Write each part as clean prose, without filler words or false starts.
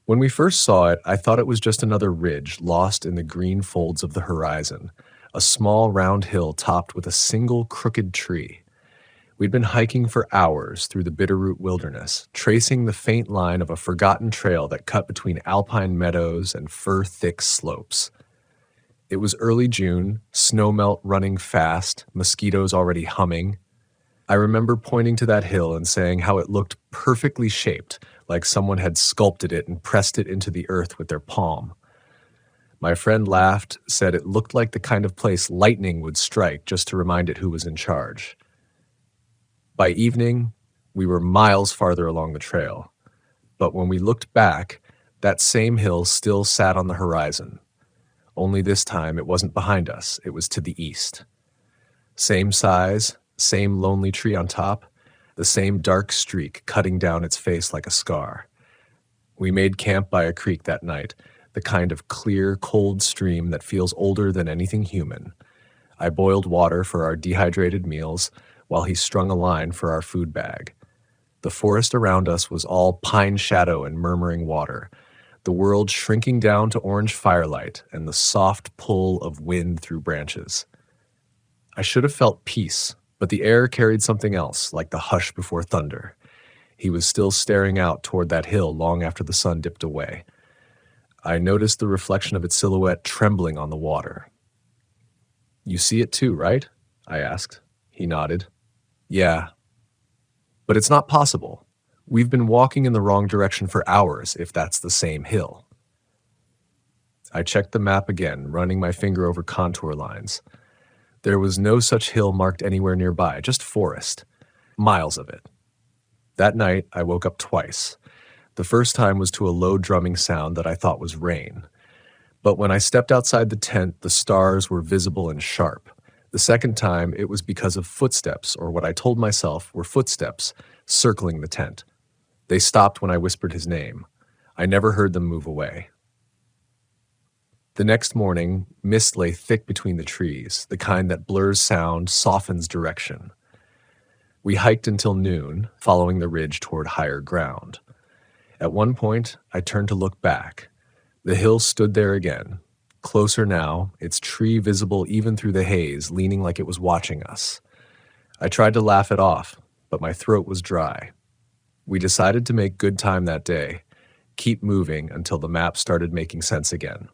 When we first saw it, I thought it was just another ridge lost in the green folds of the horizon, a small round hill topped with a single crooked tree. We'd been hiking for hours through the Bitterroot Wilderness, tracing the faint line of a forgotten trail that cut between alpine meadows and fir-thick slopes. It was early June, snowmelt running fast, mosquitoes already humming. I remember pointing to that hill and saying how it looked perfectly shaped, like someone had sculpted it and pressed it into the earth with their palm. My friend laughed, said it looked like the kind of place lightning would strike just to remind it who was in charge. By evening, we were miles farther along the trail, but when we looked back, that same hill still sat on the horizon. Only this time it wasn't behind us, it was to the east. Same size, same lonely tree on top, the same dark streak cutting down its face like a scar. We made camp by a creek that night, the kind of clear, cold stream that feels older than anything human. I boiled water for our dehydrated meals, while he strung a line for our food bag. The forest around us was all pine shadow and murmuring water, the world shrinking down to orange firelight and the soft pull of wind through branches. I should have felt peace, but the air carried something else, like the hush before thunder. He was still staring out toward that hill long after the sun dipped away. I noticed the reflection of its silhouette trembling on the water. "You see it too, right?" I asked. He nodded. "Yeah. But it's not possible. We've been walking in the wrong direction for hours if that's the same hill." I checked the map again, running my finger over contour lines. There was no such hill marked anywhere nearby, just forest. Miles of it. That night, I woke up twice. The first time was to a low drumming sound that I thought was rain. But when I stepped outside the tent, the stars were visible and sharp. The second time, it was because of footsteps, or what I told myself were footsteps, circling the tent. They stopped when I whispered his name. I never heard them move away. The next morning, mist lay thick between the trees, the kind that blurs sound, softens direction. We hiked until noon, following the ridge toward higher ground. At one point, I turned to look back. The hill stood there again, closer now, its tree visible even through the haze, leaning like it was watching us. I tried to laugh it off, but my throat was dry. We decided to make good time that day, keep moving until the map started making sense again.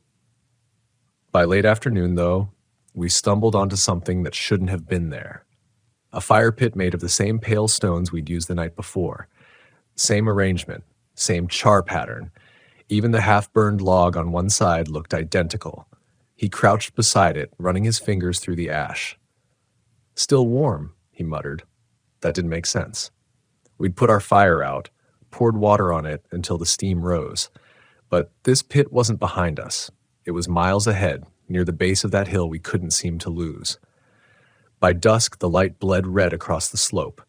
By late afternoon, though, we stumbled onto something that shouldn't have been there. A fire pit made of the same pale stones we'd used the night before. Same arrangement, same char pattern. Even the half-burned log on one side looked identical. He crouched beside it, running his fingers through the ash. "Still warm," he muttered. That didn't make sense. We'd put our fire out, poured water on it until the steam rose. But this pit wasn't behind us. It was miles ahead, near the base of that hill we couldn't seem to lose. By dusk, the light bled red across the slope.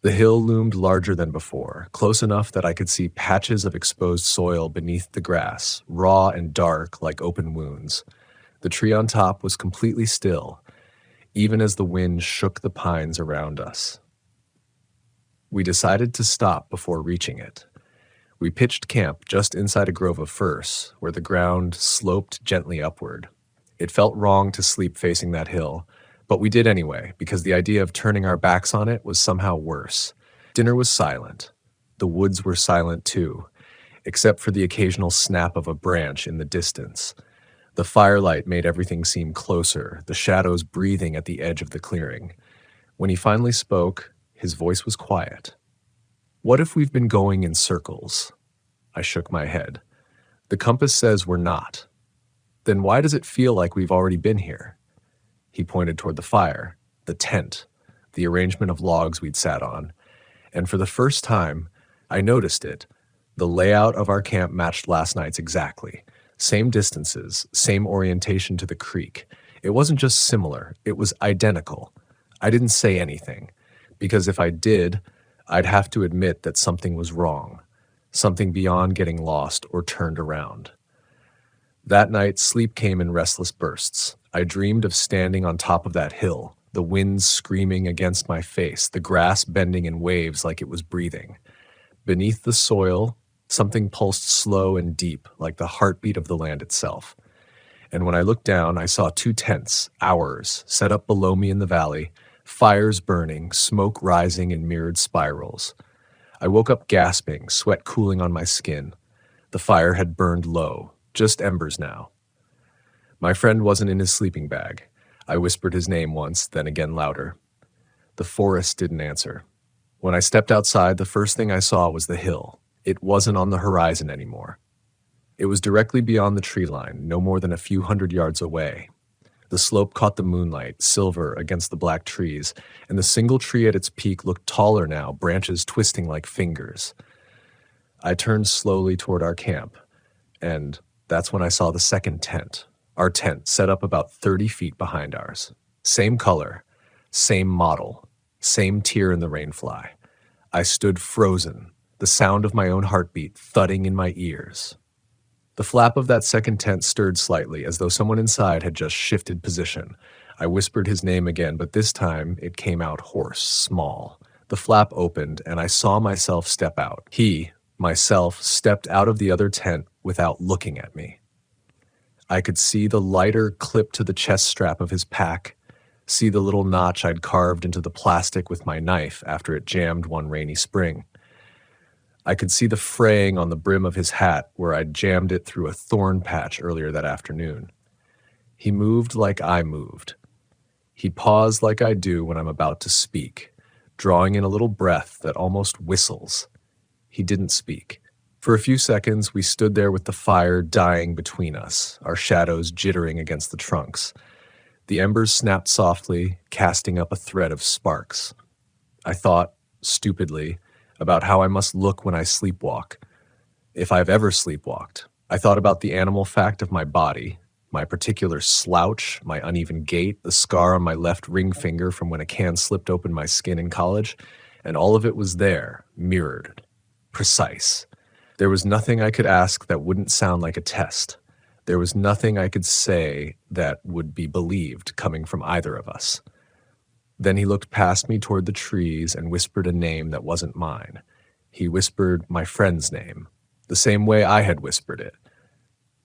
The hill loomed larger than before, close enough that I could see patches of exposed soil beneath the grass, raw and dark like open wounds. The tree on top was completely still, even as the wind shook the pines around us. We decided to stop before reaching it. We pitched camp just inside a grove of firs, where the ground sloped gently upward. It felt wrong to sleep facing that hill, but we did anyway, because the idea of turning our backs on it was somehow worse. Dinner was silent. The woods were silent too, except for the occasional snap of a branch in the distance. The firelight made everything seem closer, the shadows breathing at the edge of the clearing. When he finally spoke, his voice was quiet. "What if we've been going in circles?" I shook my head. "The compass says we're not. Then why does it feel like we've already been here?" He pointed toward the fire, the tent, the arrangement of logs we'd sat on. And for the first time, I noticed it. The layout of our camp matched last night's exactly. Same distances, same orientation to the creek. It wasn't just similar, it was identical. I didn't say anything, because if I did, I'd have to admit that something was wrong, something beyond getting lost or turned around. That night, sleep came in restless bursts. I dreamed of standing on top of that hill, the wind screaming against my face, the grass bending in waves like it was breathing. Beneath the soil, Something pulsed slow and deep, like the heartbeat of the land itself. And when I looked down, I saw 2 tents, ours, set up below me in the valley, fires burning, smoke rising in mirrored spirals. I woke up gasping, sweat cooling on my skin. The fire had burned low, just embers now. My friend wasn't in his sleeping bag. I whispered his name once, then again louder. The forest didn't answer. When I stepped outside, the first thing I saw was the hill. It wasn't on the horizon anymore. It was directly beyond the tree line, no more than a few hundred yards away. The slope caught the moonlight, silver against the black trees, and the single tree at its peak looked taller now, branches twisting like fingers. I turned slowly toward our camp, and that's when I saw the second tent. Our tent set up about 30 feet behind ours. Same color, same model, same tear in the rainfly. I stood frozen, the sound of my own heartbeat thudding in my ears. The flap of that second tent stirred slightly, as though someone inside had just shifted position. I whispered his name again, but this time it came out hoarse, small. The flap opened, and I saw myself step out. He, myself, stepped out of the other tent without looking at me. I could see the lighter clipped to the chest strap of his pack, see the little notch I'd carved into the plastic with my knife after it jammed one rainy spring. I could see the fraying on the brim of his hat where I'd jammed it through a thorn patch earlier that afternoon. He moved like I moved. He paused like I do when I'm about to speak, drawing in a little breath that almost whistles. He didn't speak. For a few seconds, we stood there with the fire dying between us, our shadows jittering against the trunks. The embers snapped softly, casting up a thread of sparks. I thought, stupidly, about how I must look when I sleepwalk. If I've ever sleepwalked. I thought about the animal fact of my body, my particular slouch, my uneven gait, the scar on my left ring finger from when a can slipped open my skin in college, and all of it was there, mirrored, precise. There was nothing I could ask that wouldn't sound like a test. There was nothing I could say that would be believed coming from either of us. Then he looked past me toward the trees and whispered a name that wasn't mine. He whispered my friend's name, the same way I had whispered it.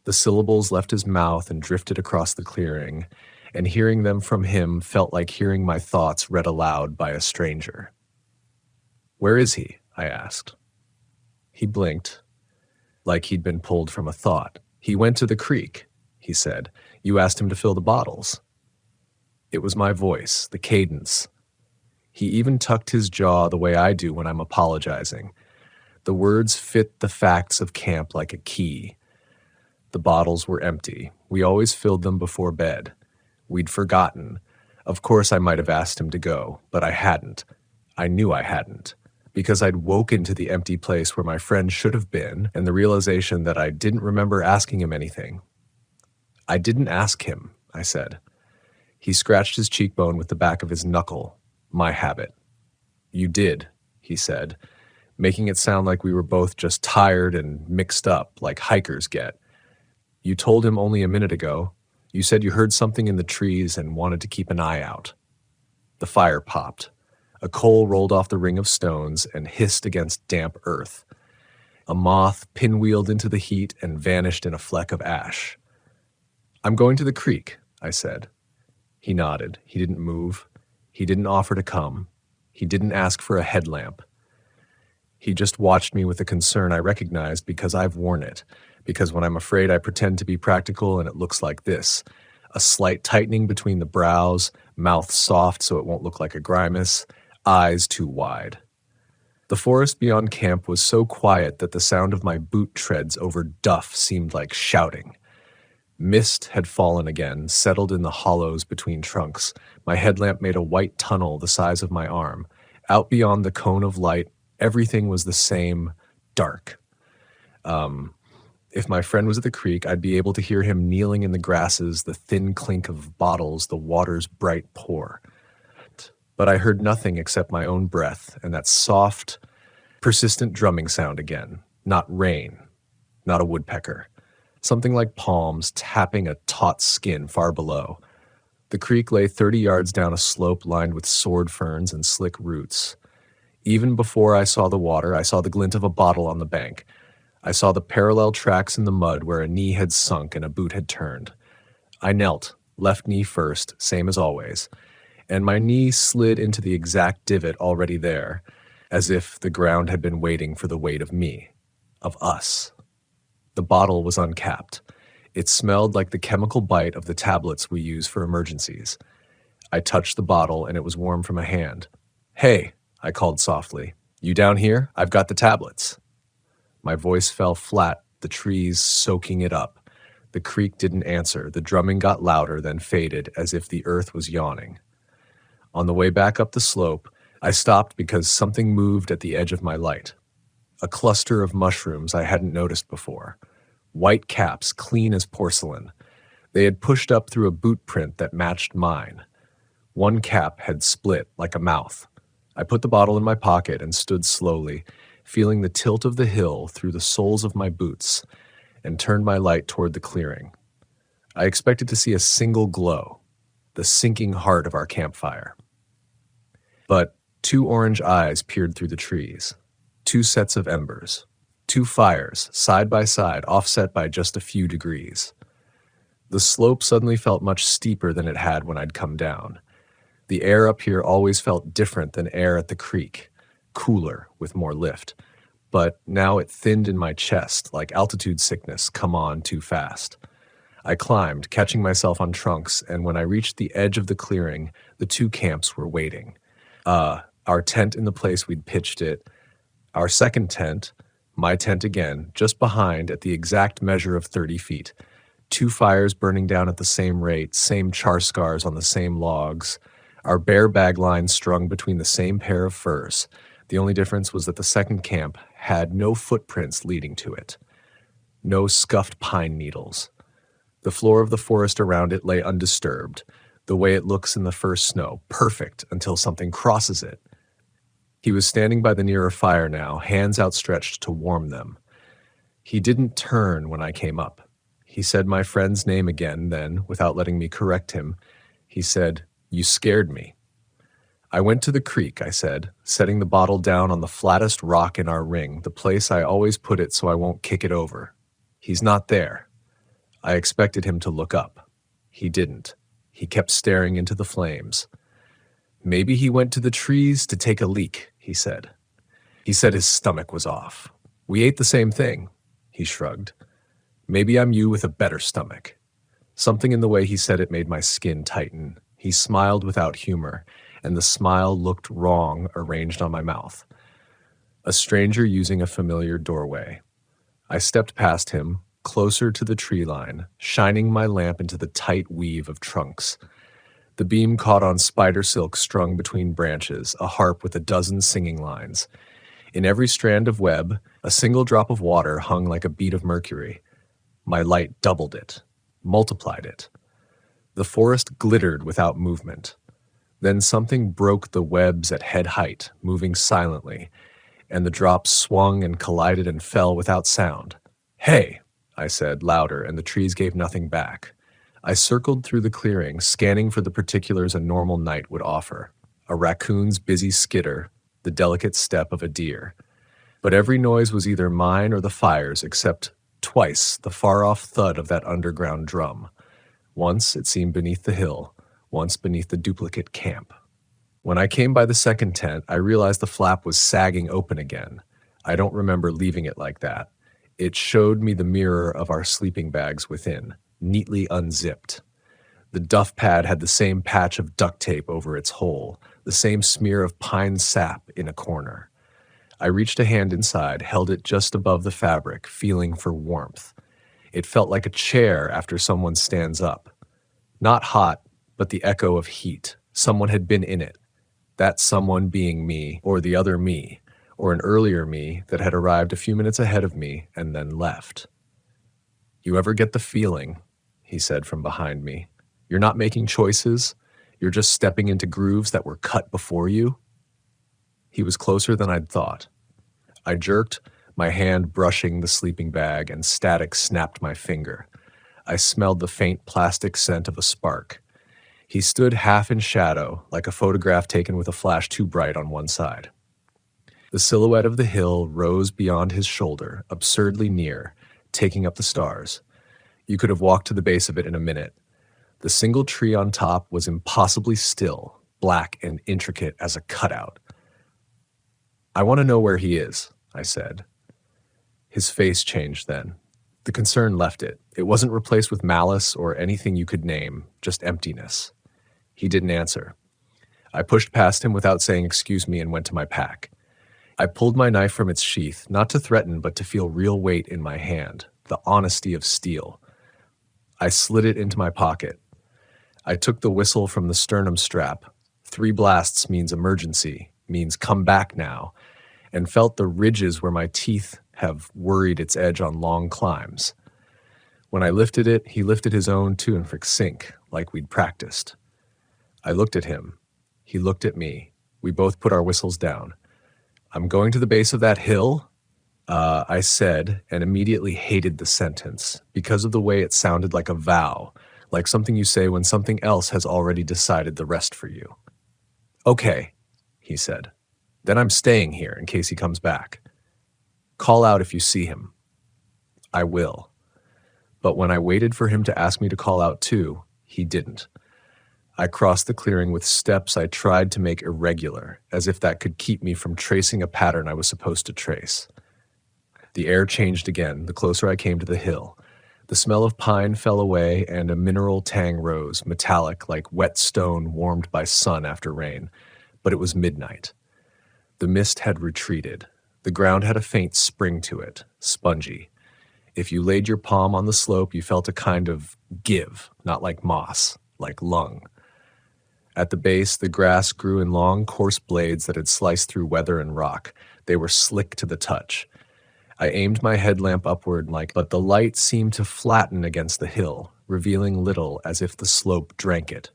The syllables left his mouth and drifted across the clearing, and hearing them from him felt like hearing my thoughts read aloud by a stranger. "Where is he?" I asked. He blinked, like he'd been pulled from a thought. "He went to the creek," he said. "You asked him to fill the bottles." It was my voice, the cadence. He even tucked his jaw the way I do when I'm apologizing. The words fit the facts of camp like a key. The bottles were empty. We always filled them before bed. We'd forgotten. Of course I might have asked him to go, but I hadn't. I knew I hadn't. Because I'd woken to the empty place where my friend should have been, and the realization that I didn't remember asking him anything. "I didn't ask him," I said. He scratched his cheekbone with the back of his knuckle. My habit. "You did," he said, making it sound like we were both just tired and mixed up, like hikers get. "You told him only a minute ago. You said you heard something in the trees and wanted to keep an eye out." The fire popped. A coal rolled off the ring of stones and hissed against damp earth. A moth pinwheeled into the heat and vanished in a fleck of ash. "I'm going to the creek," I said. He nodded. He didn't move. He didn't offer to come. He didn't ask for a headlamp. He just watched me with a concern I recognized because I've worn it, because when I'm afraid I pretend to be practical and it looks like this. A slight tightening between the brows, mouth soft so it won't look like a grimace, eyes too wide. The forest beyond camp was so quiet that the sound of my boot treads over duff seemed like shouting. Mist had fallen again, settled in the hollows between trunks. My headlamp made a white tunnel the size of my arm. Out beyond the cone of light, everything was the same, dark. If my friend was at the creek, I'd be able to hear him kneeling in the grasses, the thin clink of bottles, the water's bright pour. But I heard nothing except my own breath and that soft, persistent drumming sound again. Not rain, not a woodpecker. Something like palms tapping a taut skin far below. The creek lay 30 yards down a slope lined with sword ferns and slick roots. Even before I saw the water, I saw the glint of a bottle on the bank. I saw the parallel tracks in the mud where a knee had sunk and a boot had turned. I knelt, left knee first, same as always, and my knee slid into the exact divot already there, as if the ground had been waiting for the weight of me, of us. The bottle was uncapped. It smelled like the chemical bite of the tablets we use for emergencies. I touched the bottle and it was warm from a hand. "Hey," I called softly. "You down here? I've got the tablets." My voice fell flat, the trees soaking it up. The creek didn't answer. The drumming got louder, then faded, as if the earth was yawning. On the way back up the slope, I stopped because something moved at the edge of my light. A cluster of mushrooms I hadn't noticed before. White caps, clean as porcelain. They had pushed up through a boot print that matched mine. One cap had split like a mouth. I put the bottle in my pocket and stood slowly, feeling the tilt of the hill through the soles of my boots, and turned my light toward the clearing. I expected to see a single glow, the sinking heart of our campfire. But 2 orange eyes peered through the trees, 2 sets of embers, 2 fires, side by side, offset by just a few degrees. The slope suddenly felt much steeper than it had when I'd come down. The air up here always felt different than air at the creek, cooler, with more lift. But now it thinned in my chest, like altitude sickness come on too fast. I climbed, catching myself on trunks, and when I reached the edge of the clearing, the 2 camps were waiting. Our tent in the place we'd pitched it, our second tent, my tent again, just behind at the exact measure of 30 feet. 2 fires burning down at the same rate, same char scars on the same logs, our bare bag line strung between the same pair of furs. The only difference was that the second camp had no footprints leading to it, no scuffed pine needles. The floor of the forest around it lay undisturbed, the way it looks in the first snow, perfect until something crosses it. He was standing by the nearer fire now, hands outstretched to warm them. He didn't turn when I came up. He said my friend's name again, then, without letting me correct him, he said, "You scared me." "I went to the creek," I said, setting the bottle down on the flattest rock in our ring, the place I always put it so I won't kick it over. "He's not there." I expected him to look up. He didn't. He kept staring into the flames. "Maybe he went to the trees to take a leak," he said. He said his stomach was off. "We ate the same thing," he shrugged. "Maybe I'm you with a better stomach." Something in the way he said it made my skin tighten. He smiled without humor, and the smile looked wrong arranged on my mouth. A stranger using a familiar doorway. I stepped past him, closer to the tree line, shining my lamp into the tight weave of trunks. The beam caught on spider silk strung between branches, a harp with a dozen singing lines. In every strand of web, a single drop of water hung like a bead of mercury. My light doubled it, multiplied it. The forest glittered without movement. Then something broke the webs at head height, moving silently, and the drops swung and collided and fell without sound. "Hey!" I said, louder, and the trees gave nothing back. I circled through the clearing, scanning for the particulars a normal night would offer. A raccoon's busy skitter, the delicate step of a deer. But every noise was either mine or the fire's, except twice the far-off thud of that underground drum. Once it seemed beneath the hill, once beneath the duplicate camp. When I came by the second tent, I realized the flap was sagging open again. I don't remember leaving it like that. It showed me the mirror of our sleeping bags within, neatly unzipped. The duff pad had the same patch of duct tape over its hole, the same smear of pine sap in a corner. I reached a hand inside, held it just above the fabric, feeling for warmth. It felt like a chair after someone stands up. Not hot, but the echo of heat. Someone had been in it. That someone being me, or the other me, or an earlier me that had arrived a few minutes ahead of me and then left. "You ever get the feeling," he said from behind me, "you're not making choices, you're just stepping into grooves that were cut before you?" He was closer than I'd thought. I jerked, my hand brushing the sleeping bag, and static snapped my finger. I smelled the faint plastic scent of a spark. He stood half in shadow, like a photograph taken with a flash too bright on one side. The silhouette of the hill rose beyond his shoulder, absurdly near, taking up the stars. You could have walked to the base of it in a minute. The single tree on top was impossibly still, black and intricate as a cutout. "I want to know where he is," I said. His face changed then. The concern left it. It wasn't replaced with malice or anything you could name, just emptiness. He didn't answer. I pushed past him without saying excuse me and went to my pack. I pulled my knife from its sheath, not to threaten but to feel real weight in my hand, the honesty of steel. I slid it into my pocket. I took the whistle from the sternum strap. 3 blasts means emergency, means come back now, and felt the ridges where my teeth have worried its edge on long climbs. When I lifted it, he lifted his own too in sync, like we'd practiced. I looked at him. He looked at me. We both put our whistles down. "I'm going to the base of that hill?" I said, and immediately hated the sentence because of the way it sounded like a vow, like something you say when something else has already decided the rest for you. "Okay," he said. "Then I'm staying here in case he comes back. Call out if you see him." "I will." But when I waited for him to ask me to call out too, he didn't. I crossed the clearing with steps I tried to make irregular, as if that could keep me from tracing a pattern I was supposed to trace. The air changed again the closer I came to the hill. The smell of pine fell away and a mineral tang rose, metallic like wet stone warmed by sun after rain. But it was midnight. The mist had retreated. The ground had a faint spring to it, spongy. If you laid your palm on the slope, you felt a kind of give, not like moss, like lung. At the base, the grass grew in long, coarse blades that had sliced through weather and rock. They were slick to the touch. I aimed my headlamp upward, but the light seemed to flatten against the hill, revealing little as if the slope drank it.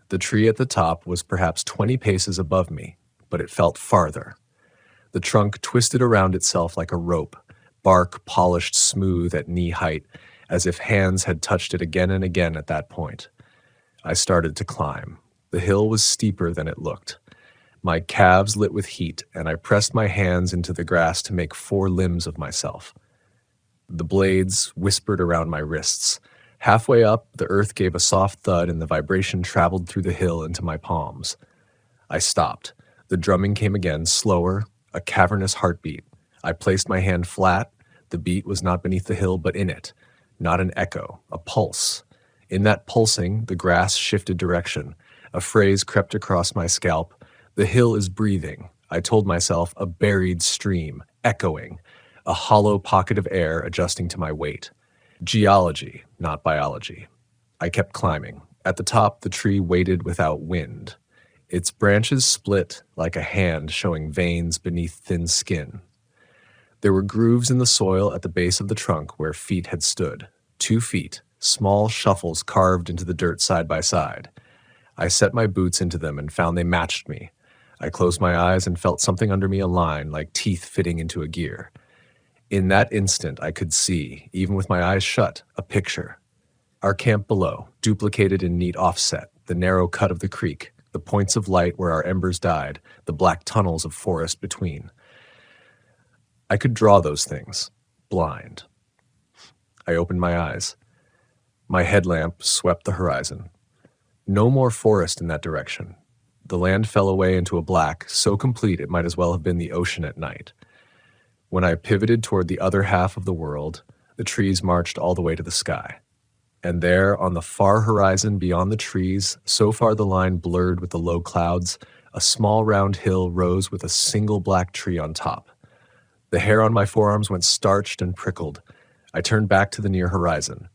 The tree at the top was perhaps 20 paces above me, but it felt farther. The trunk twisted around itself like a rope, bark polished smooth at knee height, as if hands had touched it again and again at that point. I started to climb. The hill was steeper than it looked. My calves lit with heat, and I pressed my hands into the grass to make 4 limbs of myself. The blades whispered around my wrists. Halfway up, the earth gave a soft thud and the vibration traveled through the hill into my palms. I stopped. The drumming came again, slower, a cavernous heartbeat. I placed my hand flat. The beat was not beneath the hill, but in it. Not an echo, a pulse. In that pulsing, the grass shifted direction. A phrase crept across my scalp. "The hill is breathing," I told myself, a buried stream, echoing, a hollow pocket of air adjusting to my weight. Geology, not biology. I kept climbing. At the top, the tree waited without wind. Its branches split like a hand showing veins beneath thin skin. There were grooves in the soil at the base of the trunk where feet had stood. 2 feet. Small shuffles carved into the dirt side by side. I set my boots into them and found they matched me. I closed my eyes and felt something under me align like teeth fitting into a gear. In that instant, I could see, even with my eyes shut, a picture. Our camp below, duplicated in neat offset, the narrow cut of the creek, the points of light where our embers died, the black tunnels of forest between. I could draw those things, blind. I opened my eyes. My headlamp swept the horizon. No more forest in that direction. The land fell away into a black, so complete it might as well have been the ocean at night. When I pivoted toward the other half of the world, the trees marched all the way to the sky. And there, on the far horizon beyond the trees, so far the line blurred with the low clouds, a small round hill rose with a single black tree on top. The hair on my forearms went starched and prickled. I turned back to the near horizon.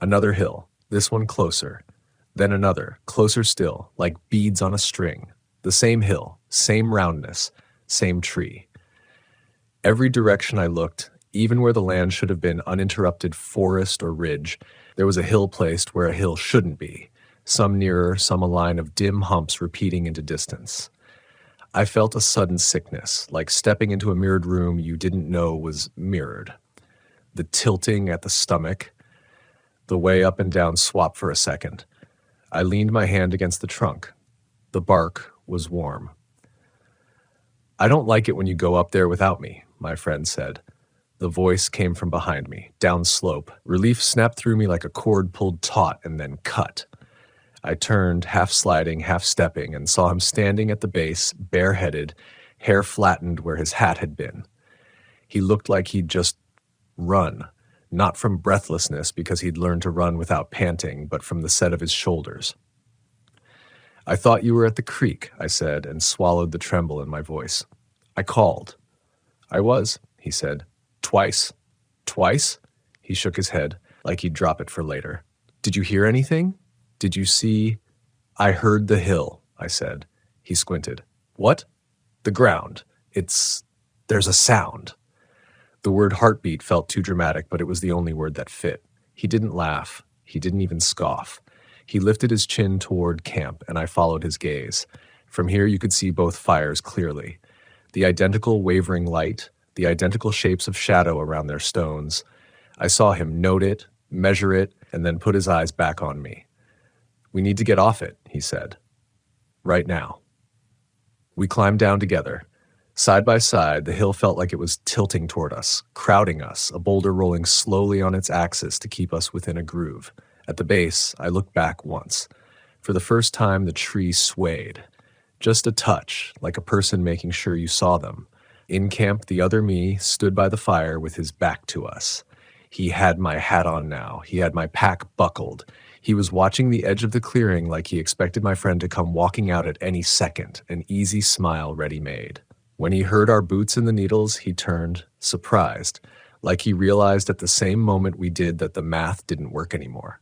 Another hill, this one closer. Then another, closer still, like beads on a string. The same hill, same roundness, same tree. Every direction I looked, even where the land should have been uninterrupted forest or ridge, there was a hill placed where a hill shouldn't be, some nearer, some a line of dim humps repeating into distance. I felt a sudden sickness, like stepping into a mirrored room you didn't know was mirrored. The tilting at the stomach, the way up and down swap for a second. I leaned my hand against the trunk. The bark was warm. I don't like it when you go up there without me, my friend said. The voice came from behind me, downslope. Relief snapped through me like a cord pulled taut and then cut. I turned, half sliding, half stepping, and saw him standing at the base, bareheaded, hair flattened where his hat had been. He looked like he'd just run, not from breathlessness because he'd learned to run without panting, but from the set of his shoulders. I thought you were at the creek, I said, and swallowed the tremble in my voice. I called. I was, he said. Twice. Twice? He shook his head, like he'd drop it for later. Did you hear anything? Did you see? I heard the hill, I said. He squinted. What? The ground. There's a sound. The word heartbeat felt too dramatic, but it was the only word that fit. He didn't laugh. He didn't even scoff. He lifted his chin toward camp, and I followed his gaze. From here you could see both fires clearly. The identical wavering light, the identical shapes of shadow around their stones. I saw him note it, measure it, and then put his eyes back on me. We need to get off it, he said. Right now. We climbed down together. Side by side, the hill felt like it was tilting toward us, crowding us, a boulder rolling slowly on its axis to keep us within a groove. At the base, I looked back once. For the first time, the tree swayed. Just a touch, like a person making sure you saw them. In camp, the other me stood by the fire with his back to us. He had my hat on now. He had my pack buckled. He was watching the edge of the clearing like he expected my friend to come walking out at any second, an easy smile ready-made. When he heard our boots in the needles, he turned, surprised, like he realized at the same moment we did that the math didn't work anymore.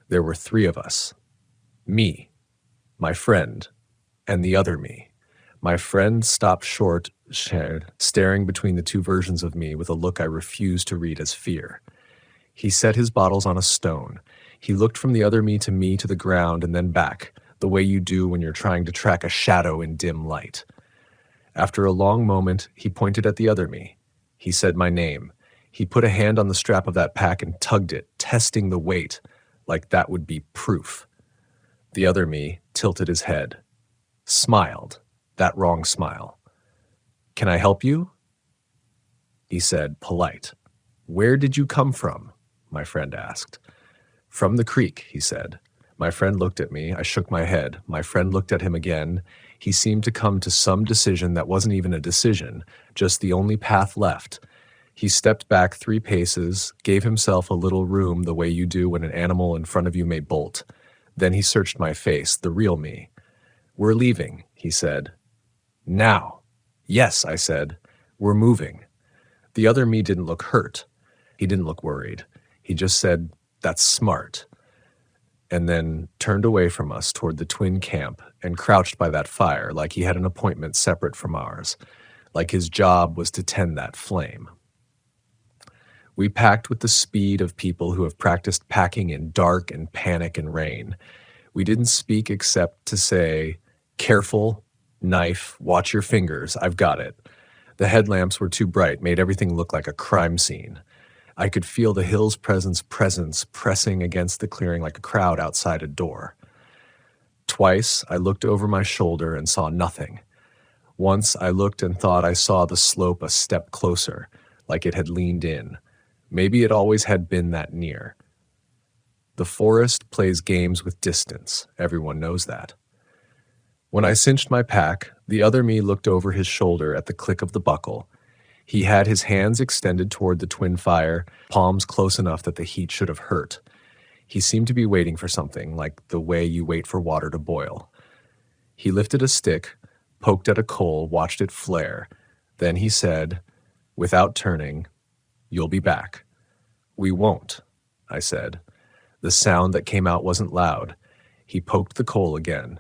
There were 3 of us. Me, my friend, and the other me. My friend stopped short, staring between the 2 versions of me with a look I refused to read as fear. He set his bottles on a stone. He looked from the other me to the ground and then back, the way you do when you're trying to track a shadow in dim light. After a long moment, he pointed at the other me. He said my name. He put a hand on the strap of that pack and tugged it, testing the weight, like that would be proof. The other me tilted his head. Smiled. That wrong smile. Can I help you? He said, polite. Where did you come from? My friend asked. From the creek, he said. My friend looked at me. I shook my head. My friend looked at him again. He seemed to come to some decision that wasn't even a decision, just the only path left. He stepped back 3 paces, gave himself a little room the way you do when an animal in front of you may bolt. Then he searched my face, the real me. We're leaving, he said. Now. Yes, I said. We're moving. The other me didn't look hurt. He didn't look worried. He just said, that's smart. And then turned away from us toward the twin camp and crouched by that fire like he had an appointment separate from ours, like his job was to tend that flame. We packed with the speed of people who have practiced packing in dark and panic and rain. We didn't speak except to say, careful, knife, watch your fingers, I've got it. The headlamps were too bright, made everything look like a crime scene. I could feel the hill's presence pressing against the clearing like a crowd outside a door. Twice, I looked over my shoulder and saw nothing. Once, I looked and thought I saw the slope a step closer, like it had leaned in. Maybe it always had been that near. The forest plays games with distance. Everyone knows that. When I cinched my pack, the other me looked over his shoulder at the click of the buckle. He had his hands extended toward the twin fire, palms close enough that the heat should have hurt. He seemed to be waiting for something, like the way you wait for water to boil. He lifted a stick, poked at a coal, watched it flare. Then he said, without turning, "You'll be back." "We won't," I said. The sound that came out wasn't loud. He poked the coal again.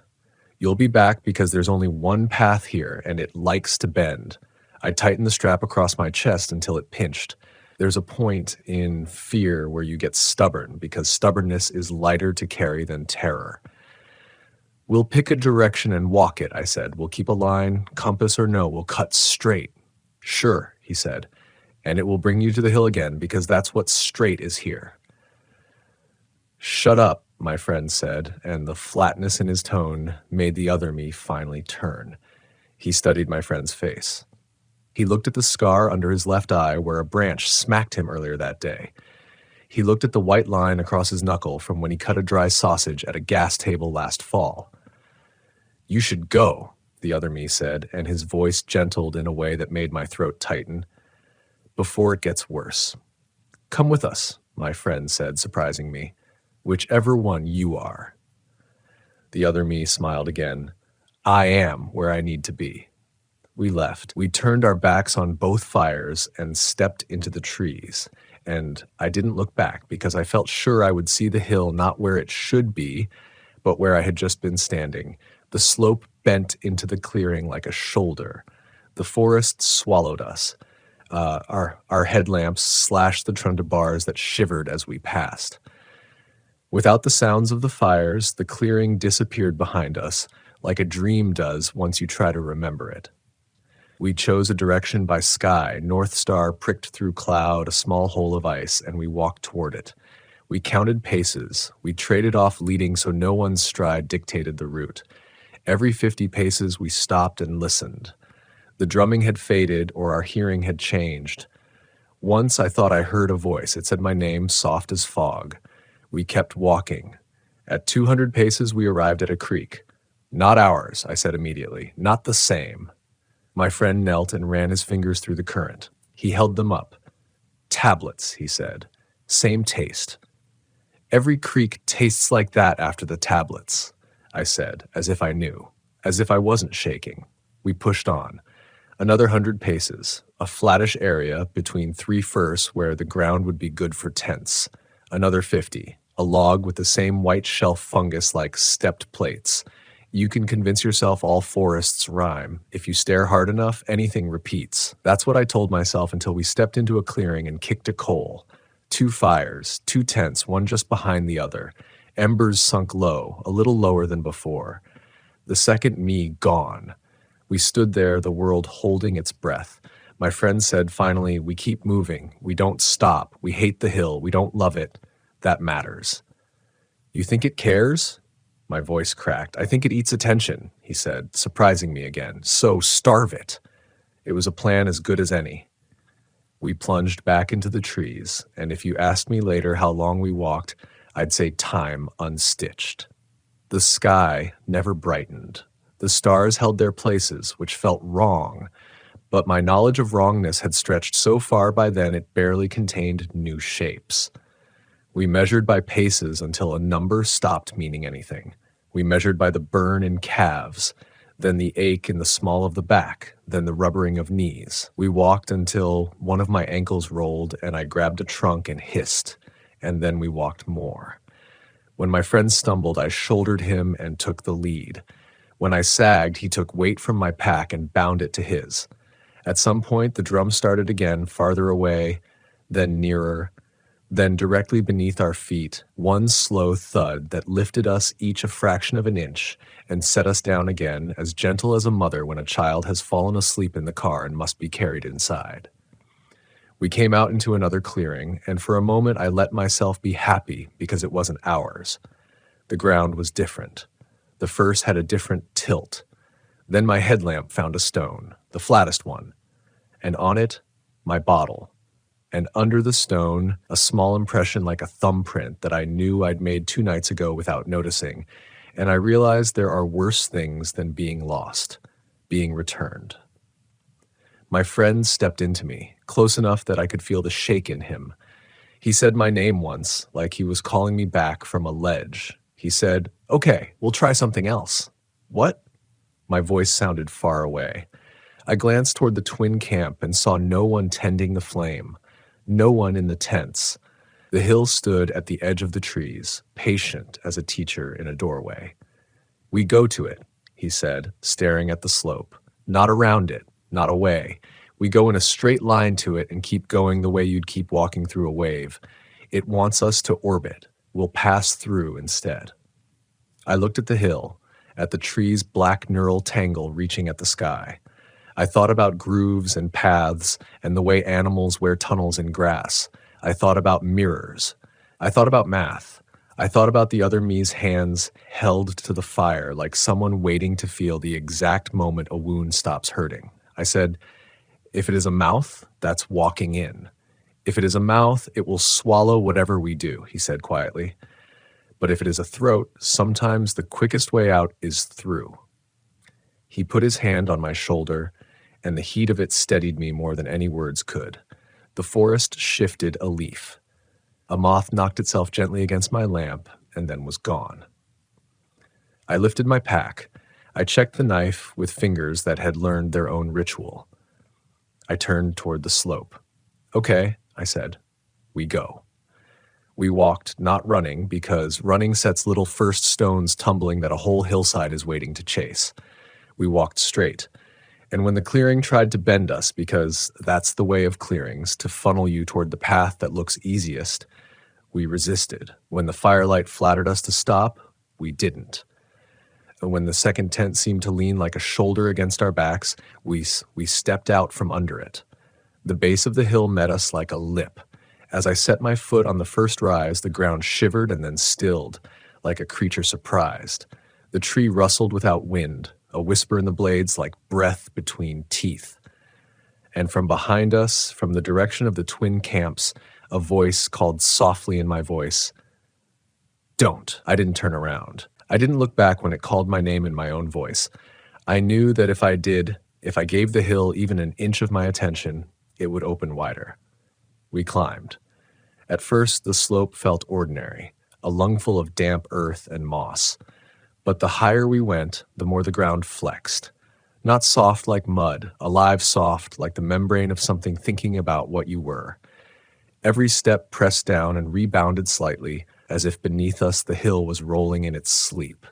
"You'll be back because there's only one path here, and it likes to bend." I tightened the strap across my chest until it pinched. There's a point in fear where you get stubborn, because stubbornness is lighter to carry than terror. "We'll pick a direction and walk it," I said. "We'll keep a line, compass or no, we'll cut straight." "Sure," he said, "and it will bring you to the hill again, because that's what straight is here." "Shut up," my friend said, and the flatness in his tone made the other me finally turn. He studied my friend's face. He looked at the scar under his left eye where a branch smacked him earlier that day. He looked at the white line across his knuckle from when he cut a dry sausage at a gas table last fall. "You should go," the other me said, and his voice gentled in a way that made my throat tighten. "Before it gets worse." "Come with us," my friend said, surprising me. "Whichever one you are." The other me smiled again. "I am where I need to be." We left. We turned our backs on both fires and stepped into the trees. And I didn't look back because I felt sure I would see the hill not where it should be, but where I had just been standing. The slope bent into the clearing like a shoulder. The forest swallowed us. Our headlamps slashed the trunda bars that shivered as we passed. Without the sounds of the fires, the clearing disappeared behind us, like a dream does once you try to remember it. We chose a direction by sky, North Star pricked through cloud, a small hole of ice, and we walked toward it. We counted paces. We traded off leading so no one's stride dictated the route. Every 50 paces we stopped and listened. The drumming had faded or our hearing had changed. Once I thought I heard a voice. It said my name, soft as fog. We kept walking. At 200 paces we arrived at a creek. "Not ours," I said immediately. "Not the same." My friend knelt and ran his fingers through the current. He held them up. "Tablets," he said. "Same taste." "Every creek tastes like that after the tablets," I said, as if I knew, as if I wasn't shaking. We pushed on. Another 100 paces, a flattish area between 3 firsts where the ground would be good for tents. Another 50, a log with the same white shelf fungus like stepped plates. You can convince yourself all forests rhyme. If you stare hard enough, anything repeats. That's what I told myself until we stepped into a clearing and kicked a coal. 2 fires, 2 tents, one just behind the other. Embers sunk low, a little lower than before. The second me gone. We stood there, the world holding its breath. My friend said finally, "We keep moving. We don't stop. We hate the hill. We don't love it. That matters." "You think it cares?" My voice cracked. "I think it eats attention," he said, surprising me again. "So starve it." It was a plan as good as any. We plunged back into the trees, and if you asked me later how long we walked, I'd say time unstitched. The sky never brightened. The stars held their places, which felt wrong, but my knowledge of wrongness had stretched so far by then it barely contained new shapes. We measured by paces until a number stopped meaning anything. We measured by the burn in calves, then the ache in the small of the back, then the rubbering of knees. We walked until one of my ankles rolled and I grabbed a trunk and hissed, and then we walked more. When my friend stumbled, I shouldered him and took the lead. When I sagged, he took weight from my pack and bound it to his. At some point, the drum started again, farther away, then nearer, then directly beneath our feet, one slow thud that lifted us each a fraction of an inch and set us down again, as gentle as a mother when a child has fallen asleep in the car and must be carried inside. We came out into another clearing, and for a moment I let myself be happy because it wasn't ours. The ground was different. The first had a different tilt. Then my headlamp found a stone, the flattest one, and on it, my bottle. And under the stone, a small impression like a thumbprint that I knew I'd made 2 nights ago without noticing, and I realized there are worse things than being lost, being returned. My friend stepped into me, close enough that I could feel the shake in him. He said my name once, like he was calling me back from a ledge. He said, "Okay, we'll try something else." "What?" My voice sounded far away. I glanced toward the twin camp and saw no one tending the flame. No one in the tents. The hill stood at the edge of the trees, patient as a teacher in a doorway. "We go to it," he said, staring at the slope. "Not around it, not away. We go in a straight line to it and keep going the way you'd keep walking through a wave. It wants us to orbit. We'll pass through instead." I looked at the hill, at the trees' black neural tangle reaching at the sky. I thought about grooves and paths and the way animals wear tunnels in grass. I thought about mirrors. I thought about math. I thought about the other me's hands held to the fire like someone waiting to feel the exact moment a wound stops hurting. I said, if it is a mouth, that's walking in. If it is a mouth, it will swallow whatever we do, he said quietly. But if it is a throat, sometimes the quickest way out is through. He put his hand on my shoulder, and the heat of it steadied me more than any words could. The forest shifted a leaf. A moth knocked itself gently against my lamp and then was gone. I lifted my pack. I checked the knife with fingers that had learned their own ritual. I turned toward the slope. Okay, I said. We go. We walked, not running, because running sets little first stones tumbling that a whole hillside is waiting to chase. We walked straight. And when the clearing tried to bend us, because that's the way of clearings, to funnel you toward the path that looks easiest, we resisted. When the firelight flattered us to stop, we didn't. And when the second tent seemed to lean like a shoulder against our backs, we stepped out from under it. The base of the hill met us like a lip. As I set my foot on the first rise, the ground shivered and then stilled, like a creature surprised. The tree rustled without wind, a whisper in the blades like breath between teeth. And from behind us, from the direction of the twin camps, a voice called softly in my voice, "Don't." I didn't turn around. I didn't look back when it called my name in my own voice. I knew that if I gave the hill even an inch of my attention, it would open wider. We climbed. At first, the slope felt ordinary, a lungful of damp earth and moss. But the higher we went, the more the ground flexed. Not soft like mud, alive soft like the membrane of something thinking about what you were. Every step pressed down and rebounded slightly, as if beneath us the hill was rolling in its sleep.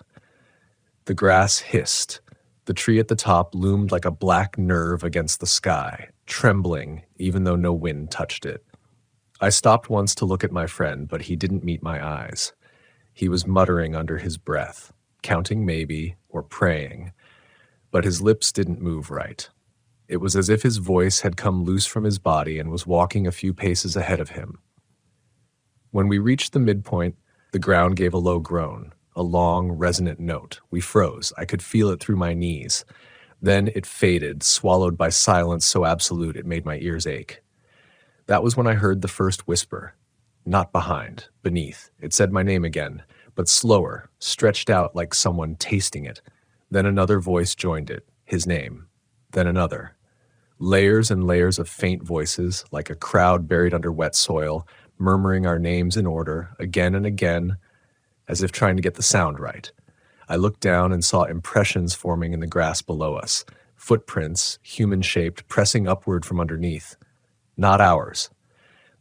The grass hissed. The tree at the top loomed like a black nerve against the sky, trembling even though no wind touched it. I stopped once to look at my friend, but he didn't meet my eyes. He was muttering under his breath, counting maybe, or praying, but his lips didn't move right. It was as if his voice had come loose from his body and was walking a few paces ahead of him. When we reached the midpoint, the ground gave a low groan, a long, resonant note. We froze. I could feel it through my knees. Then it faded, swallowed by silence so absolute it made my ears ache. That was when I heard the first whisper. Not behind, beneath. It said my name again, but slower, stretched out like someone tasting it. Then another voice joined it, his name. Then another. Layers and layers of faint voices, like a crowd buried under wet soil, murmuring our names in order, again and again, as if trying to get the sound right. I looked down and saw impressions forming in the grass below us, footprints, human-shaped, pressing upward from underneath. Not ours.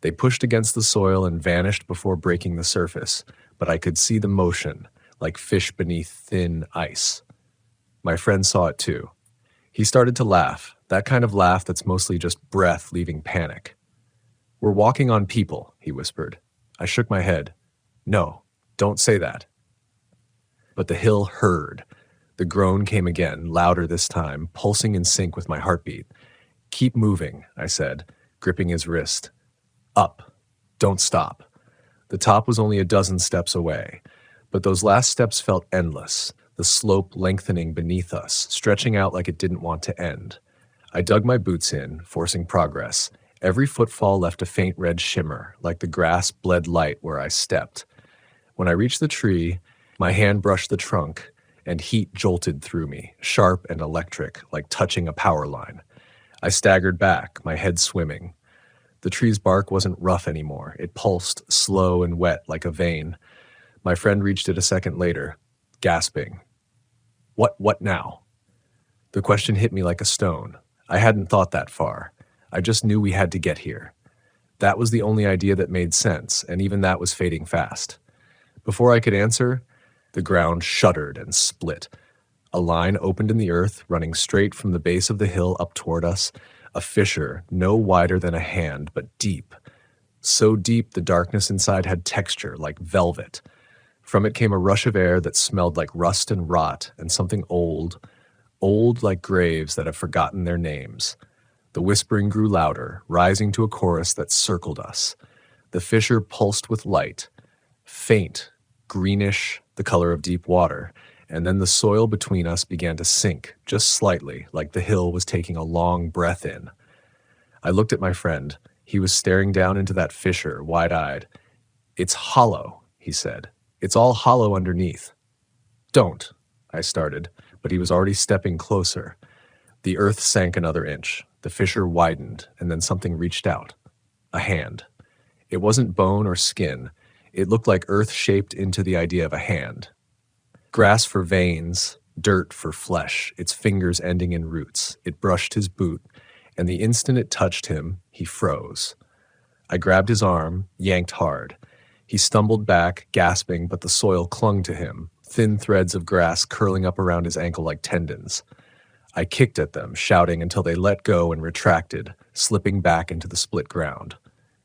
They pushed against the soil and vanished before breaking the surface, but I could see the motion, like fish beneath thin ice. My friend saw it too. He started to laugh, that kind of laugh that's mostly just breath leaving panic. "We're walking on people," he whispered. I shook my head. "No, don't say that." But the hill heard. The groan came again, louder this time, pulsing in sync with my heartbeat. "Keep moving," I said, gripping his wrist. "Up. Don't stop." The top was only a dozen steps away, but those last steps felt endless, the slope lengthening beneath us, stretching out like it didn't want to end. I dug my boots in, forcing progress. Every footfall left a faint red shimmer, like the grass bled light where I stepped. When I reached the tree, my hand brushed the trunk, and heat jolted through me, sharp and electric, like touching a power line. I staggered back, my head swimming. The tree's bark wasn't rough anymore. It pulsed, slow and wet, like a vein. My friend reached it a second later, gasping. What now?" The question hit me like a stone. I hadn't thought that far. I just knew we had to get here. That was the only idea that made sense, and even that was fading fast. Before I could answer, the ground shuddered and split. A line opened in the earth, running straight from the base of the hill up toward us, a fissure no wider than a hand, but deep. So deep the darkness inside had texture, like velvet. From it came a rush of air that smelled like rust and rot, and something old like graves that have forgotten their names. The whispering grew louder, rising to a chorus that circled us. The fissure pulsed with light, faint, greenish, the color of deep water, and then the soil between us began to sink, just slightly, like the hill was taking a long breath in. I looked at my friend. He was staring down into that fissure, wide-eyed. "It's hollow," he said. "It's all hollow underneath." "Don't," I started, but he was already stepping closer. The earth sank another inch. The fissure widened, and then something reached out. A hand. It wasn't bone or skin. It looked like earth shaped into the idea of a hand. Grass for veins, dirt for flesh, its fingers ending in roots. It brushed his boot, and the instant it touched him, he froze. I grabbed his arm, yanked hard. He stumbled back, gasping, but the soil clung to him, thin threads of grass curling up around his ankle like tendons. I kicked at them, shouting until they let go and retracted, slipping back into the split ground.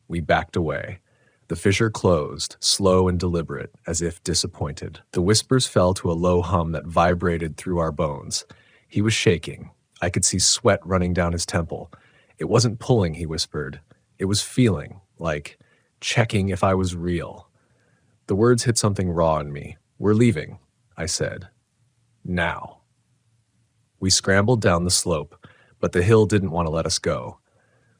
We backed away. The fissure closed, slow and deliberate, as if disappointed. The whispers fell to a low hum that vibrated through our bones. He was shaking. I could see sweat running down his temple. It wasn't pulling, he whispered. It was feeling, like checking if I was real. The words hit something raw in me. "We're leaving," I said. "Now." We scrambled down the slope, but the hill didn't want to let us go.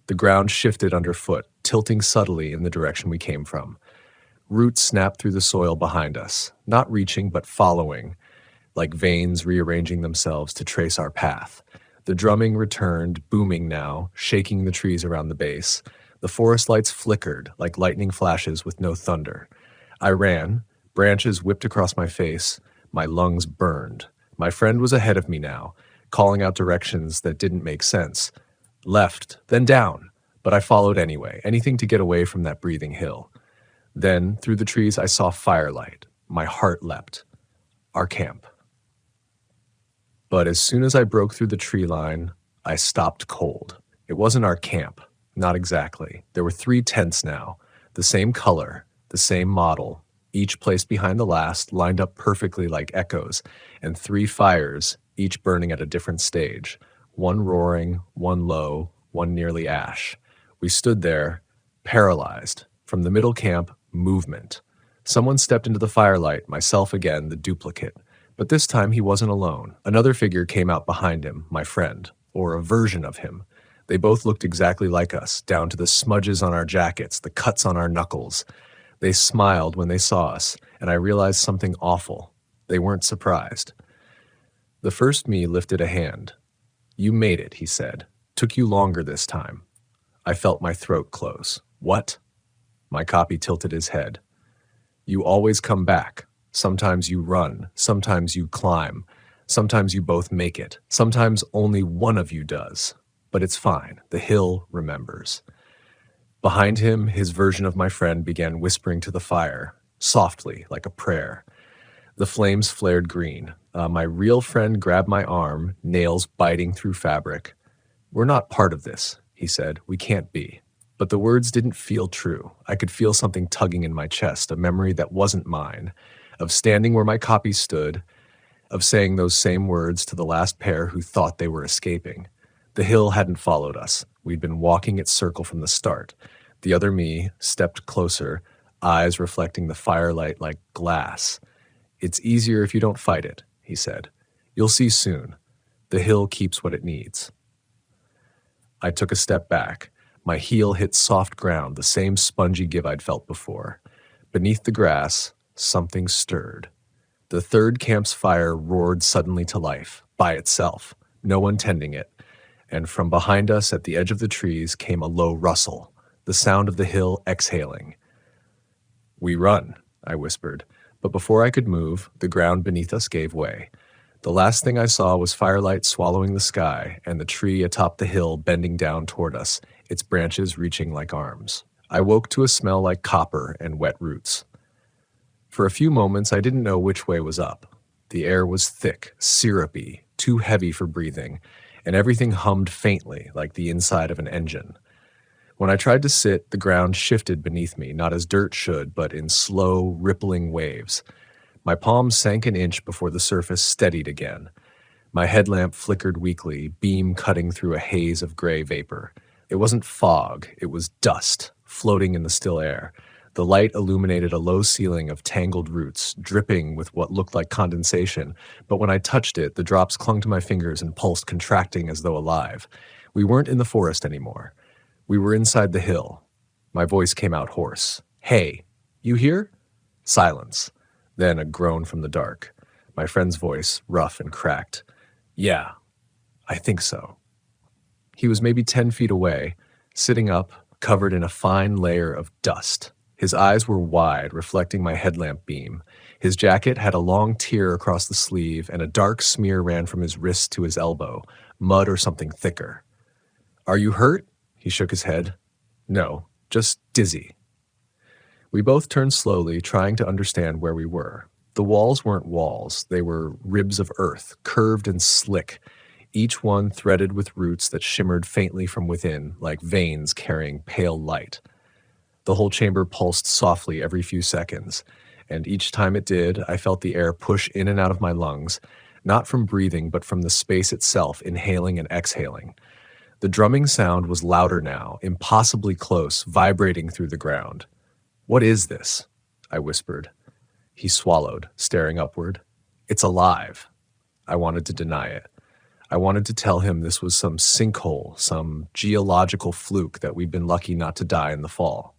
The ground shifted underfoot, tilting subtly in the direction we came from. Roots snapped through the soil behind us, not reaching but following, like veins rearranging themselves to trace our path. The drumming returned, booming now, shaking the trees around the base. The forest lights flickered, like lightning flashes with no thunder. I ran. Branches whipped across my face. My lungs burned. My friend was ahead of me now, calling out directions that didn't make sense. Left, then down. But I followed anyway, anything to get away from that breathing hill. Then, through the trees, I saw firelight. My heart leapt. Our camp. But as soon as I broke through the tree line, I stopped cold. It wasn't our camp. Not exactly. There were 3 tents now, the same color, the same model, each placed behind the last, lined up perfectly like echoes, and 3 fires, each burning at a different stage, one roaring, one low, one nearly ash. We stood there, paralyzed. From the middle camp, movement. Someone stepped into the firelight, myself again, the duplicate. But this time he wasn't alone. Another figure came out behind him, my friend, or a version of him. They both looked exactly like us, down to the smudges on our jackets, the cuts on our knuckles. They smiled when they saw us, and I realized something awful. They weren't surprised. The first me lifted a hand. "You made it," he said. "Took you longer this time." I felt my throat close. "What?" My copy tilted his head. "You always come back. Sometimes you run. Sometimes you climb. Sometimes you both make it. Sometimes only one of you does. But it's fine. The hill remembers." Behind him, his version of my friend began whispering to the fire, softly, like a prayer. The flames flared green. My real friend grabbed my arm, nails biting through fabric. "We're not part of this," he said. "We can't be." But the words didn't feel true. I could feel something tugging in my chest, a memory that wasn't mine, of standing where my copy stood, of saying those same words to the last pair who thought they were escaping. The hill hadn't followed us. We'd been walking its circle from the start. The other me stepped closer, eyes reflecting the firelight like glass. "It's easier if you don't fight it," he said. "You'll see soon. The hill keeps what it needs." I took a step back. My heel hit soft ground, the same spongy give I'd felt before. Beneath the grass, something stirred. The third camp's fire roared suddenly to life, by itself, no one tending it, and from behind us at the edge of the trees came a low rustle, the sound of the hill exhaling. "We run," I whispered, but before I could move, the ground beneath us gave way. The last thing I saw was firelight swallowing the sky and the tree atop the hill bending down toward us, its branches reaching like arms. I woke to a smell like copper and wet roots. For a few moments, I didn't know which way was up. The air was thick, syrupy, too heavy for breathing, and everything hummed faintly like the inside of an engine. When I tried to sit, the ground shifted beneath me, not as dirt should, but in slow, rippling waves. My palms sank an inch before the surface steadied again. My headlamp flickered weakly, beam cutting through a haze of gray vapor. It wasn't fog, it was dust, floating in the still air. The light illuminated a low ceiling of tangled roots, dripping with what looked like condensation, but when I touched it, the drops clung to my fingers and pulsed, contracting as though alive. We weren't in the forest anymore. We were inside the hill. My voice came out hoarse. "Hey, you here?" Silence. Then a groan from the dark. My friend's voice, rough and cracked. "Yeah, I think so." He was maybe 10 feet away, sitting up, covered in a fine layer of dust. His eyes were wide, reflecting my headlamp beam. His jacket had a long tear across the sleeve, and a dark smear ran from his wrist to his elbow, mud or something thicker. "Are you hurt?" He shook his head. "No, just dizzy." We both turned slowly, trying to understand where we were. The walls weren't walls. They were ribs of earth, curved and slick, each one threaded with roots that shimmered faintly from within, like veins carrying pale light. The whole chamber pulsed softly every few seconds, and each time it did, I felt the air push in and out of my lungs, not from breathing, but from the space itself, inhaling and exhaling. The drumming sound was louder now, impossibly close, vibrating through the ground. "What is this?" I whispered. He swallowed, staring upward. "It's alive." I wanted to deny it. I wanted to tell him this was some sinkhole, some geological fluke that we'd been lucky not to die in the fall.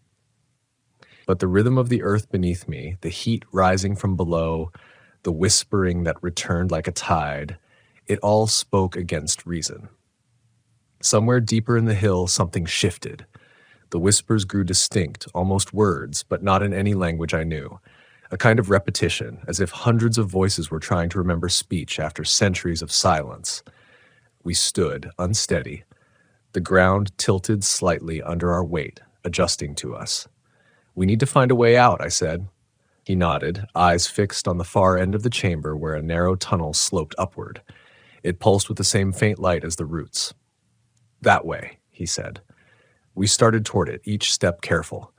But the rhythm of the earth beneath me, the heat rising from below, the whispering that returned like a tide, it all spoke against reason. Somewhere deeper in the hill, something shifted. The whispers grew distinct, almost words, but not in any language I knew. A kind of repetition, as if hundreds of voices were trying to remember speech after centuries of silence. We stood, unsteady. The ground tilted slightly under our weight, adjusting to us. "We need to find a way out," I said. He nodded, eyes fixed on the far end of the chamber where a narrow tunnel sloped upward. It pulsed with the same faint light as the roots. "That way," he said. We started toward it, each step careful.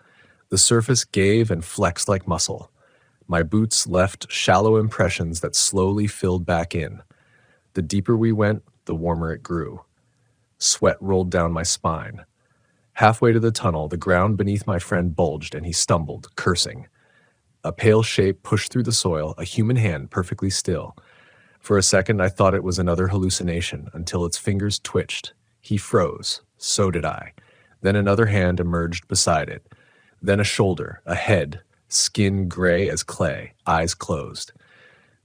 The surface gave and flexed like muscle. My boots left shallow impressions that slowly filled back in. The deeper we went, the warmer it grew. Sweat rolled down my spine. Halfway to the tunnel, the ground beneath my friend bulged, and he stumbled, cursing. A pale shape pushed through the soil, a human hand perfectly still. For a second, I thought it was another hallucination, until its fingers twitched. He froze. So did I. Then another hand emerged beside it. Then a shoulder, a head, skin gray as clay, eyes closed.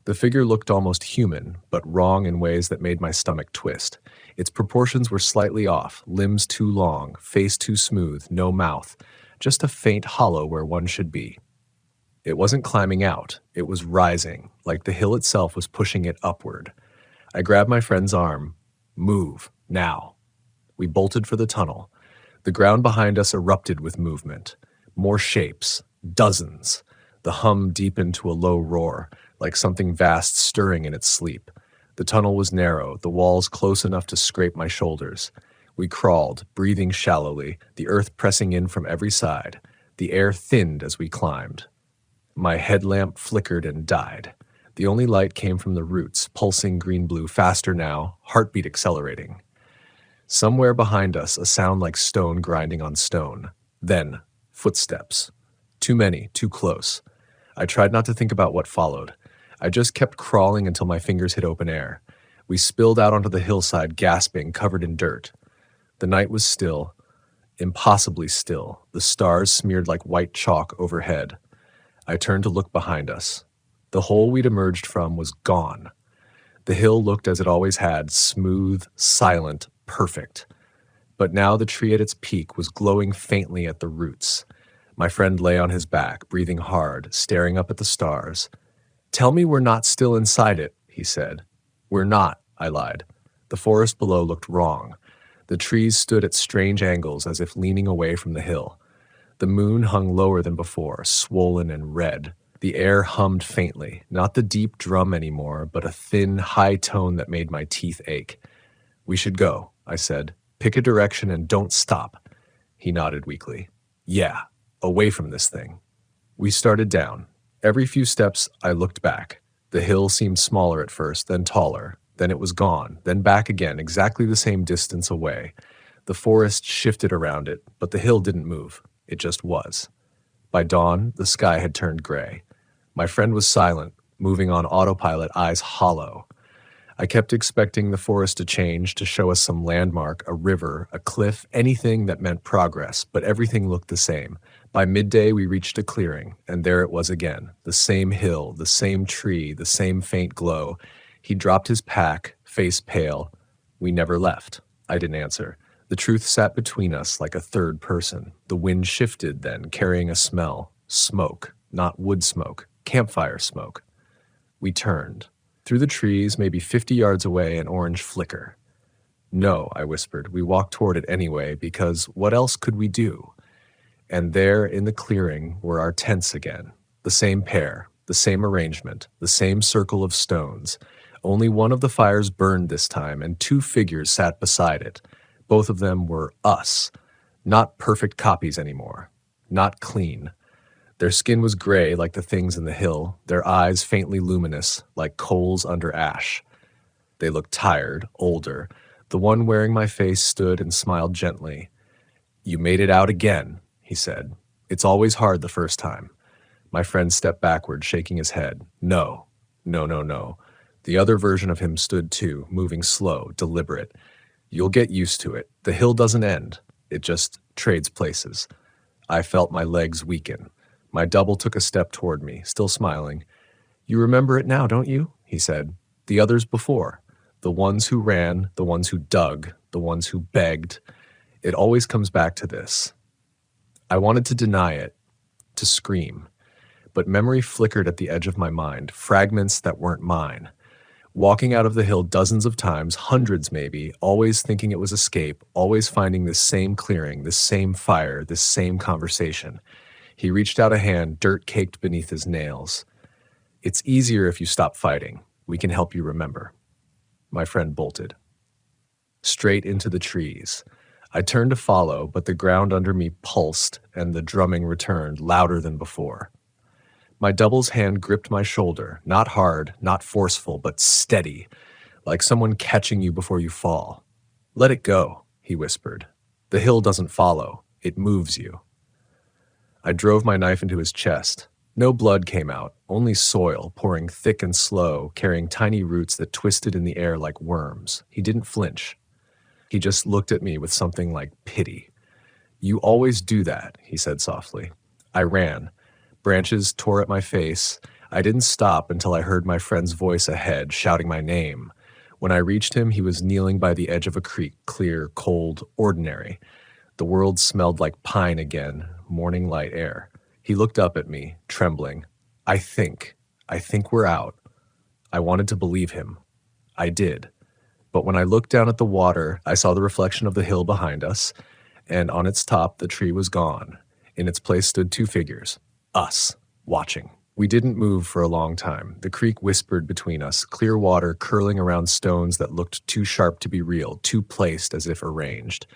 The figure looked almost human, but wrong in ways that made my stomach twist. Its proportions were slightly off, limbs too long, face too smooth, no mouth, just a faint hollow where one should be. It wasn't climbing out, it was rising, like the hill itself was pushing it upward. I grabbed my friend's arm. "Move, now." We bolted for the tunnel. The ground behind us erupted with movement. More shapes, dozens. The hum deepened to a low roar, like something vast stirring in its sleep. The tunnel was narrow, the walls close enough to scrape my shoulders. We crawled, breathing shallowly, the earth pressing in from every side. The air thinned as we climbed. My headlamp flickered and died. The only light came from the roots, pulsing green-blue, faster now, heartbeat accelerating. Somewhere behind us, a sound like stone grinding on stone. Then, footsteps. Too many, too close. I tried not to think about what followed. I just kept crawling until my fingers hit open air. We spilled out onto the hillside, gasping, covered in dirt. The night was still, impossibly still, the stars smeared like white chalk overhead. I turned to look behind us. The hole we'd emerged from was gone. The hill looked as it always had, smooth, silent, perfect. But now the tree at its peak was glowing faintly at the roots. My friend lay on his back, breathing hard, staring up at the stars. "Tell me we're not still inside it," he said. "We're not," I lied. The forest below looked wrong. The trees stood at strange angles as if leaning away from the hill. The moon hung lower than before, swollen and red. The air hummed faintly, not the deep drum anymore, but a thin, high tone that made my teeth ache. "We should go," I said. "Pick a direction and don't stop." He nodded weakly. "Yeah, away from this thing." We started down. Every few steps, I looked back. The hill seemed smaller at first, then taller. Then it was gone, then back again, exactly the same distance away. The forest shifted around it, but the hill didn't move. It just was. By dawn, the sky had turned gray. My friend was silent, moving on autopilot, eyes hollow. I kept expecting the forest to change, to show us some landmark, a river, a cliff, anything that meant progress, but everything looked the same. By midday, we reached a clearing, and there it was again, the same hill, the same tree, the same faint glow. He dropped his pack, face pale. We never left. I didn't answer. The truth sat between us like a third person. The wind shifted then, carrying a smell. Smoke, not wood smoke, campfire smoke. We turned. Through the trees, maybe 50 yards away, an orange flicker. No, I whispered. We walked toward it anyway, because what else could we do? And there, in the clearing, were our tents again. The same pair, the same arrangement, the same circle of stones. Only one of the fires burned this time, and two figures sat beside it. Both of them were us. Not perfect copies anymore. Not clean. Their skin was gray like the things in the hill, their eyes faintly luminous, like coals under ash. They looked tired, older. The one wearing my face stood and smiled gently. "You made it out again," he said. "It's always hard the first time." My friend stepped backward, shaking his head. No. The other version of him stood too, moving slow, deliberate. "You'll get used to it. The hill doesn't end. It just trades places." I felt my legs weaken. My double took a step toward me, still smiling. "You remember it now, don't you?" he said. "The others before. The ones who ran, the ones who dug, the ones who begged. It always comes back to this." I wanted to deny it, to scream. But memory flickered at the edge of my mind, fragments that weren't mine. Walking out of the hill dozens of times, hundreds maybe, always thinking it was escape, always finding this same clearing, this same fire, this same conversation. He reached out a hand, dirt caked beneath his nails. "It's easier if you stop fighting. We can help you remember." My friend bolted. Straight into the trees. I turned to follow, but the ground under me pulsed, and the drumming returned, louder than before. My double's hand gripped my shoulder, not hard, not forceful, but steady, like someone catching you before you fall. "Let it go," he whispered. "The hill doesn't follow. It moves you." I drove my knife into his chest. No blood came out, only soil, pouring thick and slow, carrying tiny roots that twisted in the air like worms. He didn't flinch. He just looked at me with something like pity. "You always do that," he said softly. I ran. Branches tore at my face. I didn't stop until I heard my friend's voice ahead, shouting my name. When I reached him, he was kneeling by the edge of a creek, clear, cold, ordinary. The world smelled like pine again, morning light air. He looked up at me, trembling. I think we're out." I wanted to believe him. I did. But when I looked down at the water, I saw the reflection of the hill behind us, and on its top the tree was gone. In its place stood two figures. Us, watching. We didn't move for a long time. The creek whispered between us, clear water curling around stones that looked too sharp to be real, too placed as if arranged.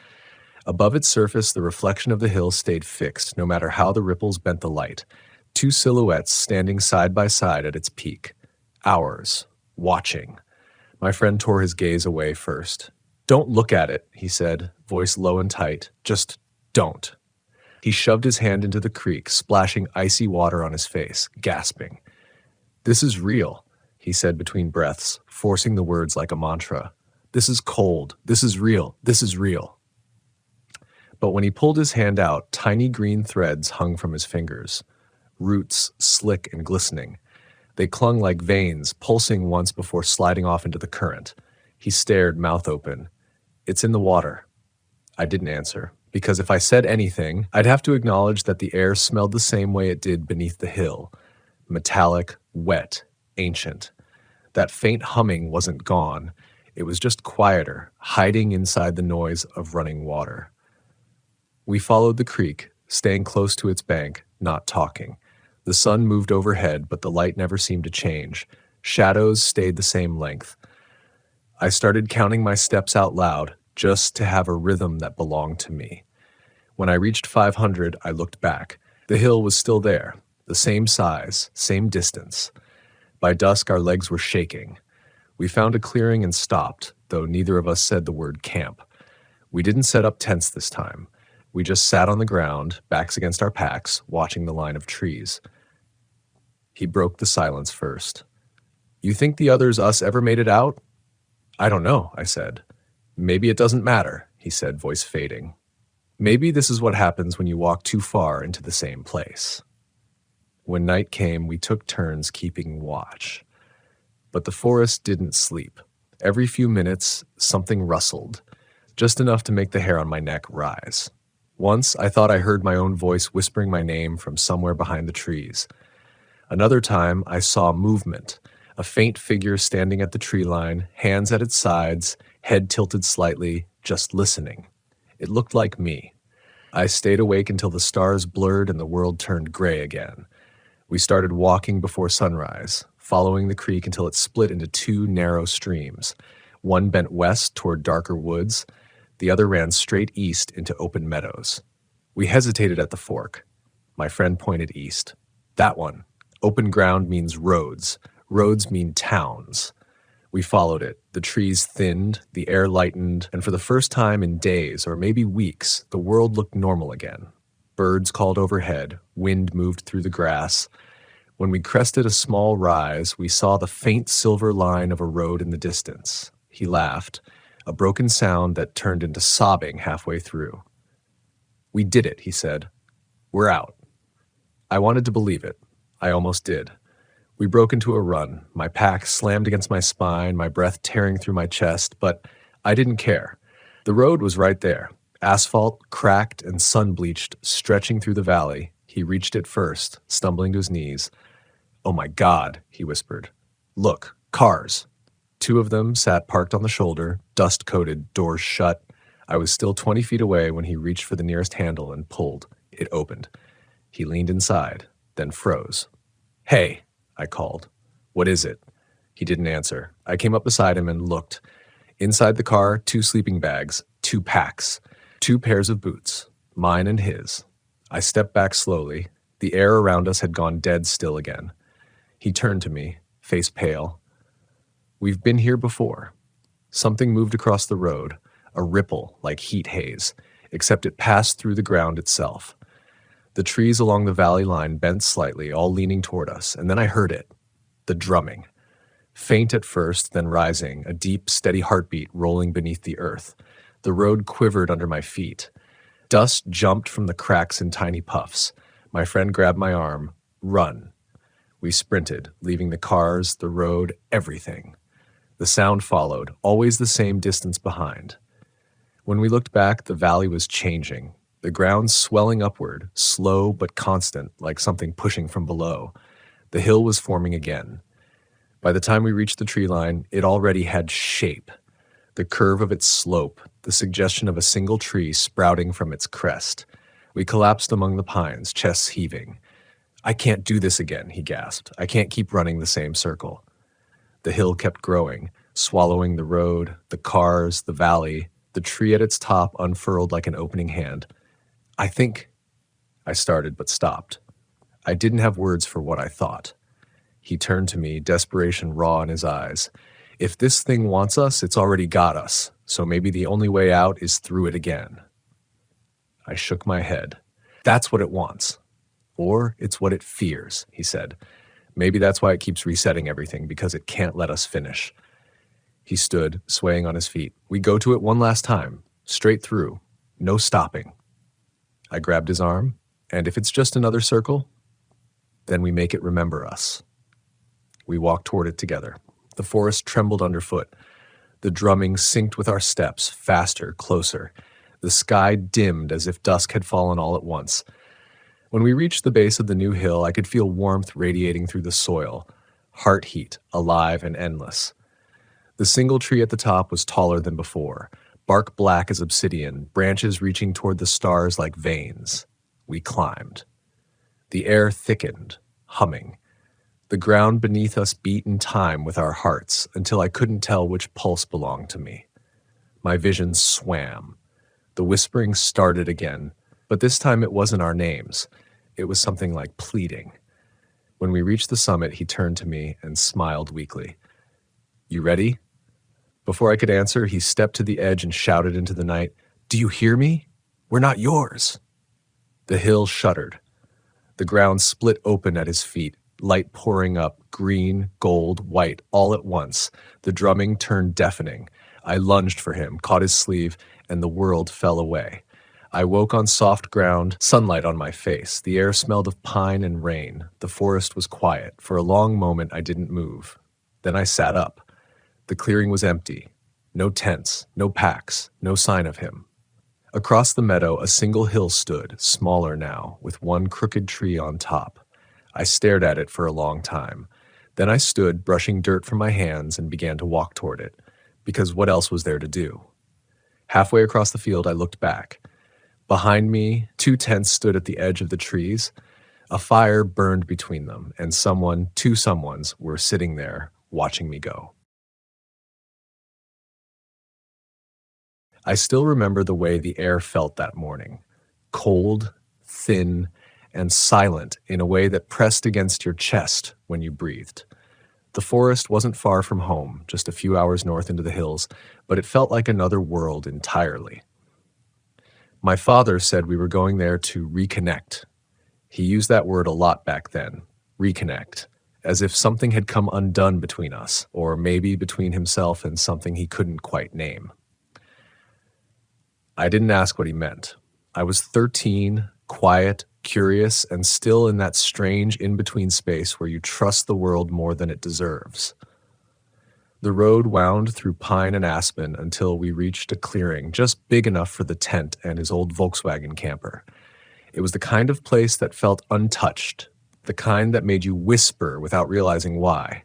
Above its surface, the reflection of the hill stayed fixed, no matter how the ripples bent the light. Two silhouettes standing side by side at its peak. Ours, watching. My friend tore his gaze away first. "Don't look at it," he said, voice low and tight. "Just don't." He shoved his hand into the creek, splashing icy water on his face, gasping. "This is real," he said between breaths, forcing the words like a mantra. "This is cold. This is real. This is real." But when he pulled his hand out, tiny green threads hung from his fingers. Roots, slick and glistening. They clung like veins, pulsing once before sliding off into the current. He stared, mouth open. "It's in the water." I didn't answer. Because if I said anything, I'd have to acknowledge that the air smelled the same way it did beneath the hill. Metallic, wet, ancient. That faint humming wasn't gone. It was just quieter, hiding inside the noise of running water. We followed the creek, staying close to its bank, not talking. The sun moved overhead, but the light never seemed to change. Shadows stayed the same length. I started counting my steps out loud, just to have a rhythm that belonged to me. When I reached 500, I looked back. The hill was still there, the same size, same distance. By dusk, our legs were shaking. We found a clearing and stopped, though neither of us said the word camp. We didn't set up tents this time. We just sat on the ground, backs against our packs, watching the line of trees. He broke the silence first. "You think the others us ever made it out?" "I don't know," I said. "Maybe it doesn't matter," he said, voice fading. Maybe this is what happens when you walk too far into the same place. When night came, we took turns keeping watch. But the forest didn't sleep. Every few minutes, something rustled, just enough to make the hair on my neck rise. Once, I thought I heard my own voice whispering my name from somewhere behind the trees. Another time, I saw movement, a faint figure standing at the tree line, hands at its sides, head tilted slightly, just listening. It looked like me. I stayed awake until the stars blurred and the world turned gray again. We started walking before sunrise, following the creek until it split into two narrow streams. One bent west toward darker woods, the other ran straight east into open meadows. We hesitated at the fork. My friend pointed east. "That one. Open ground means roads. Roads mean towns." We followed it. The trees thinned, the air lightened, and for the first time in days, or maybe weeks, the world looked normal again. Birds called overhead, wind moved through the grass. When we crested a small rise, we saw the faint silver line of a road in the distance. He laughed, a broken sound that turned into sobbing halfway through. "We did it," he said. "We're out." I wanted to believe it. I almost did. We broke into a run. My pack slammed against my spine, my breath tearing through my chest, but I didn't care. The road was right there, asphalt, cracked and sun-bleached, stretching through the valley. He reached it first, stumbling to his knees. "Oh my God," he whispered. "Look, cars." Two of them sat parked on the shoulder, dust-coated, doors shut. I was still 20 feet away when he reached for the nearest handle and pulled. It opened. He leaned inside, then froze. "Hey," I called. "What is it?" He didn't answer. I came up beside him and looked. Inside the car, 2 sleeping bags, 2 packs, 2 pairs of boots, mine and his. I stepped back slowly. The air around us had gone dead still again. He turned to me, face pale. "We've been here before." Something moved across the road, a ripple like heat haze, except it passed through the ground itself. The trees along the valley line bent slightly, all leaning toward us, and then I heard it. The drumming. Faint at first, then rising, a deep, steady heartbeat rolling beneath the earth. The road quivered under my feet. Dust jumped from the cracks in tiny puffs. My friend grabbed my arm. "Run." We sprinted, leaving the cars, the road, everything. The sound followed, always the same distance behind. When we looked back, the valley was changing. The ground swelling upward, slow but constant, like something pushing from below. The hill was forming again. By the time we reached the tree line, it already had shape. The curve of its slope, the suggestion of a single tree sprouting from its crest. We collapsed among the pines, chests heaving. "I can't do this again," he gasped. "I can't keep running the same circle." The hill kept growing, swallowing the road, the cars, the valley, the tree at its top unfurled like an opening hand. I think I started but stopped. I didn't have words for what I thought. He turned to me, desperation raw in his eyes. "If this thing wants us, it's already got us, so maybe the only way out is through it again." I shook my head. "That's what it wants. Or it's what it fears," he said. "Maybe that's why it keeps resetting everything, because it can't let us finish." He stood, swaying on his feet. "We go to it one last time, straight through, no stopping." I grabbed his arm, and if it's just another circle, then we make it remember us. We walked toward it together. The forest trembled underfoot. The drumming synced with our steps, faster, closer. The sky dimmed as if dusk had fallen all at once. When we reached the base of the new hill, I could feel warmth radiating through the soil, heart heat, alive and endless. The single tree at the top was taller than before, bark black as obsidian, branches reaching toward the stars like veins. We climbed. The air thickened, humming. The ground beneath us beat in time with our hearts until I couldn't tell which pulse belonged to me. My vision swam. The whispering started again, but this time it wasn't our names. It was something like pleading. When we reached the summit, he turned to me and smiled weakly. "You ready?" Before I could answer, he stepped to the edge and shouted into the night, "Do you hear me?" We're not yours." The hill shuddered. The ground split open at his feet, light pouring up, green, gold, white, all at once. The drumming turned deafening. I lunged for him, caught his sleeve, and the world fell away. I woke on soft ground, sunlight on my face. The air smelled of pine and rain. The forest was quiet. For a long moment, I didn't move. Then I sat up. The clearing was empty. No tents, no packs, no sign of him. Across the meadow, a single hill stood, smaller now, with one crooked tree on top. I stared at it for a long time. Then I stood, brushing dirt from my hands, and began to walk toward it, because what else was there to do? Halfway across the field, I looked back. Behind me, 2 tents stood at the edge of the trees. A fire burned between them, and two someones, were sitting there, watching me go. I still remember the way the air felt that morning. Cold, thin, and silent in a way that pressed against your chest when you breathed. The forest wasn't far from home, just a few hours north into the hills, but it felt like another world entirely. My father said we were going there to reconnect. He used that word a lot back then, reconnect, as if something had come undone between us, or maybe between himself and something he couldn't quite name. I didn't ask what he meant. I was 13, quiet, curious, and still in that strange in-between space where you trust the world more than it deserves. The road wound through pine and aspen until we reached a clearing just big enough for the tent and his old Volkswagen camper. It was the kind of place that felt untouched, the kind that made you whisper without realizing why.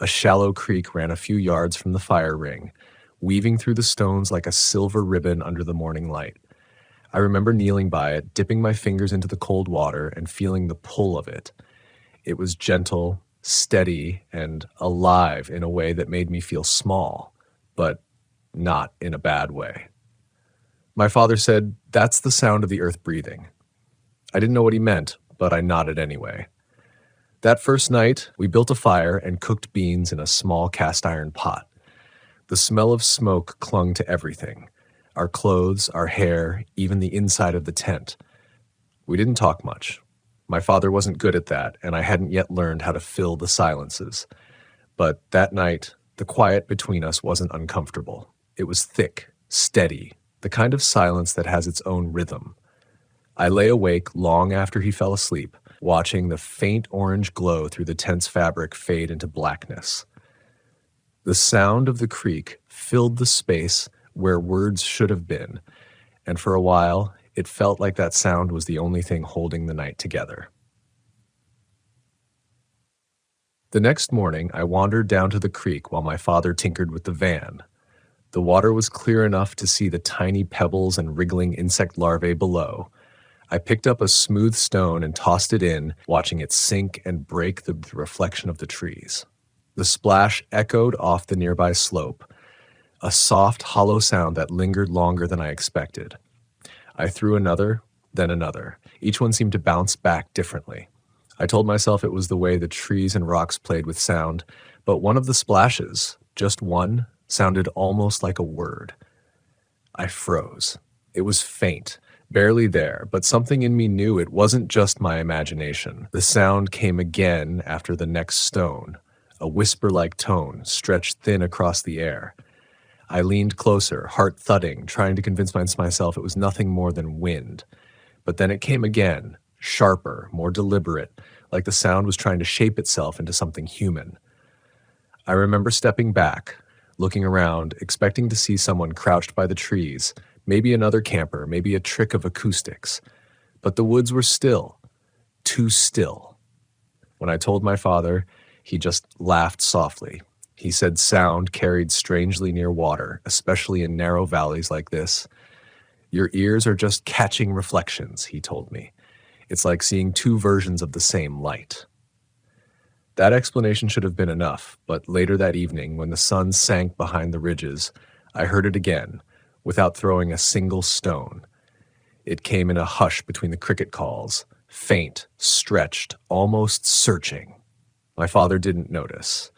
A shallow creek ran a few yards from the fire ring, weaving through the stones like a silver ribbon under the morning light. I remember kneeling by it, dipping my fingers into the cold water and feeling the pull of it. It was gentle, steady, and alive in a way that made me feel small, but not in a bad way. My father said, "That's the sound of the earth breathing." I didn't know what he meant, but I nodded anyway. That first night, we built a fire and cooked beans in a small cast iron pot. The smell of smoke clung to everything. Our clothes, our hair, even the inside of the tent. We didn't talk much. My father wasn't good at that, and I hadn't yet learned how to fill the silences. But that night, the quiet between us wasn't uncomfortable. It was thick, steady, the kind of silence that has its own rhythm. I lay awake long after he fell asleep, watching the faint orange glow through the tent's fabric fade into blackness. The sound of the creek filled the space where words should have been, and for a while, it felt like that sound was the only thing holding the night together. The next morning, I wandered down to the creek while my father tinkered with the van. The water was clear enough to see the tiny pebbles and wriggling insect larvae below. I picked up a smooth stone and tossed it in, watching it sink and break the reflection of the trees. The splash echoed off the nearby slope, a soft, hollow sound that lingered longer than I expected. I threw another, then another. Each one seemed to bounce back differently. I told myself it was the way the trees and rocks played with sound, but one of the splashes, just one, sounded almost like a word. I froze. It was faint, barely there, but something in me knew it wasn't just my imagination. The sound came again after the next stone, a whisper-like tone stretched thin across the air. I leaned closer, heart thudding, trying to convince myself it was nothing more than wind. But then it came again, sharper, more deliberate, like the sound was trying to shape itself into something human. I remember stepping back, looking around, expecting to see someone crouched by the trees, maybe another camper, maybe a trick of acoustics. But the woods were still, too still. When I told my father, he just laughed softly. He said sound carried strangely near water, especially in narrow valleys like this. Your ears are just catching reflections, he told me. It's like seeing two versions of the same light. That explanation should have been enough, but later that evening, when the sun sank behind the ridges, I heard it again, without throwing a single stone. It came in a hush between the cricket calls, faint, stretched, almost searching. My father didn't notice.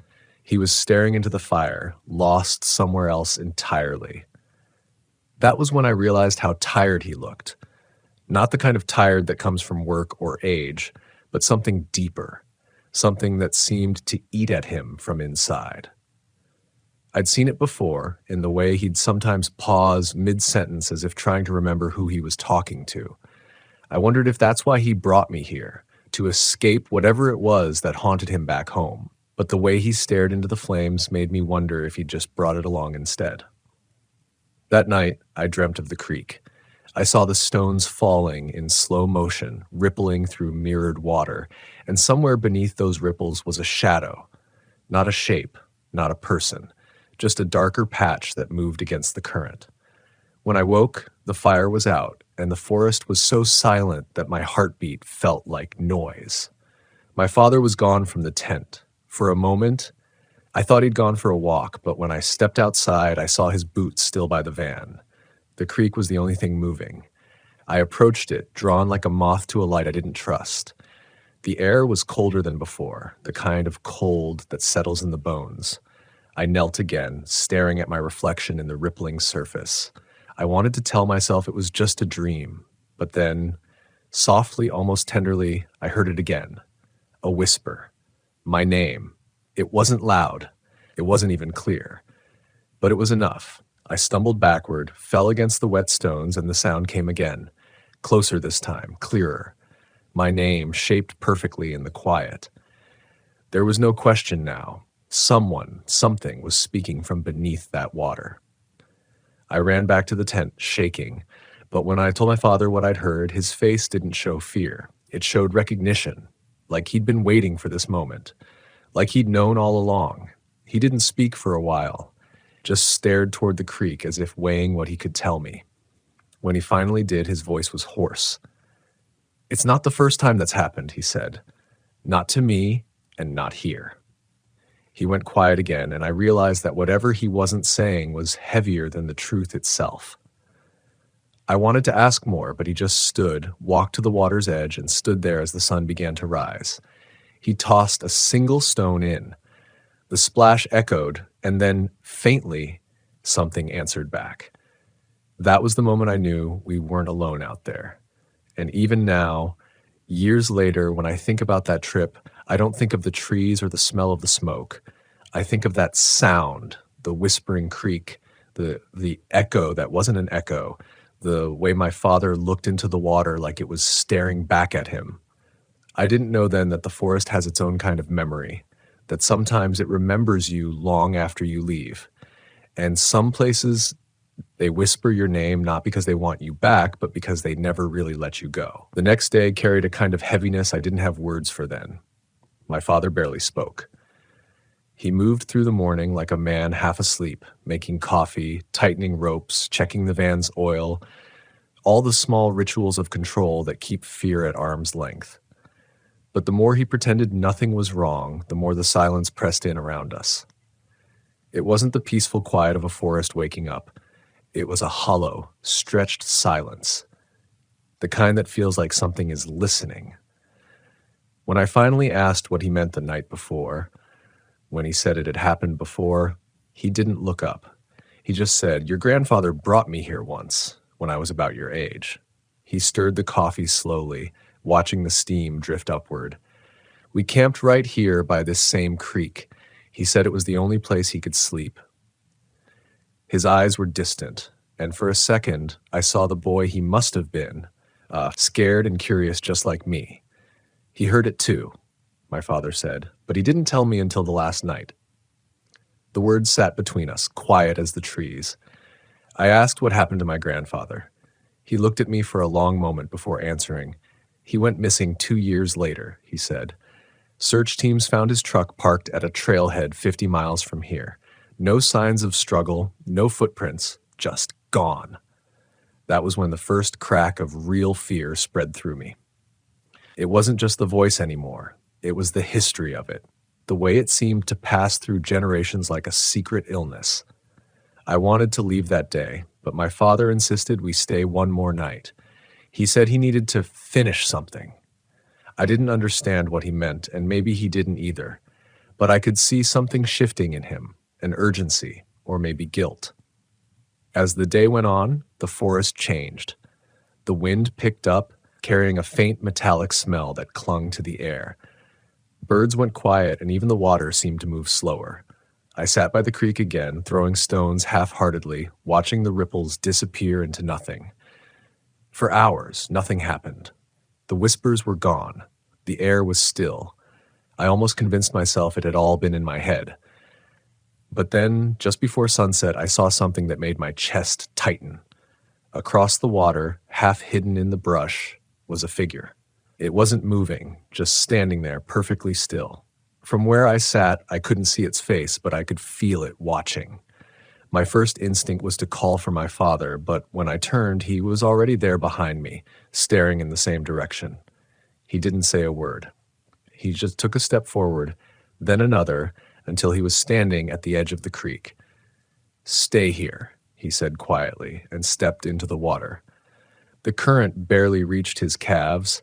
He was staring into the fire, lost somewhere else entirely. That was when I realized how tired he looked. Not the kind of tired that comes from work or age, but something deeper, something that seemed to eat at him from inside. I'd seen it before in the way he'd sometimes pause mid-sentence as if trying to remember who he was talking to. I wondered if that's why he brought me here, to escape whatever it was that haunted him back home. But the way he stared into the flames made me wonder if he'd just brought it along instead. That night, I dreamt of the creek. I saw the stones falling in slow motion, rippling through mirrored water, and somewhere beneath those ripples was a shadow. Not a shape, not a person, just a darker patch that moved against the current. When I woke, the fire was out, and the forest was so silent that my heartbeat felt like noise. My father was gone from the tent. For a moment, I thought he'd gone for a walk, but when I stepped outside, I saw his boots still by the van. The creek was the only thing moving. I approached it, drawn like a moth to a light I didn't trust. The air was colder than before, the kind of cold that settles in the bones. I knelt again, staring at my reflection in the rippling surface. I wanted to tell myself it was just a dream, but then, softly, almost tenderly, I heard it again. A whisper. My name. It wasn't loud. It wasn't even clear. But it was enough. I stumbled backward, fell against the wet stones, and the sound came again. Closer this time, clearer. My name, shaped perfectly in the quiet. There was no question now. Someone, something was speaking from beneath that water. I ran back to the tent, shaking. But when I told my father what I'd heard, his face didn't show fear. It showed recognition, like he'd been waiting for this moment, like he'd known all along. He didn't speak for a while, just stared toward the creek as if weighing what he could tell me. When he finally did, his voice was hoarse. "It's not the first time that's happened," he said. "Not to me, and not here." He went quiet again, and I realized that whatever he wasn't saying was heavier than the truth itself. I wanted to ask more, but he just stood, walked to the water's edge, and stood there as the sun began to rise. He tossed a single stone in. The splash echoed, and then, faintly, something answered back. That was the moment I knew we weren't alone out there. And even now, years later, when I think about that trip, I don't think of the trees or the smell of the smoke. I think of that sound, the whispering creek, the echo that wasn't an echo, the way my father looked into the water like it was staring back at him. I didn't know then that the forest has its own kind of memory, that sometimes it remembers you long after you leave. And some places, they whisper your name not because they want you back, but because they never really let you go. The next day carried a kind of heaviness I didn't have words for then. My father barely spoke. He moved through the morning like a man half asleep, making coffee, tightening ropes, checking the van's oil, all the small rituals of control that keep fear at arm's length. But the more he pretended nothing was wrong, the more the silence pressed in around us. It wasn't the peaceful quiet of a forest waking up. It was a hollow, stretched silence, the kind that feels like something is listening. When I finally asked what he meant the night before, when he said it had happened before, he didn't look up. He just said, "Your grandfather brought me here once, when I was about your age." He stirred the coffee slowly, watching the steam drift upward. "We camped right here by this same creek. He said it was the only place he could sleep." His eyes were distant, and for a second, I saw the boy he must have been, scared and curious just like me. "He heard it too," my father said, "but he didn't tell me until the last night." The words sat between us, quiet as the trees. I asked what happened to my grandfather. He looked at me for a long moment before answering. "He went missing 2 years later," he said. "Search teams found his truck parked at a trailhead 50 miles from here. No signs of struggle, no footprints, just gone." That was when the first crack of real fear spread through me. It wasn't just the voice anymore. It was the history of it, the way it seemed to pass through generations like a secret illness. I wanted to leave that day, but my father insisted we stay one more night. He said he needed to finish something. I didn't understand what he meant, and maybe he didn't either, but I could see something shifting in him, an urgency, or maybe guilt. As the day went on, the forest changed. The wind picked up, carrying a faint metallic smell that clung to the air. Birds went quiet, and even the water seemed to move slower. I sat by the creek again, throwing stones half-heartedly, watching the ripples disappear into nothing. For hours, nothing happened. The whispers were gone. The air was still. I almost convinced myself it had all been in my head. But then, just before sunset, I saw something that made my chest tighten. Across the water, half hidden in the brush, was a figure. It wasn't moving, just standing there perfectly still. From where I sat, I couldn't see its face, but I could feel it watching. My first instinct was to call for my father, but when I turned, he was already there behind me, staring in the same direction. He didn't say a word. He just took a step forward, then another, until he was standing at the edge of the creek. "Stay here," he said quietly, and stepped into the water. The current barely reached his calves,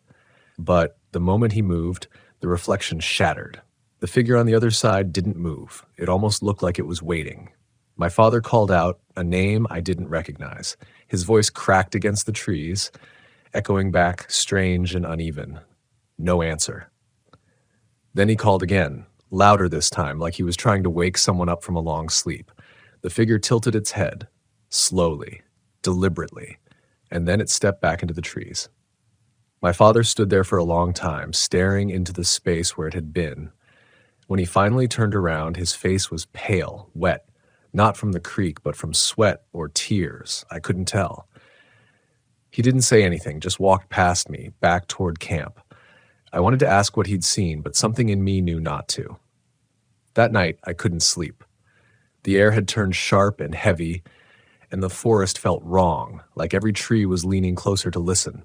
but the moment he moved, the reflection shattered. The figure on the other side didn't move. It almost looked like it was waiting. My father called out a name I didn't recognize. His voice cracked against the trees, echoing back strange and uneven. No answer. Then he called again, louder this time, like he was trying to wake someone up from a long sleep. The figure tilted its head, slowly, deliberately, and then it stepped back into the trees. My father stood there for a long time, staring into the space where it had been. When he finally turned around, his face was pale, wet, not from the creek, but from sweat or tears. I couldn't tell. He didn't say anything, just walked past me, back toward camp. I wanted to ask what he'd seen, but something in me knew not to. That night, I couldn't sleep. The air had turned sharp and heavy, and the forest felt wrong, like every tree was leaning closer to listen.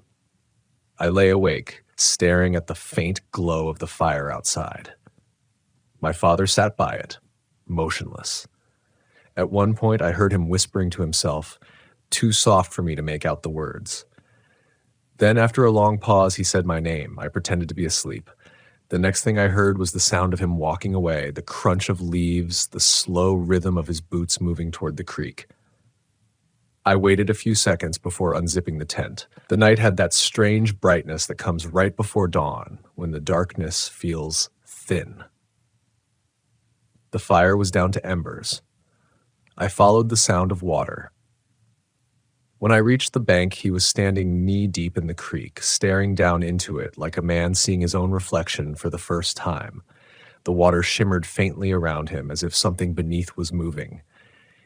I lay awake, staring at the faint glow of the fire outside. My father sat by it, motionless. At one point, I heard him whispering to himself, too soft for me to make out the words. Then, after a long pause, he said my name. I pretended to be asleep. The next thing I heard was the sound of him walking away, the crunch of leaves, the slow rhythm of his boots moving toward the creek. I waited a few seconds before unzipping the tent. The night had that strange brightness that comes right before dawn, when the darkness feels thin. The fire was down to embers. I followed the sound of water. When I reached the bank, he was standing knee-deep in the creek, staring down into it like a man seeing his own reflection for the first time. The water shimmered faintly around him, as if something beneath was moving.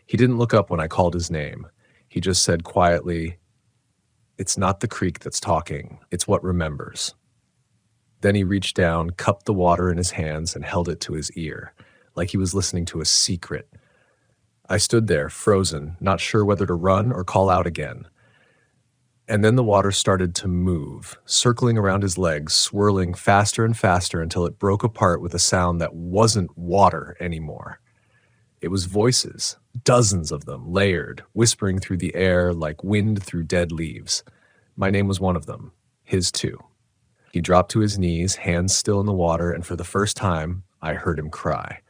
He didn't look up when I called his name. He just said quietly, "It's not the creek that's talking, it's what remembers." Then he reached down, cupped the water in his hands, and held it to his ear, like he was listening to a secret. I stood there, frozen, not sure whether to run or call out again. And then the water started to move, circling around his legs, swirling faster and faster until it broke apart with a sound that wasn't water anymore. It was voices, dozens of them, layered, whispering through the air like wind through dead leaves. My name was one of them, his too. He dropped to his knees, hands still in the water, and for the first time, I heard him cry.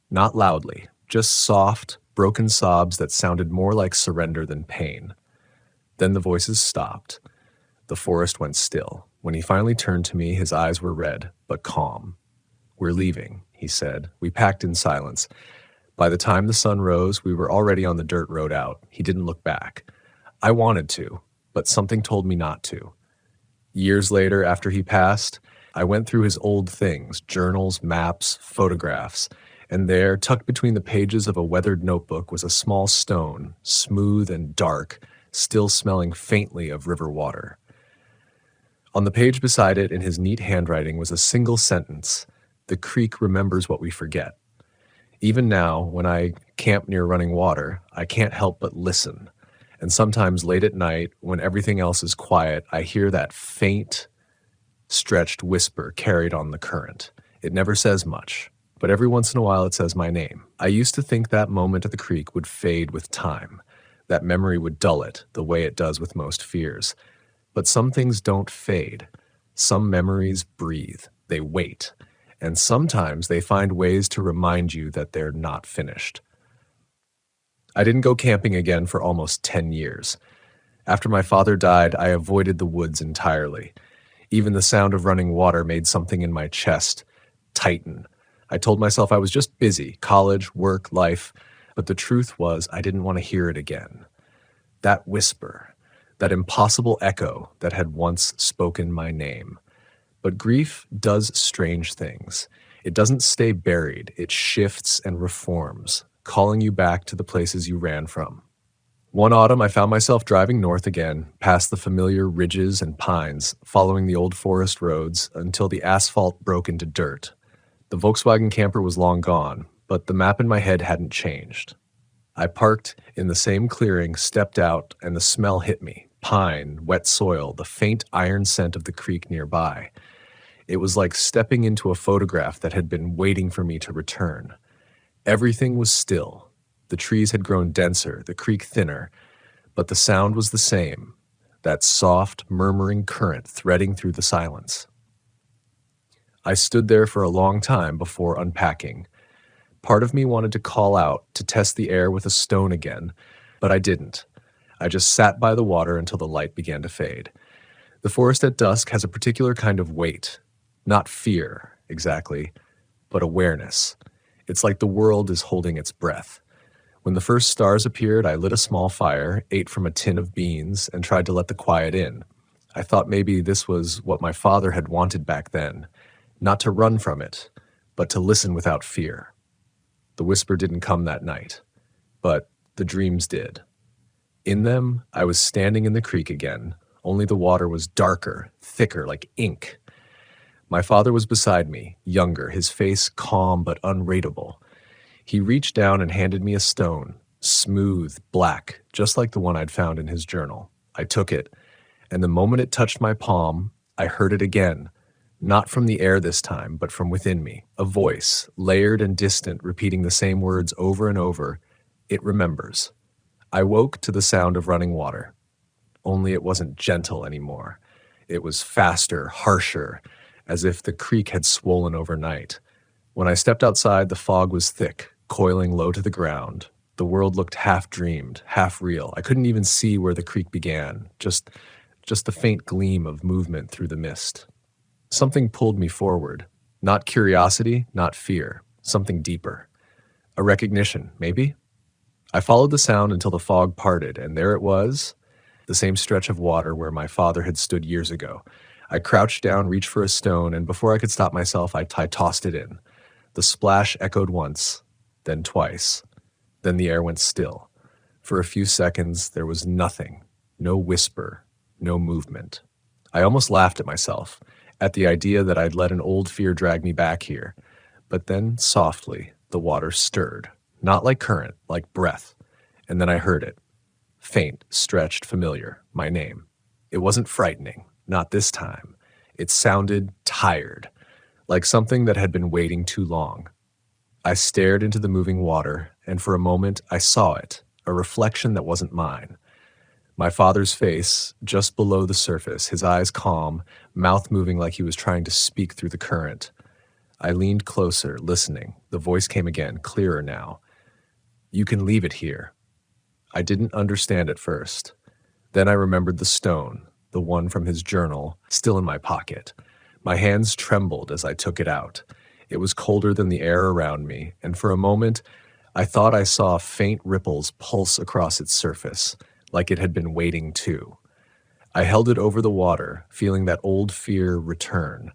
Not loudly, just soft, broken sobs that sounded more like surrender than pain. Then the voices stopped. The forest went still. When he finally turned to me, his eyes were red, but calm. "We're leaving," he said. We packed in silence. By the time the sun rose, we were already on the dirt road out. He didn't look back. I wanted to, but something told me not to. Years later, after he passed, I went through his old things, journals, maps, photographs, and there, tucked between the pages of a weathered notebook, was a small stone, smooth and dark, still smelling faintly of river water. On the page beside it, in his neat handwriting, was a single sentence: "The creek remembers what we forget." Even now, when I camp near running water, I can't help but listen. And sometimes late at night, when everything else is quiet, I hear that faint, stretched whisper carried on the current. It never says much, but every once in a while it says my name. I used to think that moment at the creek would fade with time. That memory would dull it, the way it does with most fears. But some things don't fade. Some memories breathe. They wait. And sometimes they find ways to remind you that they're not finished. I didn't go camping again for almost 10 years. After my father died, I avoided the woods entirely. Even the sound of running water made something in my chest tighten. I told myself I was just busy, college, work, life, but the truth was I didn't want to hear it again. That whisper, that impossible echo that had once spoken my name. But grief does strange things. It doesn't stay buried, it shifts and reforms, calling you back to the places you ran from. One autumn, I found myself driving north again, past the familiar ridges and pines, following the old forest roads until the asphalt broke into dirt. The Volkswagen camper was long gone, but the map in my head hadn't changed. I parked in the same clearing, stepped out, and the smell hit me. Pine, wet soil, the faint iron scent of the creek nearby. It was like stepping into a photograph that had been waiting for me to return. Everything was still. The trees had grown denser, the creek thinner, but the sound was the same, that soft, murmuring current threading through the silence. I stood there for a long time before unpacking. Part of me wanted to call out, to test the air with a stone again, but I didn't. I just sat by the water until the light began to fade. The forest at dusk has a particular kind of weight. Not fear, exactly, but awareness. It's like the world is holding its breath. When the first stars appeared, I lit a small fire, ate from a tin of beans, and tried to let the quiet in. I thought maybe this was what my father had wanted back then, not to run from it, but to listen without fear. The whisper didn't come that night, but the dreams did. In them, I was standing in the creek again, only the water was darker, thicker, like ink. My father was beside me, younger, his face calm but unreadable. He reached down and handed me a stone, smooth, black, just like the one I'd found in his journal. I took it, and the moment it touched my palm, I heard it again, not from the air this time, but from within me, a voice, layered and distant, repeating the same words over and over. It remembers. I woke to the sound of running water. Only it wasn't gentle anymore. It was faster, harsher, as if the creek had swollen overnight. When I stepped outside, the fog was thick, coiling low to the ground. The world looked half-dreamed, half-real. I couldn't even see where the creek began, just the faint gleam of movement through the mist. Something pulled me forward. Not curiosity, not fear. Something deeper. A recognition, maybe? I followed the sound until the fog parted, and there it was, the same stretch of water where my father had stood years ago. I crouched down, reached for a stone, and before I could stop myself, I tossed it in. The splash echoed once, then twice. Then the air went still. For a few seconds, there was nothing. No whisper, no movement. I almost laughed at myself, at the idea that I'd let an old fear drag me back here. But then, softly, the water stirred. Not like current, like breath. And then I heard it. Faint, stretched, familiar. My name. It wasn't frightening. Not this time. It sounded tired, like something that had been waiting too long. I stared into the moving water, and for a moment I saw it, a reflection that wasn't mine. My father's face, just below the surface, his eyes calm, mouth moving like he was trying to speak through the current. I leaned closer, listening. The voice came again, clearer now. You can leave it here. I didn't understand at first. Then I remembered the stone, the one from his journal, still in my pocket. My hands trembled as I took it out. It was colder than the air around me, and for a moment, I thought I saw faint ripples pulse across its surface, like it had been waiting too. I held it over the water, feeling that old fear return,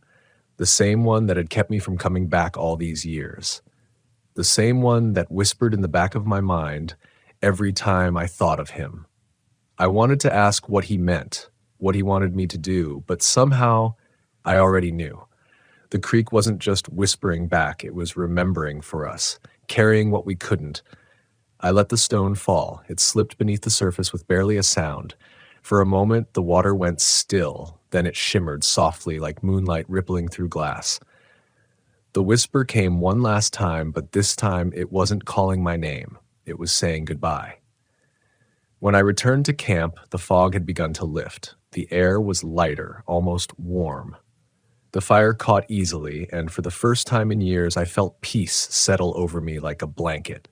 the same one that had kept me from coming back all these years. The same one that whispered in the back of my mind every time I thought of him. I wanted to ask what he meant, what he wanted me to do, but somehow I already knew. The creek wasn't just whispering back, it was remembering for us, carrying what we couldn't. I let the stone fall. It slipped beneath the surface with barely a sound. For a moment, the water went still, then it shimmered softly like moonlight rippling through glass. The whisper came one last time, but this time it wasn't calling my name. It was saying goodbye. When I returned to camp, the fog had begun to lift. The air was lighter, almost warm. The fire caught easily, and for the first time in years, I felt peace settle over me like a blanket.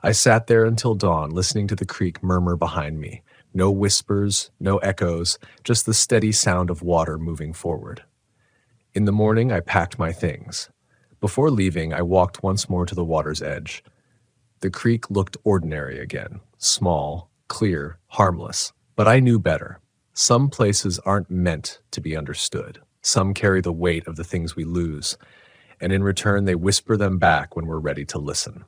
I sat there until dawn, listening to the creek murmur behind me, No whispers, no echoes, just the steady sound of water moving forward. In the morning, I packed my things. Before leaving, I walked once more to the water's edge. The creek looked ordinary again, small, clear, harmless. But I knew better. Some places aren't meant to be understood. Some carry the weight of the things we lose, and in return they whisper them back when we're ready to listen.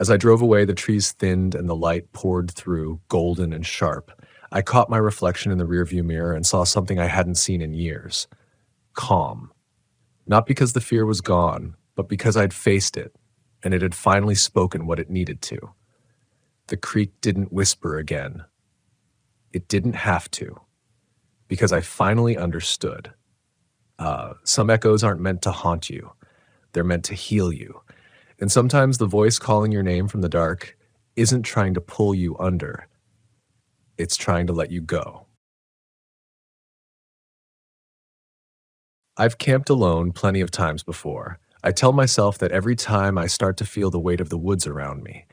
As I drove away, the trees thinned and the light poured through, golden and sharp. I caught my reflection in the rearview mirror and saw something I hadn't seen in years. Calm. Not because the fear was gone, but because I'd faced it, and it had finally spoken what it needed to. The creek didn't whisper again. It didn't have to, because I finally understood. Some echoes aren't meant to haunt you. They're meant to heal you. And sometimes the voice calling your name from the dark isn't trying to pull you under. It's trying to let you go. I've camped alone plenty of times before. I tell myself that every time I start to feel the weight of the woods around me,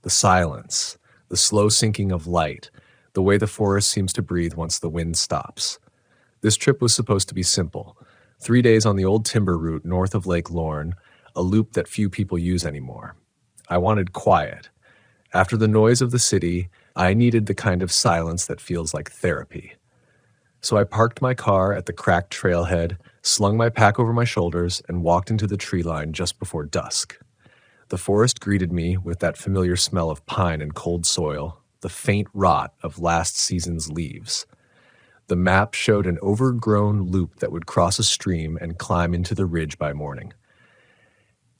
the silence, the slow sinking of light, the way the forest seems to breathe once the wind stops. This trip was supposed to be simple. 3 days on the old timber route north of Lake Lorne, a loop that few people use anymore. I wanted quiet. After the noise of the city, I needed the kind of silence that feels like therapy. So I parked my car at the cracked trailhead, slung my pack over my shoulders, and walked into the tree line just before dusk. The forest greeted me with that familiar smell of pine and cold soil, the faint rot of last season's leaves. The map showed an overgrown loop that would cross a stream and climb into the ridge by morning.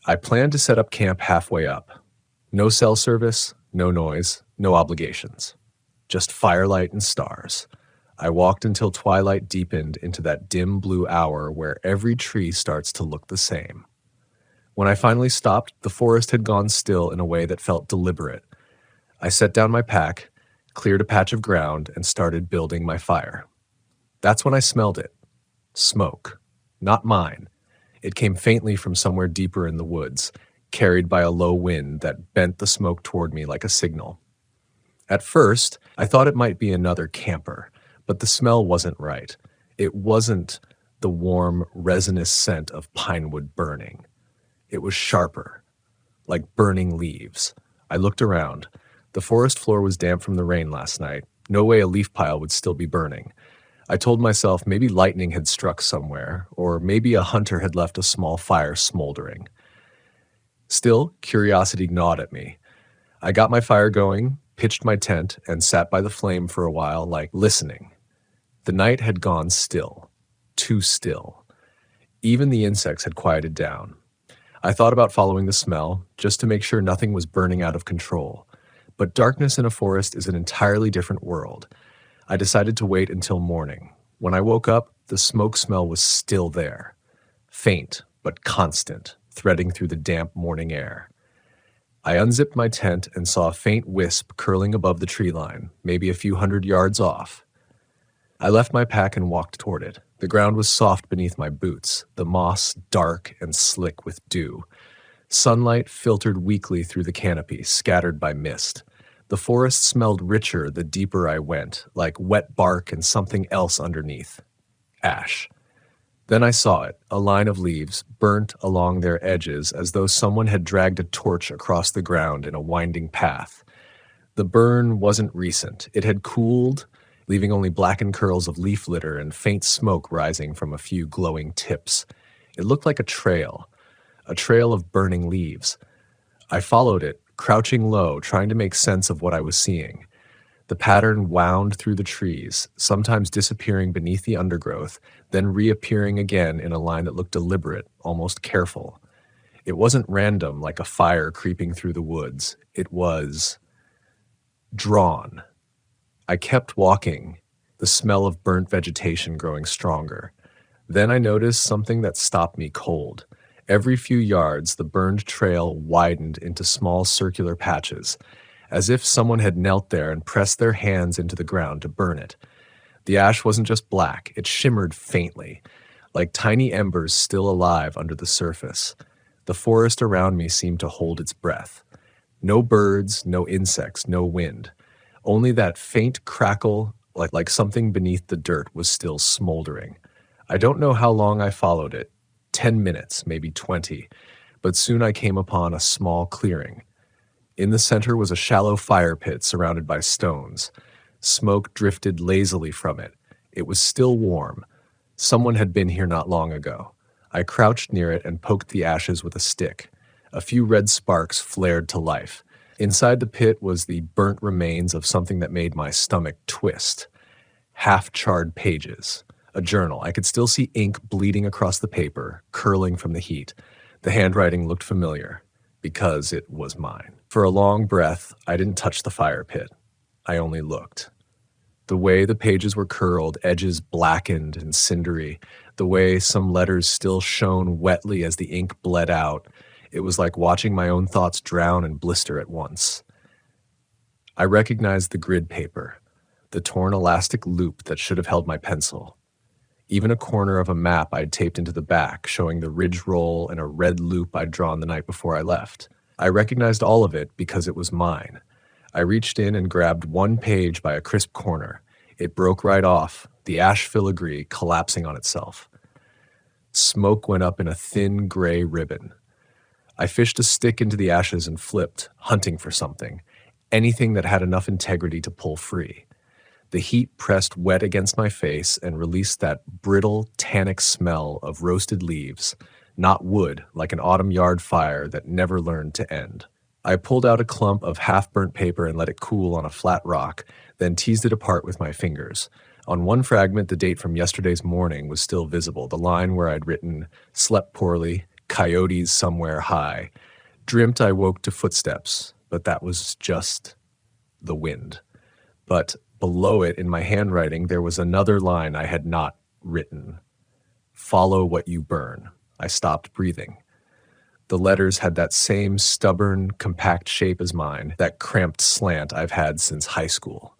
I planned to set up camp halfway up. No cell service, no noise, no obligations. Just firelight and stars. I walked until twilight deepened into that dim blue hour where every tree starts to look the same. When I finally stopped, the forest had gone still in a way that felt deliberate. I set down my pack, cleared a patch of ground, and started building my fire. That's when I smelled it. Smoke. Not mine. It came faintly from somewhere deeper in the woods, carried by a low wind that bent the smoke toward me like a signal. At first, I thought it might be another camper, but the smell wasn't right. It wasn't the warm, resinous scent of pine wood burning. It was sharper, like burning leaves. I looked around. The forest floor was damp from the rain last night. No way a leaf pile would still be burning. I told myself maybe lightning had struck somewhere, or maybe a hunter had left a small fire smoldering. Still, curiosity gnawed at me. I got my fire going, pitched my tent, and sat by the flame for a while, like listening. The night had gone still. Too still. Even the insects had quieted down. I thought about following the smell, just to make sure nothing was burning out of control. But darkness in a forest is an entirely different world. I decided to wait until morning. When I woke up, the smoke smell was still there. Faint, but constant, threading through the damp morning air. I unzipped my tent and saw a faint wisp curling above the tree line, maybe a few 100 yards off. I left my pack and walked toward it. The ground was soft beneath my boots, the moss dark and slick with dew. Sunlight filtered weakly through the canopy, scattered by mist. The forest smelled richer the deeper I went, like wet bark and something else underneath. Ash. Then I saw it, a line of leaves, burnt along their edges as though someone had dragged a torch across the ground in a winding path. The burn wasn't recent. It had cooled, leaving only blackened curls of leaf litter and faint smoke rising from a few glowing tips. It looked like a trail of burning leaves. I followed it, crouching low, trying to make sense of what I was seeing. The pattern wound through the trees, sometimes disappearing beneath the undergrowth, then reappearing again in a line that looked deliberate, almost careful. It wasn't random like a fire creeping through the woods. It was drawn. I kept walking, the smell of burnt vegetation growing stronger. Then I noticed something that stopped me cold. Every few yards, the burned trail widened into small circular patches, as if someone had knelt there and pressed their hands into the ground to burn it. The ash wasn't just black, it shimmered faintly, like tiny embers still alive under the surface. The forest around me seemed to hold its breath. No birds, no insects, no wind. Only that faint crackle, like something beneath the dirt, was still smoldering. I don't know how long I followed it, 10 minutes, maybe 20, but soon I came upon a small clearing. In the center was a shallow fire pit surrounded by stones. Smoke drifted lazily from it. It was still warm. Someone had been here not long ago. I crouched near it and poked the ashes with a stick. A few red sparks flared to life. Inside the pit was the burnt remains of something that made my stomach twist. Half-charred pages. A journal. I could still see ink bleeding across the paper, curling from the heat. The handwriting looked familiar, because it was mine. For a long breath, I didn't touch the fire pit. I only looked. The way the pages were curled, edges blackened and cindery, the way some letters still shone wetly as the ink bled out, it was like watching my own thoughts drown and blister at once. I recognized the grid paper, the torn elastic loop that should have held my pencil. Even a corner of a map I'd taped into the back, showing the ridge roll and a red loop I'd drawn the night before I left. I recognized all of it because it was mine. I reached in and grabbed one page by a crisp corner. It broke right off, the ash filigree collapsing on itself. Smoke went up in a thin gray ribbon. I fished a stick into the ashes and flipped, hunting for something, anything that had enough integrity to pull free. The heat pressed wet against my face and released that brittle, tannic smell of roasted leaves, not wood, like an autumn yard fire that never learned to end. I pulled out a clump of half-burnt paper and let it cool on a flat rock, then teased it apart with my fingers. On one fragment, the date from yesterday's morning was still visible, the line where I'd written, "Slept poorly, coyotes somewhere high." Dreamt I woke to footsteps, but that was just the wind. But below it, in my handwriting, there was another line I had not written. "Follow what you burn." I stopped breathing. The letters had that same stubborn, compact shape as mine, that cramped slant I've had since high school.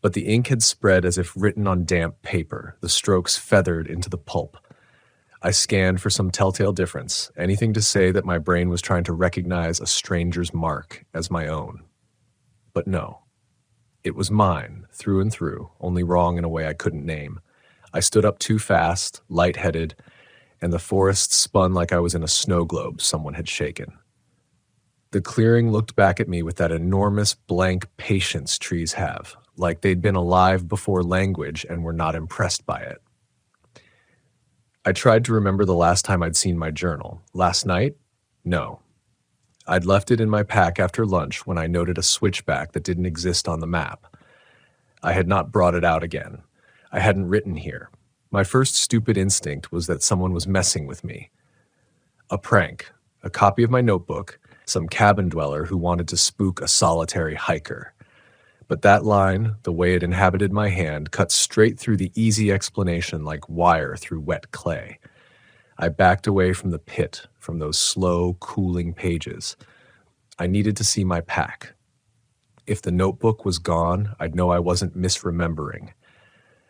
But the ink had spread as if written on damp paper, the strokes feathered into the pulp. I scanned for some telltale difference, anything to say that my brain was trying to recognize a stranger's mark as my own. But no. It was mine, through and through, only wrong in a way I couldn't name. I stood up too fast, lightheaded, and the forest spun like I was in a snow globe someone had shaken. The clearing looked back at me with that enormous blank patience trees have, like they'd been alive before language and were not impressed by it. I tried to remember the last time I'd seen my journal. Last night? No. I'd left it in my pack after lunch when I noted a switchback that didn't exist on the map. I had not brought it out again. I hadn't written here. My first stupid instinct was that someone was messing with me. A prank, a copy of my notebook, some cabin dweller who wanted to spook a solitary hiker. But that line, the way it inhabited my hand, cut straight through the easy explanation like wire through wet clay. I backed away from the pit, from those slow, cooling pages. I needed to see my pack. If the notebook was gone, I'd know I wasn't misremembering.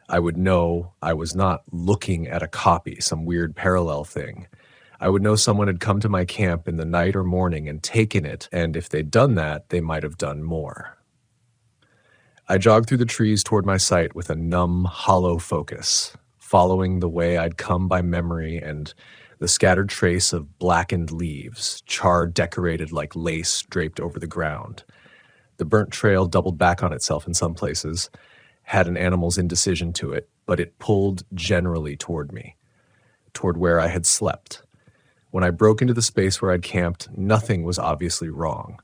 I would know I was not looking at a copy, some weird parallel thing. I would know someone had come to my camp in the night or morning and taken it, and if they'd done that, they might have done more. I jogged through the trees toward my site with a numb, hollow focus, following the way I'd come by memory and the scattered trace of blackened leaves, char decorated like lace draped over the ground. The burnt trail doubled back on itself in some places, had an animal's indecision to it, but it pulled generally toward me, toward where I had slept. When I broke into the space where I'd camped, nothing was obviously wrong.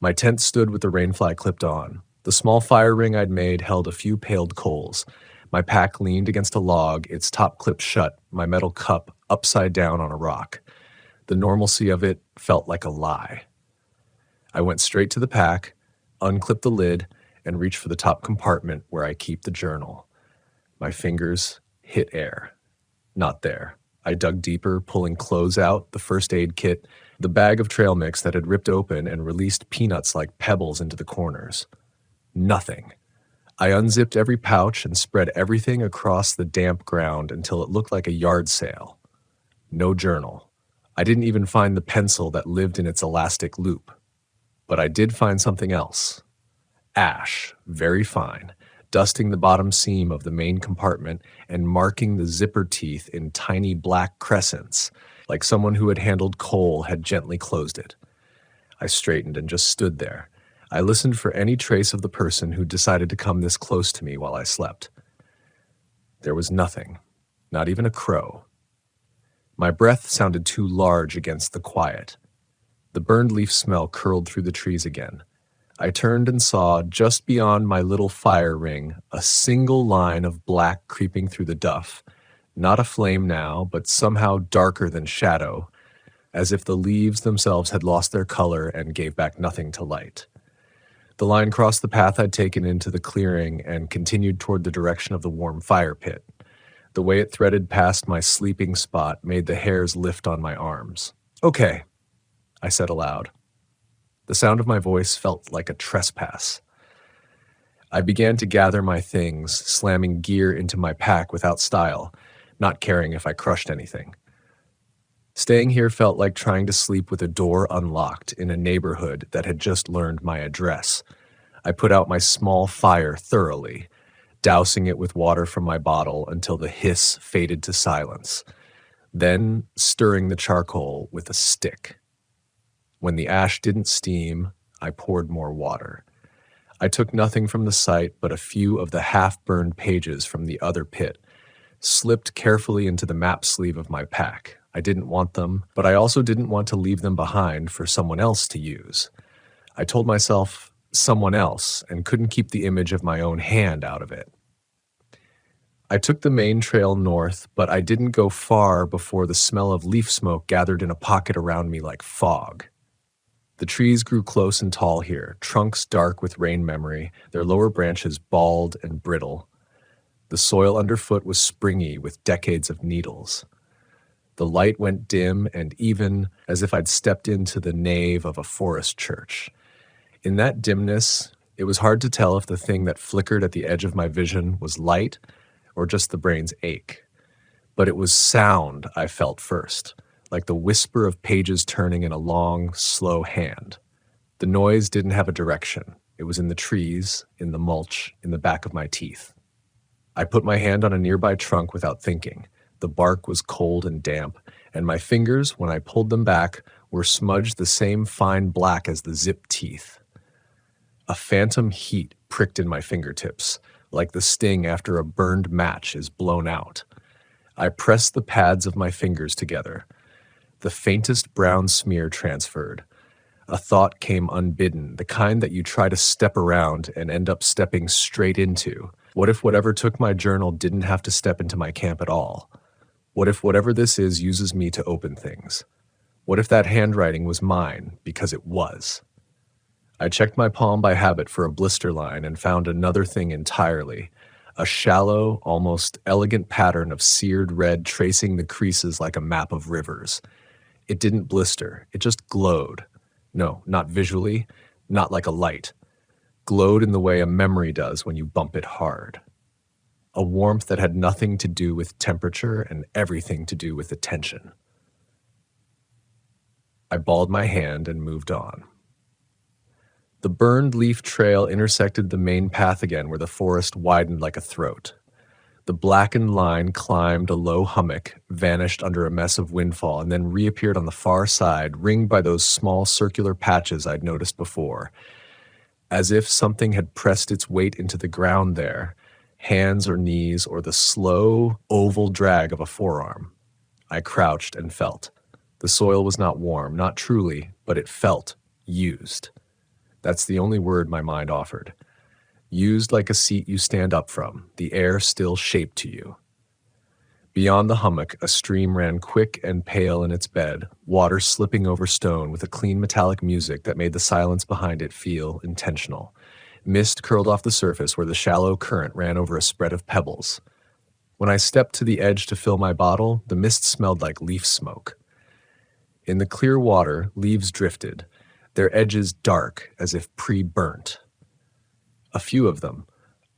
My tent stood with the rainfly clipped on. The small fire ring I'd made held a few paled coals. My pack leaned against a log, its top clipped shut, my metal cup upside down on a rock. The normalcy of it felt like a lie. I went straight to the pack, unclipped the lid, and reached for the top compartment where I keep the journal. My fingers hit air. Not there. I dug deeper, pulling clothes out, the first aid kit, the bag of trail mix that had ripped open and released peanuts like pebbles into the corners. Nothing. I unzipped every pouch and spread everything across the damp ground until it looked like a yard sale. No journal. I didn't even find the pencil that lived in its elastic loop. But I did find something else. Ash, very fine, dusting the bottom seam of the main compartment and marking the zipper teeth in tiny black crescents, like someone who had handled coal had gently closed it. I straightened and just stood there. I listened for any trace of the person who decided to come this close to me while I slept. There was nothing, not even a crow. My breath sounded too large against the quiet. The burned leaf smell curled through the trees again. I turned and saw, just beyond my little fire ring, a single line of black creeping through the duff. Not a flame now, but somehow darker than shadow, as if the leaves themselves had lost their color and gave back nothing to light. The line crossed the path I'd taken into the clearing and continued toward the direction of the warm fire pit. The way it threaded past my sleeping spot made the hairs lift on my arms. "Okay," I said aloud. The sound of my voice felt like a trespass. I began to gather my things, slamming gear into my pack without style, not caring if I crushed anything. Staying here felt like trying to sleep with a door unlocked in a neighborhood that had just learned my address. I put out my small fire thoroughly, dousing it with water from my bottle until the hiss faded to silence, then stirring the charcoal with a stick. When the ash didn't steam, I poured more water. I took nothing from the site but a few of the half-burned pages from the other pit, slipped carefully into the map sleeve of my pack. I didn't want them, but I also didn't want to leave them behind for someone else to use. I told myself someone else and couldn't keep the image of my own hand out of it. I took the main trail north, but I didn't go far before the smell of leaf smoke gathered in a pocket around me like fog. The trees grew close and tall here, trunks dark with rain memory, their lower branches bald and brittle. The soil underfoot was springy with decades of needles. The light went dim and even, as if I'd stepped into the nave of a forest church. In that dimness, it was hard to tell if the thing that flickered at the edge of my vision was light or just the brain's ache. But it was sound I felt first, like the whisper of pages turning in a long, slow hand. The noise didn't have a direction. It was in the trees, in the mulch, in the back of my teeth. I put my hand on a nearby trunk without thinking. The bark was cold and damp, and my fingers, when I pulled them back, were smudged the same fine black as the zip teeth. A phantom heat pricked in my fingertips, like the sting after a burned match is blown out. I pressed the pads of my fingers together. The faintest brown smear transferred. A thought came unbidden, the kind that you try to step around and end up stepping straight into. What if whatever took my journal didn't have to step into my camp at all? What if whatever this is uses me to open things? What if that handwriting was mine because it was? I checked my palm by habit for a blister line and found another thing entirely. A shallow, almost elegant pattern of seared red tracing the creases like a map of rivers. It didn't blister, it just glowed. No, not visually, not like a light. Glowed in the way a memory does when you bump it hard. A warmth that had nothing to do with temperature and everything to do with attention. I balled my hand and moved on. The burned leaf trail intersected the main path again where the forest widened like a throat. The blackened line climbed a low hummock, vanished under a mess of windfall, and then reappeared on the far side, ringed by those small circular patches I'd noticed before. As if something had pressed its weight into the ground there, hands or knees or the slow, oval drag of a forearm. I crouched and felt. The soil was not warm, not truly, but it felt used. That's the only word my mind offered. Used like a seat you stand up from, the air still shaped to you. Beyond the hummock, a stream ran quick and pale in its bed, water slipping over stone with a clean metallic music that made the silence behind it feel intentional. Mist curled off the surface where the shallow current ran over a spread of pebbles. When I stepped to the edge to fill my bottle, the mist smelled like leaf smoke. In the clear water, leaves drifted, their edges dark as if pre-burnt. A few of them,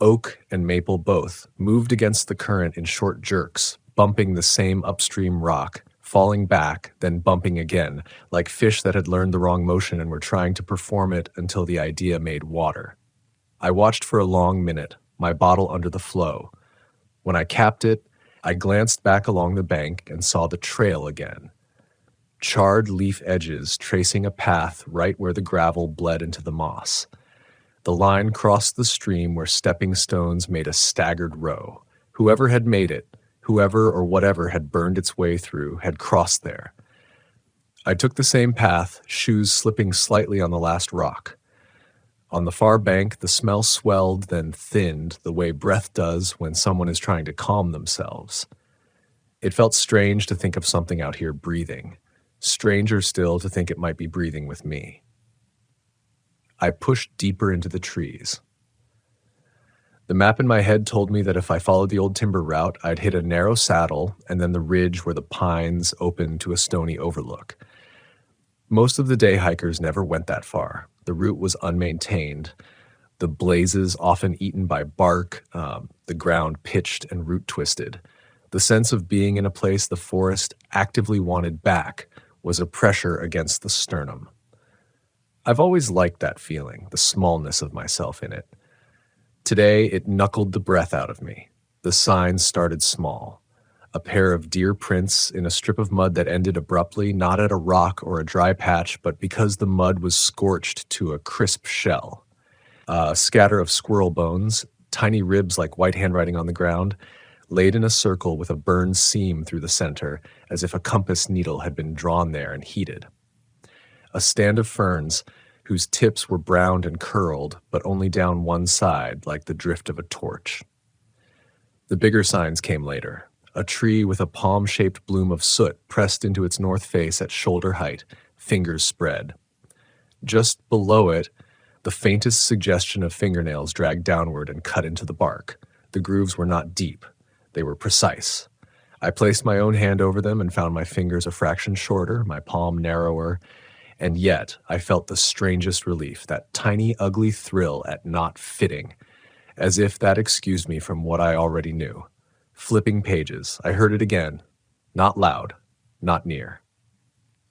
oak and maple both, moved against the current in short jerks, bumping the same upstream rock, falling back, then bumping again, like fish that had learned the wrong motion and were trying to perform it until the idea made water. I watched for a long minute, my bottle under the flow. When I capped it, I glanced back along the bank and saw the trail again. Charred leaf edges tracing a path right where the gravel bled into the moss. The line crossed the stream where stepping stones made a staggered row. Whoever had made it, whoever or whatever had burned its way through, had crossed there. I took the same path, shoes slipping slightly on the last rock. On the far bank, the smell swelled, then thinned, the way breath does when someone is trying to calm themselves. It felt strange to think of something out here breathing. Stranger still to think it might be breathing with me. I pushed deeper into the trees. The map in my head told me that if I followed the old timber route, I'd hit a narrow saddle and then the ridge where the pines opened to a stony overlook. Most of the day hikers never went that far. The route was unmaintained, the blazes often eaten by bark, the ground pitched and root twisted. The sense of being in a place the forest actively wanted back was a pressure against the sternum. I've always liked that feeling, the smallness of myself in it. Today, it knuckled the breath out of me. The signs started small. A pair of deer prints in a strip of mud that ended abruptly, not at a rock or a dry patch, but because the mud was scorched to a crisp shell. A scatter of squirrel bones, tiny ribs like white handwriting on the ground, laid in a circle with a burned seam through the center, as if a compass needle had been drawn there and heated. A stand of ferns, whose tips were browned and curled, but only down one side, like the drift of a torch. The bigger signs came later. A tree with a palm-shaped bloom of soot pressed into its north face at shoulder height, fingers spread. Just below it, the faintest suggestion of fingernails dragged downward and cut into the bark. The grooves were not deep. They were precise. I placed my own hand over them and found my fingers a fraction shorter, my palm narrower, and yet I felt the strangest relief, that tiny, ugly thrill at not fitting, as if that excused me from what I already knew. Flipping pages, I heard it again, not loud, not near.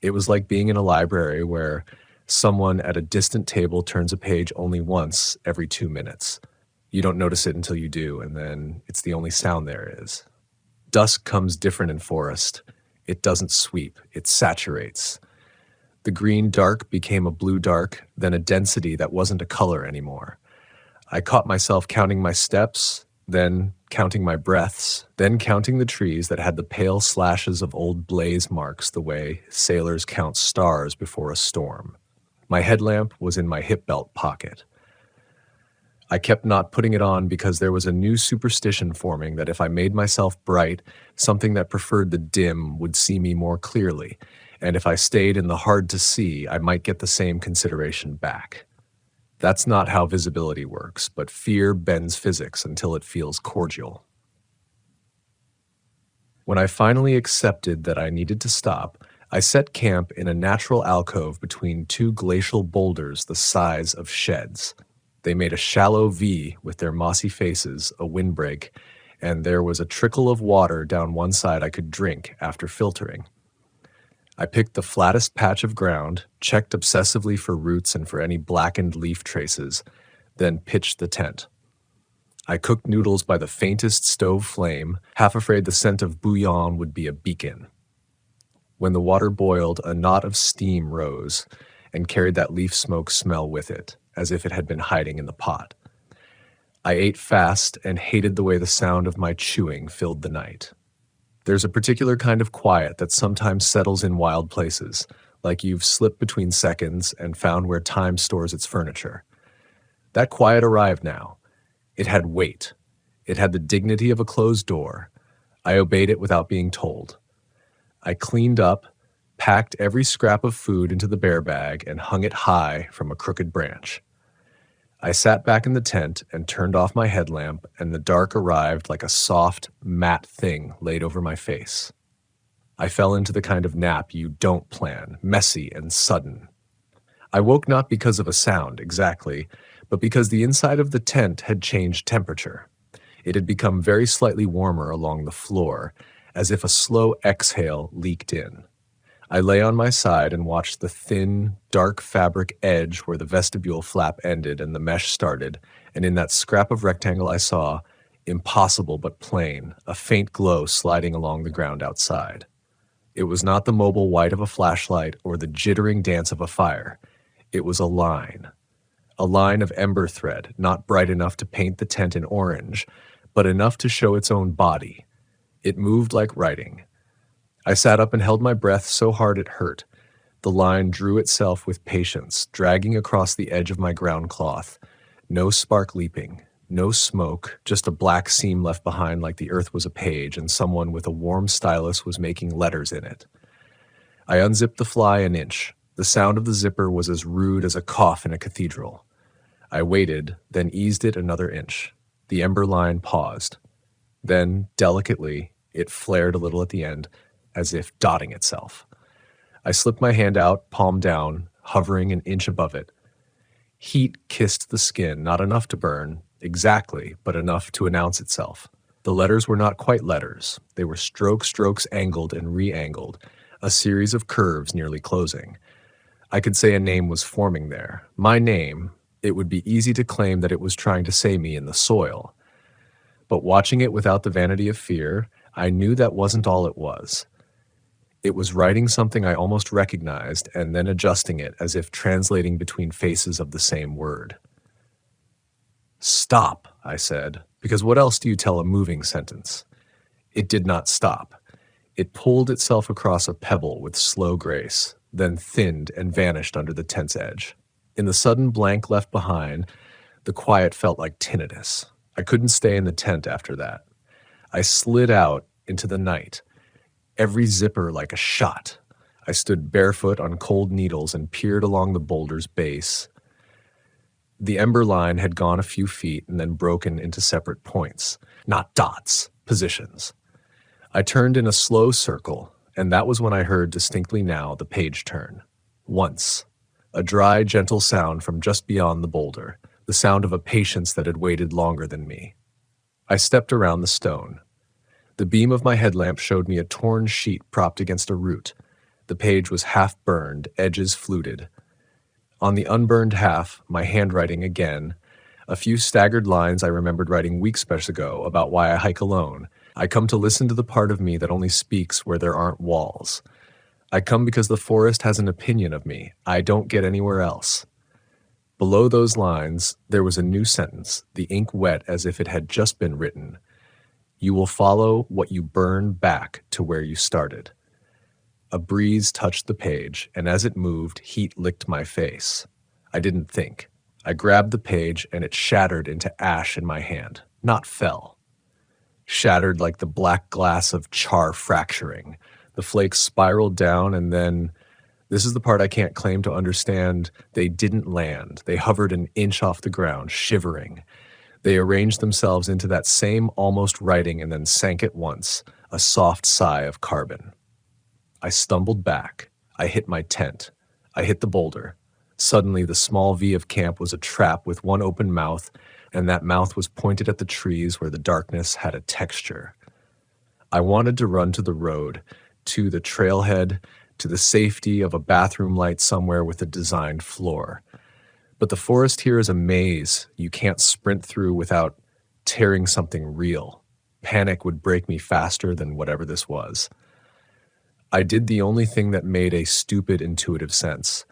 It was like being in a library where someone at a distant table turns a page only once every 2 minutes. You don't notice it until you do, and then it's the only sound there is. Dusk comes different in forest. It doesn't sweep, it saturates. The green dark became a blue dark, then a density that wasn't a color anymore. I caught myself counting my steps, then counting my breaths, then counting the trees that had the pale slashes of old blaze marks the way sailors count stars before a storm. My headlamp was in my hip belt pocket. I kept not putting it on because there was a new superstition forming that if I made myself bright, something that preferred the dim would see me more clearly, and if I stayed in the hard to see, I might get the same consideration back. That's not how visibility works, but fear bends physics until it feels cordial. When I finally accepted that I needed to stop, I set camp in a natural alcove between two glacial boulders the size of sheds. They made a shallow V with their mossy faces, a windbreak, and there was a trickle of water down one side I could drink after filtering. I picked the flattest patch of ground, checked obsessively for roots and for any blackened leaf traces, then pitched the tent. I cooked noodles by the faintest stove flame, half afraid the scent of bouillon would be a beacon. When the water boiled, a knot of steam rose and carried that leaf smoke smell with it, as if it had been hiding in the pot. I ate fast and hated the way the sound of my chewing filled the night. There's a particular kind of quiet that sometimes settles in wild places, like you've slipped between seconds and found where time stores its furniture. That quiet arrived now. It had weight. It had the dignity of a closed door. I obeyed it without being told. I cleaned up, packed every scrap of food into the bear bag, and hung it high from a crooked branch. I sat back in the tent and turned off my headlamp, and the dark arrived like a soft, matte thing laid over my face. I fell into the kind of nap you don't plan, messy and sudden. I woke not because of a sound, exactly, but because the inside of the tent had changed temperature. It had become very slightly warmer along the floor, as if a slow exhale leaked in. I lay on my side and watched the thin, dark fabric edge where the vestibule flap ended and the mesh started, and in that scrap of rectangle I saw, impossible but plain, a faint glow sliding along the ground outside. It was not the mobile white of a flashlight or the jittering dance of a fire. It was a line of ember thread, not bright enough to paint the tent in orange, but enough to show its own body. It moved like writing. I sat up and held my breath so hard it hurt. The line drew itself with patience, dragging across the edge of my ground cloth. No spark leaping, no smoke, just a black seam left behind like the earth was a page and someone with a warm stylus was making letters in it. I unzipped the fly an inch. The sound of the zipper was as rude as a cough in a cathedral. I waited, then eased it another inch. The ember line paused. Then, delicately, it flared a little at the end, as if dotting itself. I slipped my hand out, palm down, hovering an inch above it. Heat kissed the skin, not enough to burn, exactly, but enough to announce itself. The letters were not quite letters. They were strokes angled and re-angled, a series of curves nearly closing. I could say a name was forming there. My name. It would be easy to claim that it was trying to say me in the soil. But watching it without the vanity of fear, I knew that wasn't all it was. It was writing something I almost recognized and then adjusting it as if translating between faces of the same word. "Stop," I said, because what else do you tell a moving sentence? It did not stop. It pulled itself across a pebble with slow grace, then thinned and vanished under the tent's edge. In the sudden blank left behind, the quiet felt like tinnitus. I couldn't stay in the tent after that. I slid out into the night, every zipper like a shot. I stood barefoot on cold needles and peered along the boulder's base. The ember line had gone a few feet and then broken into separate points, not dots, positions. I turned in a slow circle, and that was when I heard distinctly now the page turn. Once. A dry, gentle sound from just beyond the boulder, the sound of a patience that had waited longer than me. I stepped around the stone. The beam of my headlamp showed me a torn sheet propped against a root. The page was half burned, edges fluted. On the unburned half, my handwriting again, a few staggered lines I remembered writing weeks ago about why I hike alone. I come to listen to the part of me that only speaks where there aren't walls. I come because the forest has an opinion of me. I don't get anywhere else. Below those lines, there was a new sentence, the ink wet as if it had just been written. You will follow what you burn back to where you started. A breeze touched the page, and as it moved, heat licked my face. I didn't think. I grabbed the page, and it shattered into ash in my hand, not fell. Shattered like the black glass of char fracturing. The flakes spiraled down, and then, this is the part I can't claim to understand, they didn't land. They hovered an inch off the ground, shivering. They arranged themselves into that same almost writing and then sank at once, a soft sigh of carbon. I stumbled back. I hit my tent. I hit the boulder. Suddenly, the small V of camp was a trap with one open mouth, and that mouth was pointed at the trees where the darkness had a texture. I wanted to run to the road, to the trailhead, to the safety of a bathroom light somewhere with a designed floor. But the forest here is a maze you can't sprint through without tearing something real. Panic would break me faster than whatever this was. I did the only thing that made a stupid intuitive sense.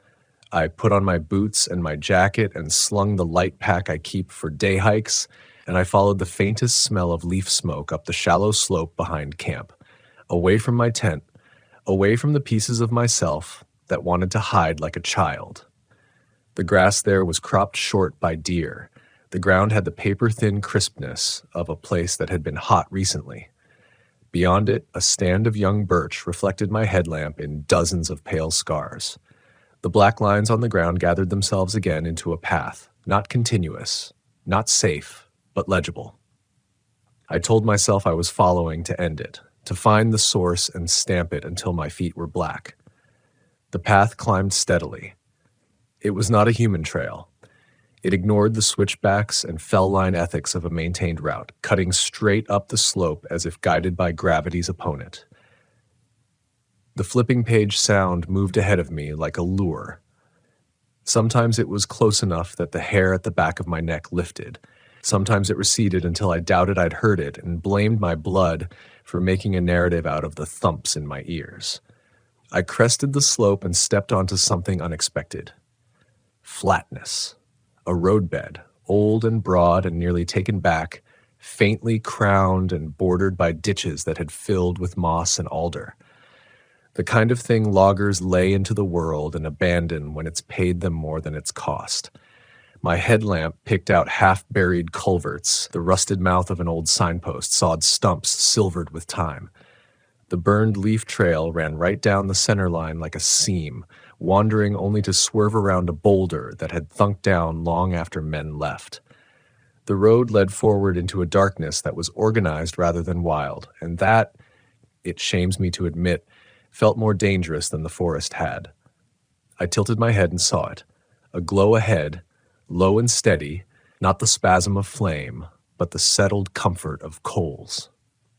I put on my boots and my jacket and slung the light pack I keep for day hikes, and I followed the faintest smell of leaf smoke up the shallow slope behind camp, away from my tent, away from the pieces of myself that wanted to hide like a child. The grass there was cropped short by deer. The ground had the paper-thin crispness of a place that had been hot recently. Beyond it, a stand of young birch reflected my headlamp in dozens of pale scars. The black lines on the ground gathered themselves again into a path, not continuous, not safe, but legible. I told myself I was following to end it, to find the source and stamp it until my feet were black. The path climbed steadily. It was not a human trail. It ignored the switchbacks and fell-line ethics of a maintained route, cutting straight up the slope as if guided by gravity's opponent. The flipping page sound moved ahead of me like a lure. Sometimes it was close enough that the hair at the back of my neck lifted. Sometimes it receded until I doubted I'd heard it and blamed my blood for making a narrative out of the thumps in my ears. I crested the slope and stepped onto something unexpected. Flatness. A roadbed, old and broad and nearly taken back, faintly crowned and bordered by ditches that had filled with moss and alder. The kind of thing loggers lay into the world and abandon when it's paid them more than it's cost. My headlamp picked out half-buried culverts, the rusted mouth of an old signpost, sawed stumps silvered with time. The burned leaf trail ran right down the center line like a seam, wandering only to swerve around a boulder that had thunked down long after men left. The road led forward into a darkness that was organized rather than wild, and that, it shames me to admit, felt more dangerous than the forest had. I tilted my head and saw it. A glow ahead, low and steady, not the spasm of flame, but the settled comfort of coals.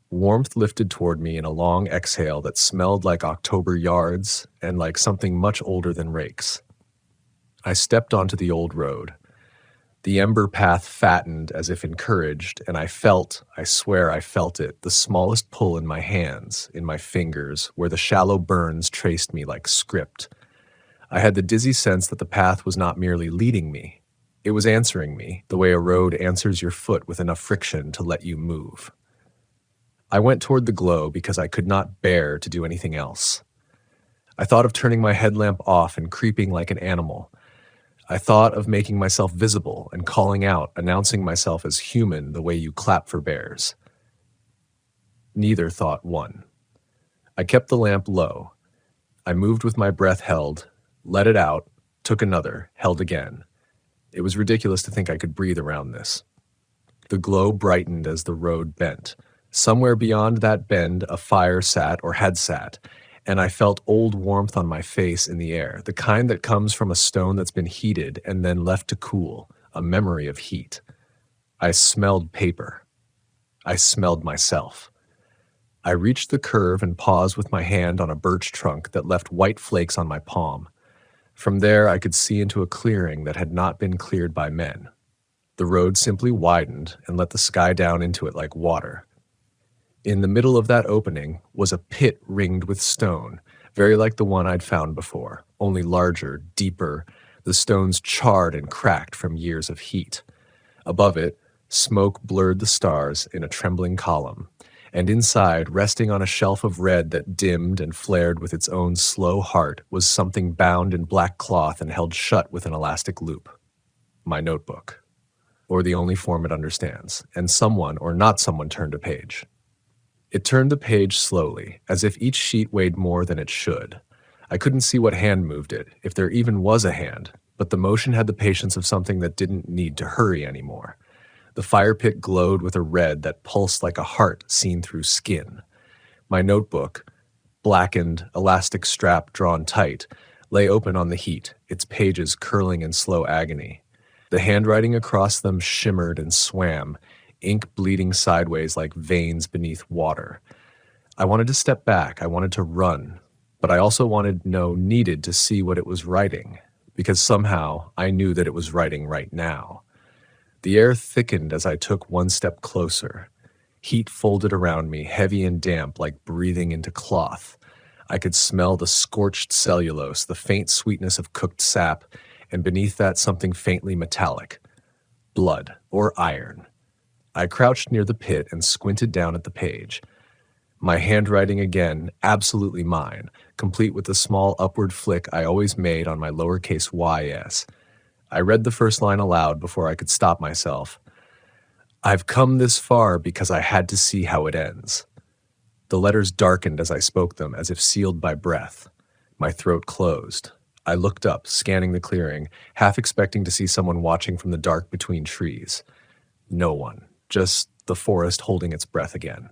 Warmth lifted toward me in a long exhale that smelled like October yards and like something much older than rakes. I stepped onto the old road. The ember path fattened as if encouraged, and I swear I felt it, the smallest pull in my hands, in my fingers, where the shallow burns traced me like script. I had the dizzy sense that the path was not merely leading me. It was answering me, the way a road answers your foot with enough friction to let you move. I went toward the glow because I could not bear to do anything else. I thought of turning my headlamp off and creeping like an animal. I thought of making myself visible and calling out, announcing myself as human the way you clap for bears. Neither thought won. I kept the lamp low. I moved with my breath held, let it out, took another, held again. It was ridiculous to think I could breathe around this. The glow brightened as the road bent. Somewhere beyond that bend, a fire sat or had sat, and I felt old warmth on my face in the air, the kind that comes from a stone that's been heated and then left to cool, a memory of heat. I smelled paper. I smelled myself. I reached the curve and paused with my hand on a birch trunk that left white flakes on my palm. From there, I could see into a clearing that had not been cleared by men. The road simply widened and let the sky down into it like water. In the middle of that opening was a pit ringed with stone, very like the one I'd found before, only larger, deeper, the stones charred and cracked from years of heat. Above it, smoke blurred the stars in a trembling column, and inside, resting on a shelf of red that dimmed and flared with its own slow heart, was something bound in black cloth and held shut with an elastic loop. My notebook. Or the only form it understands, and someone or not someone turned a page. It turned the page slowly, as if each sheet weighed more than it should. I couldn't see what hand moved it, if there even was a hand, but the motion had the patience of something that didn't need to hurry anymore. The fire pit glowed with a red that pulsed like a heart seen through skin. My notebook, blackened, elastic strap drawn tight, lay open on the heat, its pages curling in slow agony. The handwriting across them shimmered and swam, ink bleeding sideways like veins beneath water. I wanted to step back, I wanted to run, but I also needed to see what it was writing, because somehow I knew that it was writing right now. The air thickened as I took one step closer. Heat folded around me, heavy and damp like breathing into cloth. I could smell the scorched cellulose, the faint sweetness of cooked sap, and beneath that something faintly metallic. Blood or iron. I crouched near the pit and squinted down at the page. My handwriting again, absolutely mine, complete with the small upward flick I always made on my lowercase ys. I read the first line aloud before I could stop myself. I've come this far because I had to see how it ends. The letters darkened as I spoke them, as if sealed by breath. My throat closed. I looked up, scanning the clearing, half expecting to see someone watching from the dark between trees. No one. Just the forest holding its breath again.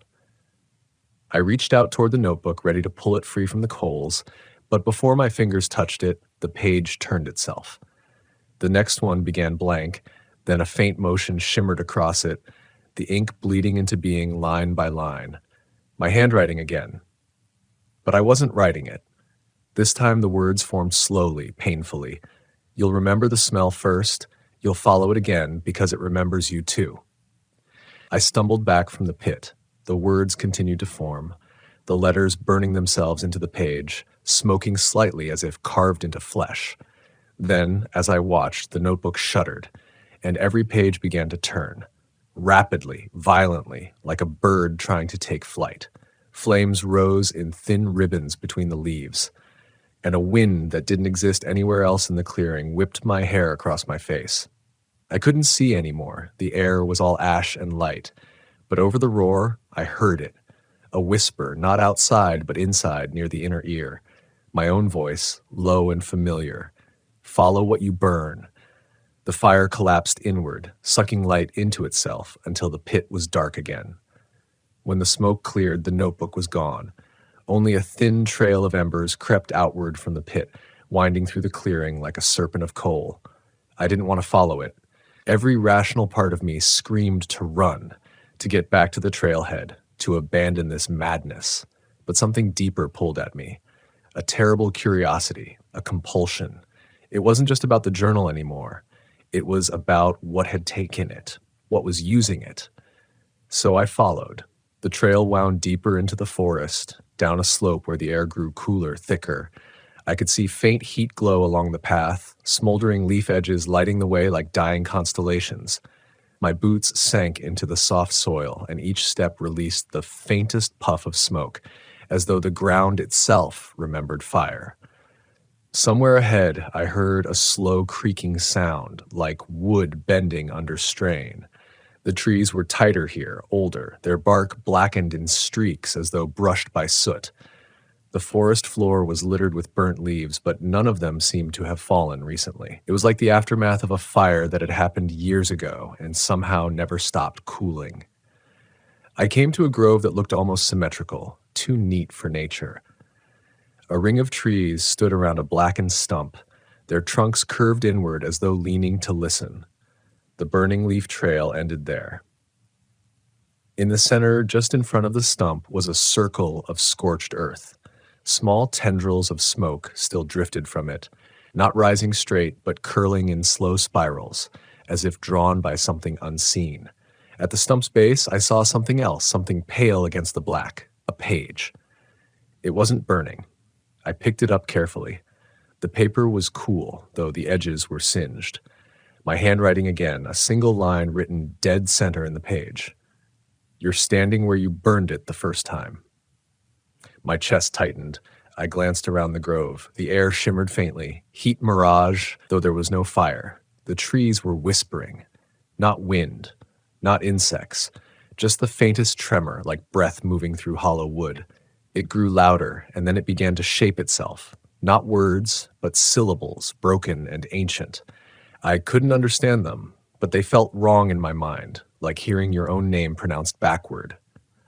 I reached out toward the notebook, ready to pull it free from the coals, but before my fingers touched it, the page turned itself. The next one began blank, then a faint motion shimmered across it, the ink bleeding into being line by line. My handwriting again. But I wasn't writing it. This time the words formed slowly, painfully. You'll remember the smell first. You'll follow it again because it remembers you too. I stumbled back from the pit. The words continued to form, the letters burning themselves into the page, smoking slightly as if carved into flesh. Then, as I watched, the notebook shuddered, and every page began to turn. Rapidly, violently, like a bird trying to take flight. Flames rose in thin ribbons between the leaves, and a wind that didn't exist anywhere else in the clearing whipped my hair across my face. I couldn't see anymore. The air was all ash and light, but over the roar, I heard it. A whisper, not outside, but inside, near the inner ear. My own voice, low and familiar. Follow what you burn. The fire collapsed inward, sucking light into itself until the pit was dark again. When the smoke cleared, the notebook was gone. Only a thin trail of embers crept outward from the pit, winding through the clearing like a serpent of coal. I didn't want to follow it. Every rational part of me screamed to run, to get back to the trailhead, to abandon this madness. But something deeper pulled at me. A terrible curiosity, a compulsion. It wasn't just about the journal anymore. It was about what had taken it, what was using it. So I followed. The trail wound deeper into the forest, down a slope where the air grew cooler, thicker. I could see faint heat glow along the path, smoldering leaf edges lighting the way like dying constellations. My boots sank into the soft soil, and each step released the faintest puff of smoke, as though the ground itself remembered fire. Somewhere ahead, I heard a slow creaking sound, like wood bending under strain. The trees were tighter here, older, their bark blackened in streaks as though brushed by soot. The forest floor was littered with burnt leaves, but none of them seemed to have fallen recently. It was like the aftermath of a fire that had happened years ago and somehow never stopped cooling. I came to a grove that looked almost symmetrical, too neat for nature. A ring of trees stood around a blackened stump, their trunks curved inward as though leaning to listen. The burning leaf trail ended there. In the center, just in front of the stump, was a circle of scorched earth. Small tendrils of smoke still drifted from it, not rising straight, but curling in slow spirals, as if drawn by something unseen. At the stump's base, I saw something else, something pale against the black, a page. It wasn't burning. I picked it up carefully. The paper was cool, though the edges were singed. My handwriting again, a single line written dead center in the page. You're standing where you burned it the first time. My chest tightened. I glanced around the grove. The air shimmered faintly, heat mirage, though there was no fire. The trees were whispering. Not wind, not insects, just the faintest tremor, like breath moving through hollow wood. It grew louder, and then it began to shape itself. Not words, but syllables, broken and ancient. I couldn't understand them, but they felt wrong in my mind, like hearing your own name pronounced backward.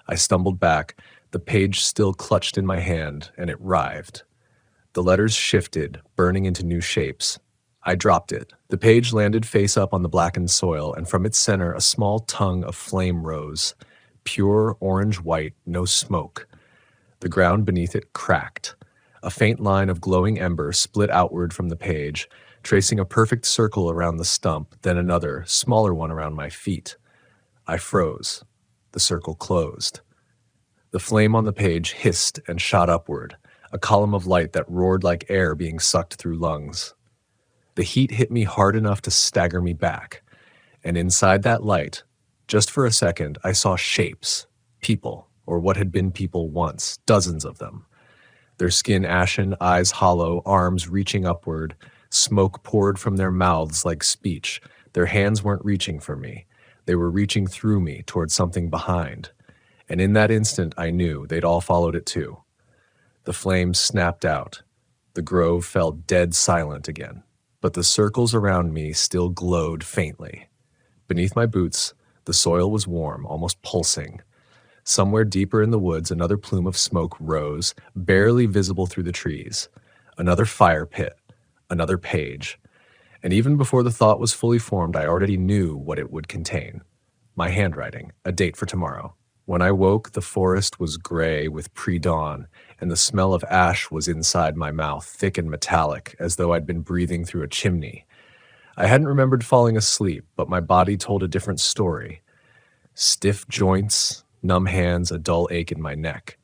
I stumbled back, the page still clutched in my hand, and it writhed. The letters shifted, burning into new shapes. I dropped it. The page landed face up on the blackened soil, and from its center a small tongue of flame rose. Pure orange-white, no smoke. The ground beneath it cracked. A faint line of glowing ember split outward from the page, tracing a perfect circle around the stump, then another, smaller one around my feet. I froze. The circle closed. The flame on the page hissed and shot upward, a column of light that roared like air being sucked through lungs. The heat hit me hard enough to stagger me back, and inside that light, just for a second, I saw shapes, people, or what had been people once, dozens of them. Their skin ashen, eyes hollow, arms reaching upward, smoke poured from their mouths like speech. Their hands weren't reaching for me. They were reaching through me toward something behind. And in that instant, I knew they'd all followed it too. The flames snapped out. The grove fell dead silent again. But the circles around me still glowed faintly. Beneath my boots, the soil was warm, almost pulsing. Somewhere deeper in the woods, another plume of smoke rose, barely visible through the trees. Another fire pit, another page. And even before the thought was fully formed, I already knew what it would contain. My handwriting, a date for tomorrow. When I woke, the forest was gray with pre-dawn, and the smell of ash was inside my mouth, thick and metallic, as though I'd been breathing through a chimney. I hadn't remembered falling asleep, but my body told a different story. Stiff joints, numb hands, a dull ache in my neck.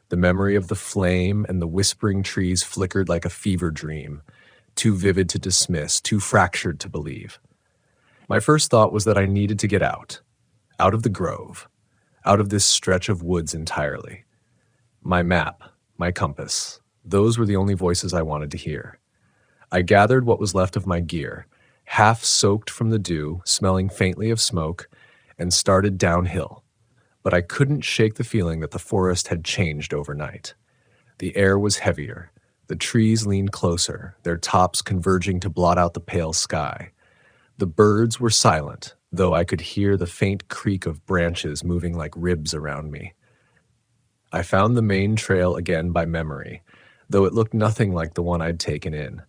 The memory of the flame and the whispering trees flickered like a fever dream, too vivid to dismiss, too fractured to believe. My first thought was that I needed to get out of the grove, out of this stretch of woods entirely. My map, my compass, those were the only voices I wanted to hear. I gathered what was left of my gear, half soaked from the dew, smelling faintly of smoke, and started downhill. But I couldn't shake the feeling that the forest had changed overnight. The air was heavier. The trees leaned closer, their tops converging to blot out the pale sky. The birds were silent, though I could hear the faint creak of branches moving like ribs around me. I found the main trail again by memory, though it looked nothing like the one I'd taken in.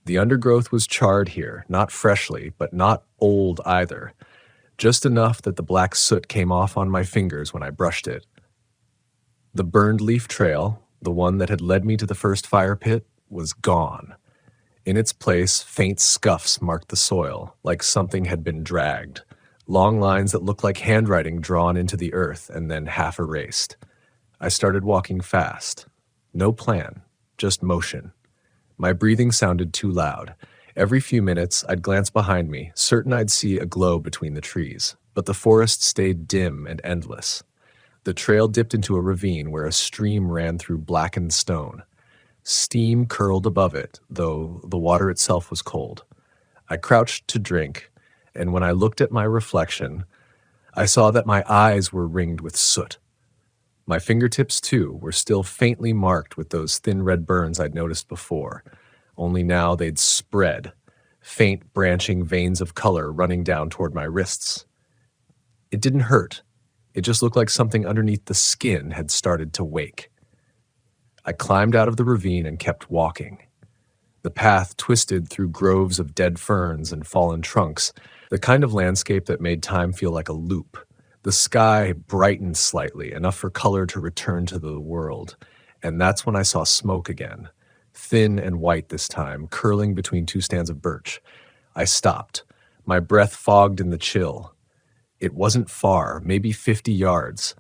The undergrowth was charred here, not freshly, but not old either, just enough that the black soot came off on my fingers when I brushed it. The burned leaf trail, the one that had led me to the first fire pit, was gone. In its place, faint scuffs marked the soil, like something had been dragged, long lines that looked like handwriting drawn into the earth and then half erased. I started walking fast. No plan, just motion. My breathing sounded too loud. Every few minutes, I'd glance behind me, certain I'd see a glow between the trees, but the forest stayed dim and endless. The trail dipped into a ravine where a stream ran through blackened stone. Steam curled above it, though the water itself was cold. I crouched to drink, and when I looked at my reflection, I saw that my eyes were ringed with soot. My fingertips, too, were still faintly marked with those thin red burns I'd noticed before, only now they'd spread, faint branching veins of color running down toward my wrists. It didn't hurt. It just looked like something underneath the skin had started to wake. I climbed out of the ravine and kept walking. The path twisted through groves of dead ferns and fallen trunks, the kind of landscape that made time feel like a loop. The sky brightened slightly, enough for color to return to the world, and that's when I saw smoke again, thin and white this time, curling between two stands of birch. I stopped, my breath fogged in the chill. It wasn't far, maybe 50 yards.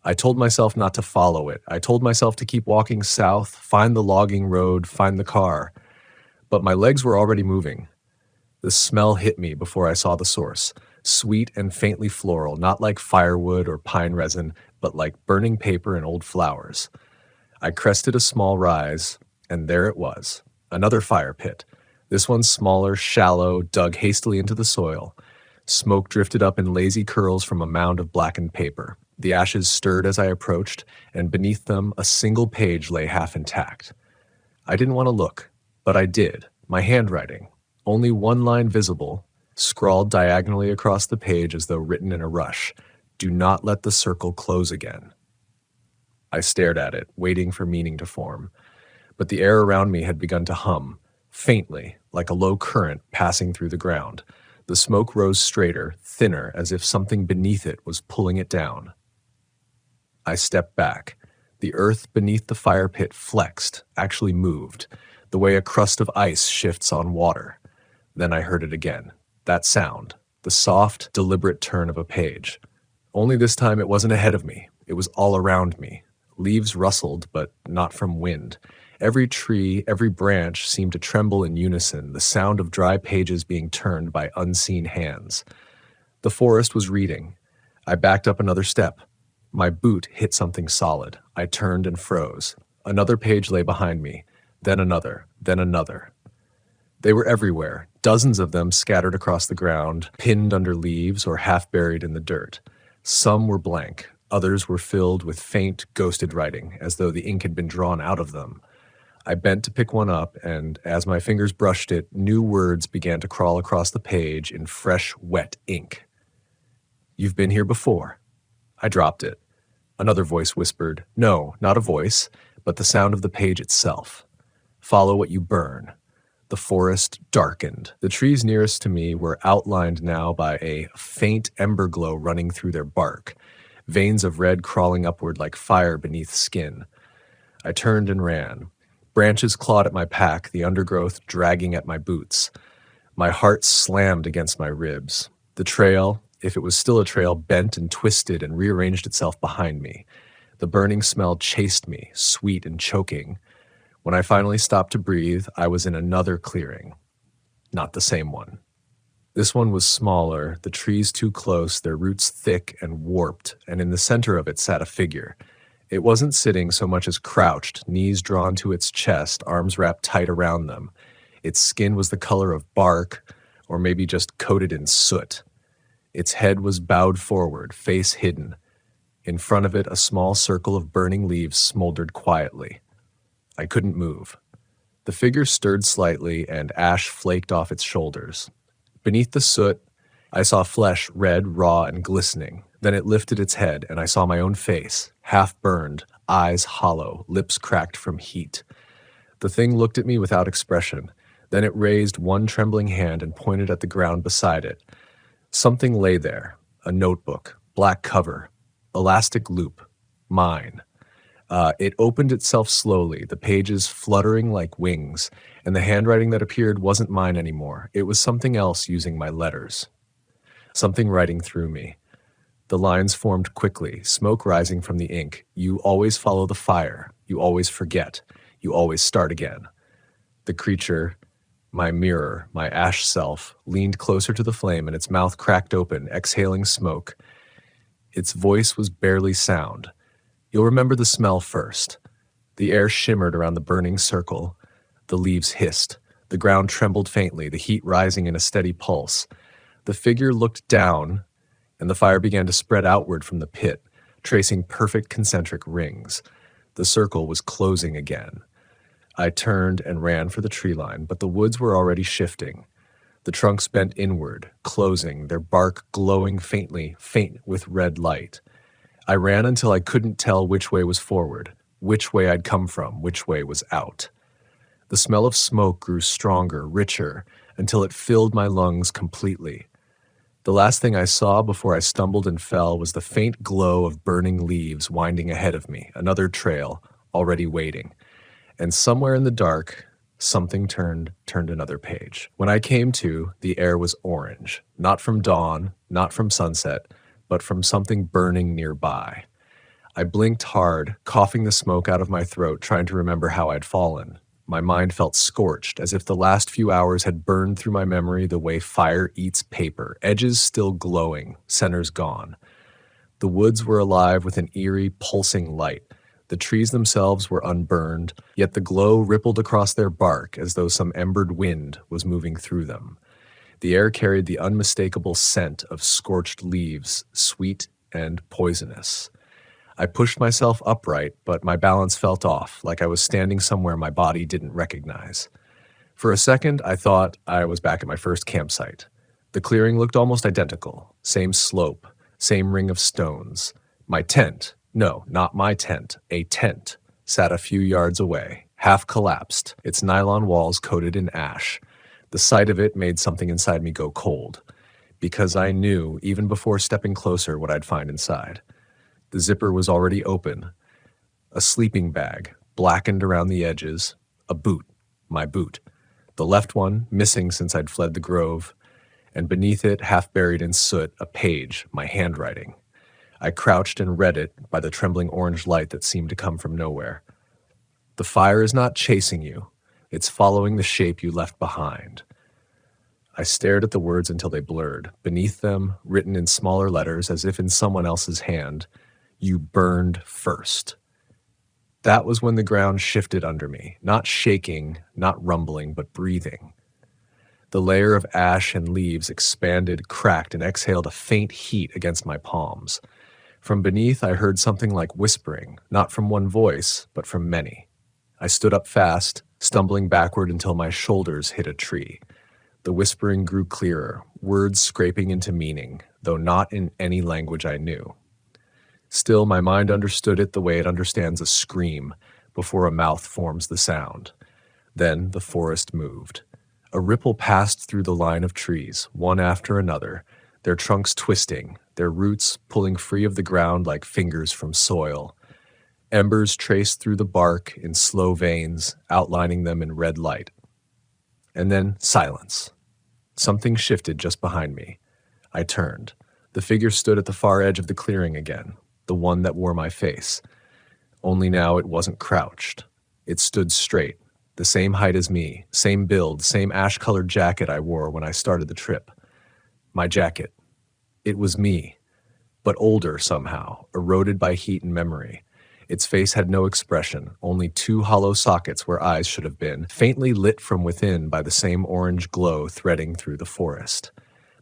I told myself not to follow it. I told myself to keep walking south, find the logging road, find the car. But my legs were already moving. The smell hit me before I saw the source, sweet and faintly floral, not like firewood or pine resin, but like burning paper and old flowers. I crested a small rise, and there it was, another fire pit. This one smaller, shallow, dug hastily into the soil. Smoke drifted up in lazy curls from a mound of blackened paper. The ashes stirred as I approached, and beneath them a single page lay half intact. I didn't want to look, but I did. My handwriting, only one line visible, scrawled diagonally across the page as though written in a rush. Do not let the circle close again. I stared at it, waiting for meaning to form. But the air around me had begun to hum, faintly, like a low current passing through the ground. The smoke rose straighter, thinner, as if something beneath it was pulling it down. I stepped back. The earth beneath the fire pit flexed, actually moved, the way a crust of ice shifts on water. Then I heard it again. That sound, the soft, deliberate turn of a page. Only this time it wasn't ahead of me. It was all around me. Leaves rustled, but not from wind. Every tree, every branch seemed to tremble in unison, the sound of dry pages being turned by unseen hands. The forest was reading. I backed up another step. My boot hit something solid. I turned and froze. Another page lay behind me, then another, then another. They were everywhere, dozens of them scattered across the ground, pinned under leaves or half buried in the dirt. Some were blank, others were filled with faint, ghosted writing, as though the ink had been drawn out of them. I bent to pick one up, and as my fingers brushed it, new words began to crawl across the page in fresh, wet ink. "You've been here before." I dropped it. Another voice whispered, no, not a voice, but the sound of the page itself. "Follow what you burn." The forest darkened. The trees nearest to me were outlined now by a faint ember glow running through their bark, veins of red crawling upward like fire beneath skin. I turned and ran. Branches clawed at my pack, the undergrowth dragging at my boots. My heart slammed against my ribs. The trail, if it was still a trail, bent and twisted and rearranged itself behind me. The burning smell chased me, sweet and choking. When I finally stopped to breathe, I was in another clearing. Not the same one. This one was smaller, the trees too close, their roots thick and warped, and in the center of it sat a figure. It wasn't sitting so much as crouched, knees drawn to its chest, arms wrapped tight around them. Its skin was the color of bark, or maybe just coated in soot. Its head was bowed forward, face hidden. In front of it, a small circle of burning leaves smoldered quietly. I couldn't move. The figure stirred slightly, and ash flaked off its shoulders. Beneath the soot, I saw flesh red, raw, and glistening. Then it lifted its head, and I saw my own face, half burned, eyes hollow, lips cracked from heat. The thing looked at me without expression. Then it raised one trembling hand and pointed at the ground beside it. Something lay there, a notebook, black cover, elastic loop, mine. It opened itself slowly, the pages fluttering like wings, and the handwriting that appeared wasn't mine anymore. It was something else using my letters. Something writing through me. The lines formed quickly, smoke rising from the ink. You always follow the fire. You always forget. You always start again. The creature, my mirror, my ash self, leaned closer to the flame and its mouth cracked open, exhaling smoke. Its voice was barely sound. You'll remember the smell first. The air shimmered around the burning circle. The leaves hissed. The ground trembled faintly, the heat rising in a steady pulse. The figure looked down, and the fire began to spread outward from the pit, tracing perfect concentric rings. The circle was closing again. I turned and ran for the tree line, but the woods were already shifting. The trunks bent inward, closing, their bark glowing faintly, faint with red light. I ran until I couldn't tell which way was forward, which way I'd come from, which way was out. The smell of smoke grew stronger, richer, until it filled my lungs completely. The last thing I saw before I stumbled and fell was the faint glow of burning leaves winding ahead of me, another trail, already waiting. And somewhere in the dark, something turned another page. When I came to, the air was orange, not from dawn, not from sunset, but from something burning nearby. I blinked hard, coughing the smoke out of my throat, trying to remember how I'd fallen. My mind felt scorched, as if the last few hours had burned through my memory the way fire eats paper, edges still glowing, centers gone. The woods were alive with an eerie, pulsing light. The trees themselves were unburned, yet the glow rippled across their bark as though some embered wind was moving through them. The air carried the unmistakable scent of scorched leaves, sweet and poisonous. I pushed myself upright, but my balance felt off, like I was standing somewhere my body didn't recognize. For a second, I thought I was back at my first campsite. The clearing looked almost identical. Same slope, same ring of stones. My tent, no, not my tent, a tent, sat a few yards away, half collapsed, its nylon walls coated in ash. The sight of it made something inside me go cold, because I knew, even before stepping closer, what I'd find inside. The zipper was already open. A sleeping bag, blackened around the edges. A boot, my boot. The left one, missing since I'd fled the grove. And beneath it, half buried in soot, a page, my handwriting. I crouched and read it by the trembling orange light that seemed to come from nowhere. The fire is not chasing you. It's following the shape you left behind. I stared at the words until they blurred. Beneath them, written in smaller letters as if in someone else's hand, you burned first. That was when the ground shifted under me, not shaking, not rumbling, but breathing. The layer of ash and leaves expanded, cracked, and exhaled a faint heat against my palms. From beneath, I heard something like whispering, not from one voice, but from many. I stood up fast, stumbling backward until my shoulders hit a tree. The whispering grew clearer, words scraping into meaning, though not in any language I knew. Still, my mind understood it the way it understands a scream before a mouth forms the sound. Then the forest moved. A ripple passed through the line of trees, one after another, their trunks twisting, their roots pulling free of the ground like fingers from soil. Embers traced through the bark in slow veins, outlining them in red light. And then silence. Something shifted just behind me. I turned. The figure stood at the far edge of the clearing again, the one that wore my face. Only now it wasn't crouched. It stood straight, the same height as me, same build, same ash-colored jacket I wore when I started the trip. My jacket. It was me, but older somehow, eroded by heat and memory. Its face had no expression, only two hollow sockets where eyes should have been, faintly lit from within by the same orange glow threading through the forest.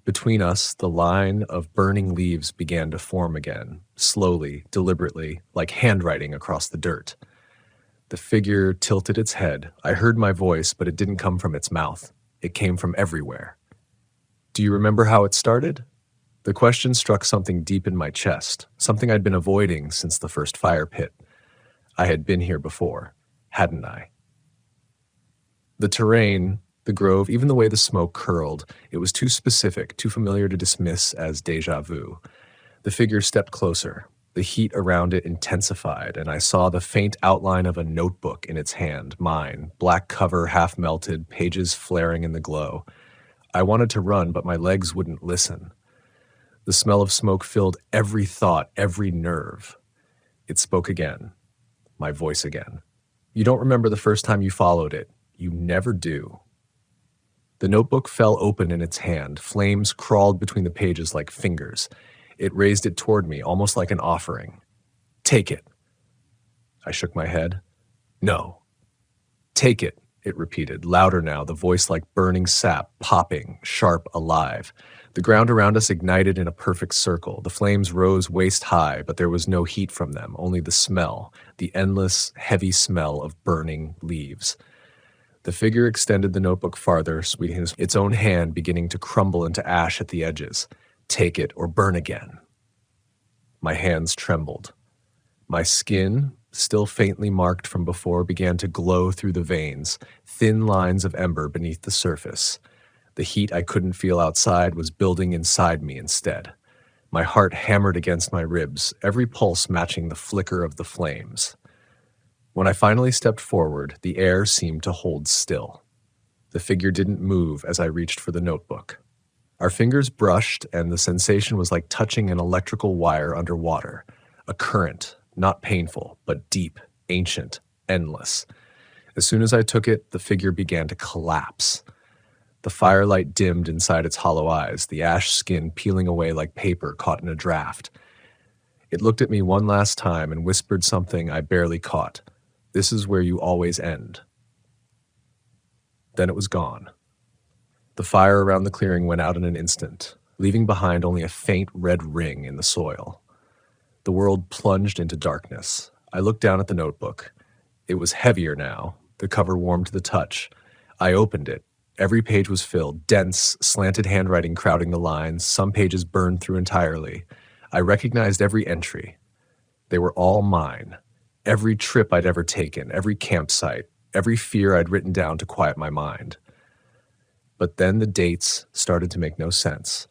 Between us, the line of burning leaves began to form again, slowly, deliberately, like handwriting across the dirt. The figure tilted its head. I heard my voice, but it didn't come from its mouth. It came from everywhere. Do you remember how it started? The question struck something deep in my chest, something I'd been avoiding since the first fire pit. I had been here before, hadn't I? The terrain, the grove, even the way the smoke curled, it was too specific, too familiar to dismiss as déjà vu. The figure stepped closer. The heat around it intensified, and I saw the faint outline of a notebook in its hand, mine, black cover half melted, pages flaring in the glow. I wanted to run, but my legs wouldn't listen. The smell of smoke filled every thought, every nerve. It spoke again, my voice again. You don't remember the first time you followed it. You never do. The notebook fell open in its hand. Flames crawled between the pages like fingers. It raised it toward me, almost like an offering. Take it. I shook my head. No. Take it, it repeated, louder now, the voice like burning sap, popping, sharp, alive. The ground around us ignited in a perfect circle. The flames rose waist high, but there was no heat from them, only the smell, the endless, heavy smell of burning leaves. The figure extended the notebook farther, sweeping its own hand beginning to crumble into ash at the edges. Take it or burn again. My hands trembled. My skin, still faintly marked from before, began to glow through the veins, thin lines of ember beneath the surface. The heat I couldn't feel outside was building inside me instead. My heart hammered against my ribs, every pulse matching the flicker of the flames. When I finally stepped forward, the air seemed to hold still. The figure didn't move as I reached for the notebook. Our fingers brushed, and the sensation was like touching an electrical wire underwater. A current, not painful, but deep, ancient, endless. As soon as I took it, the figure began to collapse. The firelight dimmed inside its hollow eyes, the ash skin peeling away like paper caught in a draft. It looked at me one last time and whispered something I barely caught. This is where you always end. Then it was gone. The fire around the clearing went out in an instant, leaving behind only a faint red ring in the soil. The world plunged into darkness. I looked down at the notebook. It was heavier now, the cover warm to the touch. I opened it. Every page was filled, dense, slanted handwriting crowding the lines, some pages burned through entirely. I recognized every entry. They were all mine. Every trip I'd ever taken, every campsite, every fear I'd written down to quiet my mind. But then the dates started to make no sense.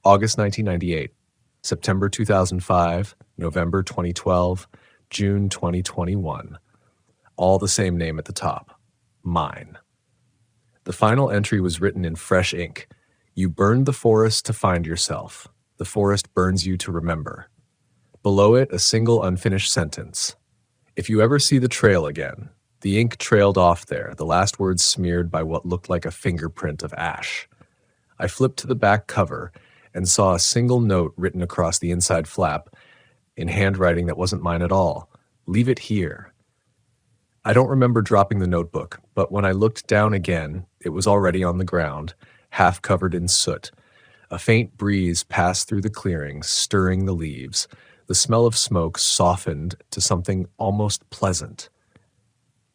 August 1998, September 2005, November 2012, June 2021. All the same name at the top. Mine. The final entry was written in fresh ink. You burned the forest to find yourself. The forest burns you to remember. Below it, a single unfinished sentence. If you ever see the trail again, the ink trailed off there, the last words smeared by what looked like a fingerprint of ash. I flipped to the back cover and saw a single note written across the inside flap in handwriting that wasn't mine at all. Leave it here. I don't remember dropping the notebook, but when I looked down again, it was already on the ground, half covered in soot. A faint breeze passed through the clearing, stirring the leaves. The smell of smoke softened to something almost pleasant.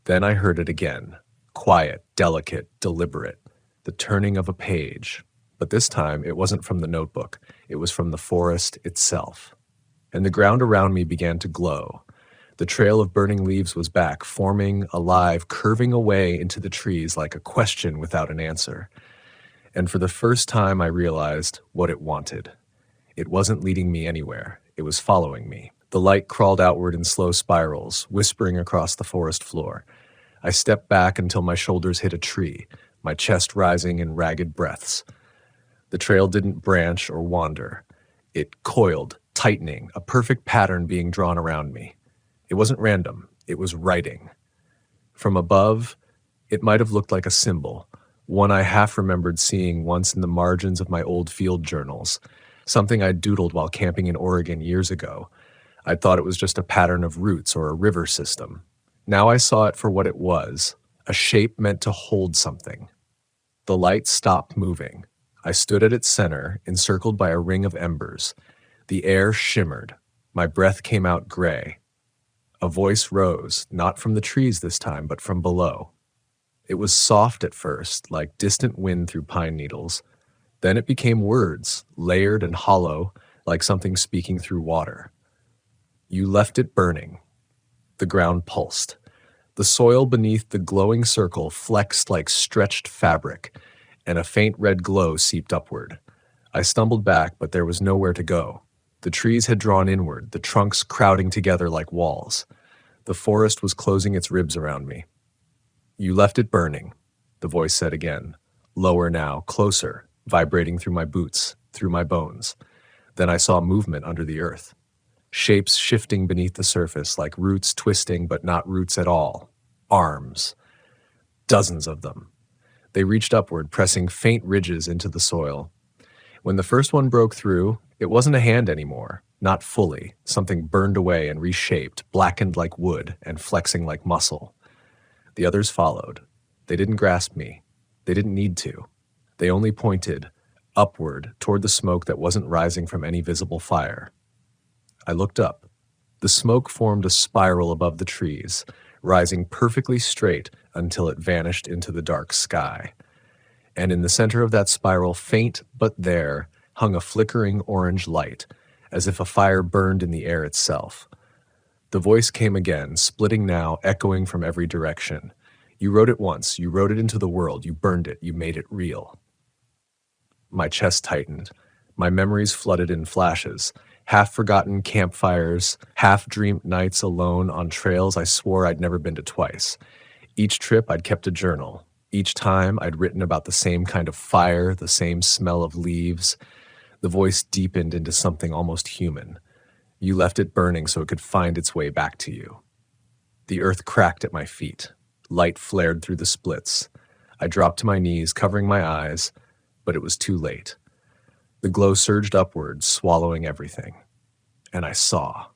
Then I heard it again, quiet, delicate, deliberate, the turning of a page. But this time it wasn't from the notebook, it was from the forest itself. And the ground around me began to glow. The trail of burning leaves was back, forming, alive, curving away into the trees like a question without an answer. And for the first time I realized what it wanted. It wasn't leading me anywhere. It was following me, The light crawled outward in slow spirals, whispering across the forest floor. I stepped back until my shoulders hit a tree, my chest rising in ragged breaths. The trail didn't branch or wander. It coiled, tightening, a perfect pattern being drawn around me. It wasn't random. It was writing. From above, it might have looked like a symbol, one I half remembered seeing once in the margins of my old field journals, something I'd doodled while camping in Oregon years ago. I'd thought it was just a pattern of roots or a river system. Now I saw it for what it was, a shape meant to hold something. The light stopped moving. I stood at its center, encircled by a ring of embers. The air shimmered. My breath came out gray. A voice rose, not from the trees this time, but from below. It was soft at first, like distant wind through pine needles. Then it became words, layered and hollow, like something speaking through water. You left it burning. The ground pulsed. The soil beneath the glowing circle flexed like stretched fabric, and a faint red glow seeped upward. I stumbled back, but there was nowhere to go. The trees had drawn inward, the trunks crowding together like walls. The forest was closing its ribs around me. You left it burning, the voice said again, lower now, closer, vibrating through my boots, through my bones. Then I saw movement under the earth. Shapes shifting beneath the surface, like roots twisting but not roots at all. Arms. Dozens of them. They reached upward, pressing faint ridges into the soil. When the first one broke through, it wasn't a hand anymore, not fully. Something burned away and reshaped, blackened like wood and flexing like muscle. The others followed. They didn't grasp me. They didn't need to. They only pointed upward toward the smoke that wasn't rising from any visible fire. I looked up. The smoke formed a spiral above the trees, rising perfectly straight until it vanished into the dark sky. And in the center of that spiral, faint but there, hung a flickering orange light, as if a fire burned in the air itself. The voice came again, splitting now, echoing from every direction. You wrote it once, you wrote it into the world, you burned it, you made it real. My chest tightened. My memories flooded in flashes. Half-forgotten campfires, half-dreamed nights alone on trails I swore I'd never been to twice. Each trip I'd kept a journal. Each time I'd written about the same kind of fire, the same smell of leaves. The voice deepened into something almost human. You left it burning so it could find its way back to you. The earth cracked at my feet. Light flared through the splits. I dropped to my knees, covering my eyes, but it was too late. The glow surged upward, swallowing everything. And I saw.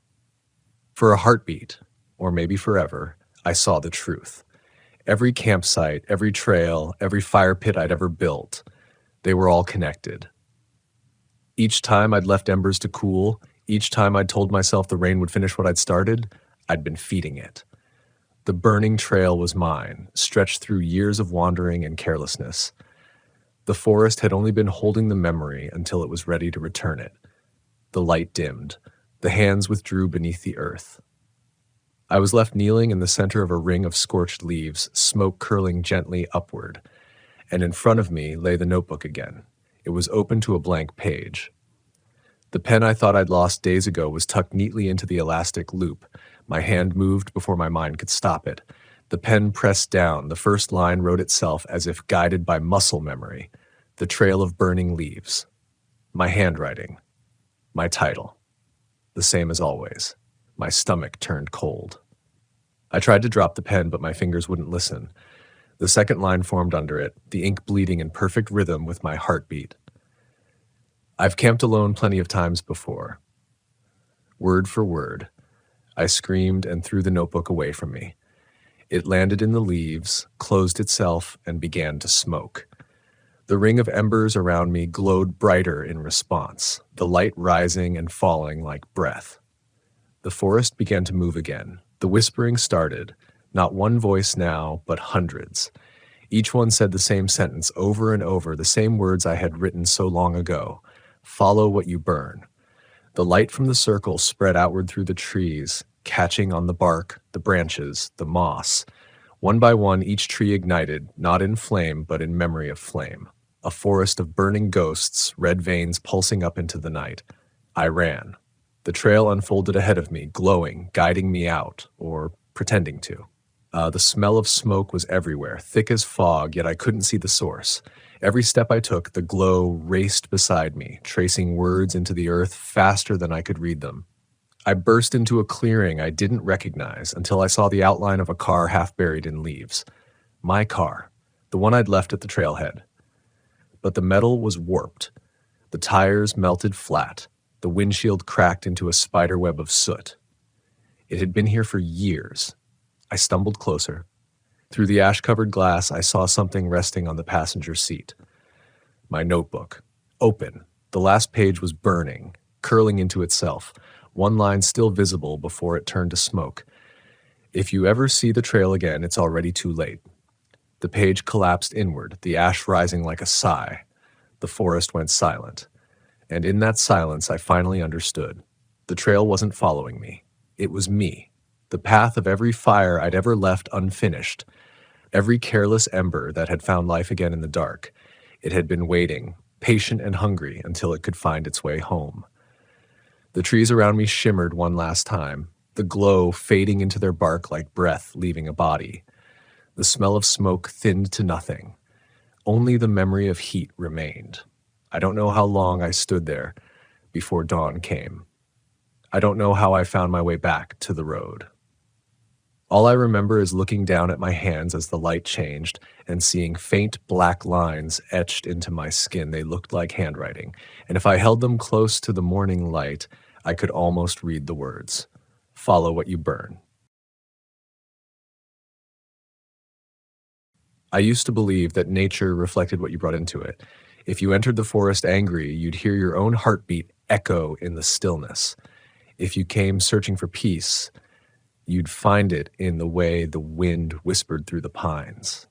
For a heartbeat, or maybe forever, I saw the truth. Every campsite, every trail, every fire pit I'd ever built, they were all connected. Each time I'd left embers to cool, each time I'd told myself the rain would finish what I'd started, I'd been feeding it. The burning trail was mine, stretched through years of wandering and carelessness. The forest had only been holding the memory until it was ready to return it. The light dimmed. The hands withdrew beneath the earth. I was left kneeling in the center of a ring of scorched leaves, smoke curling gently upward. And in front of me lay the notebook again. It was open to a blank page. The pen I thought I'd lost days ago was tucked neatly into the elastic loop. My hand moved before my mind could stop it. The pen pressed down. The first line wrote itself as if guided by muscle memory. The trail of burning leaves. My handwriting. My title. The same as always. My stomach turned cold. I tried to drop the pen, but my fingers wouldn't listen. The second line formed under it, the ink bleeding in perfect rhythm with my heartbeat. I've camped alone plenty of times before. Word for word, I screamed and threw the notebook away from me. It landed in the leaves, closed itself, and began to smoke. The ring of embers around me glowed brighter in response, the light rising and falling like breath. The forest began to move again. The whispering started, not one voice now, but hundreds. Each one said the same sentence over and over, the same words I had written so long ago. Follow what you burn. The light from the circle spread outward through the trees, catching on the bark, the branches, the moss. One by one, each tree ignited, not in flame, but in memory of flame. A forest of burning ghosts, red veins pulsing up into the night. I ran. The trail unfolded ahead of me, glowing, guiding me out, or pretending to. The smell of smoke was everywhere, thick as fog, yet I couldn't see the source. Every step I took, the glow raced beside me, tracing words into the earth faster than I could read them. I burst into a clearing I didn't recognize until I saw the outline of a car half buried in leaves. My car, the one I'd left at the trailhead. But the metal was warped. The tires melted flat. The windshield cracked into a spiderweb of soot. It had been here for years. I stumbled closer. Through the ash-covered glass, I saw something resting on the passenger seat. My notebook. Open. The last page was burning, curling into itself, one line still visible before it turned to smoke. If you ever see the trail again, it's already too late. The page collapsed inward, the ash rising like a sigh. The forest went silent. And in that silence, I finally understood. The trail wasn't following me. It was me. The path of every fire I'd ever left unfinished. Every careless ember that had found life again in the dark. It had been waiting, patient and hungry, until it could find its way home. The trees around me shimmered one last time, the glow fading into their bark like breath leaving a body. The smell of smoke thinned to nothing. Only the memory of heat remained. I don't know how long I stood there before dawn came. I don't know how I found my way back to the road. All I remember is looking down at my hands as the light changed and seeing faint black lines etched into my skin. They looked like handwriting, and if I held them close to the morning light, I could almost read the words. Follow what you burn. I used to believe that nature reflected what you brought into it. If you entered the forest angry, you'd hear your own heartbeat echo in the stillness. If you came searching for peace, you'd find it in the way the wind whispered through the pines.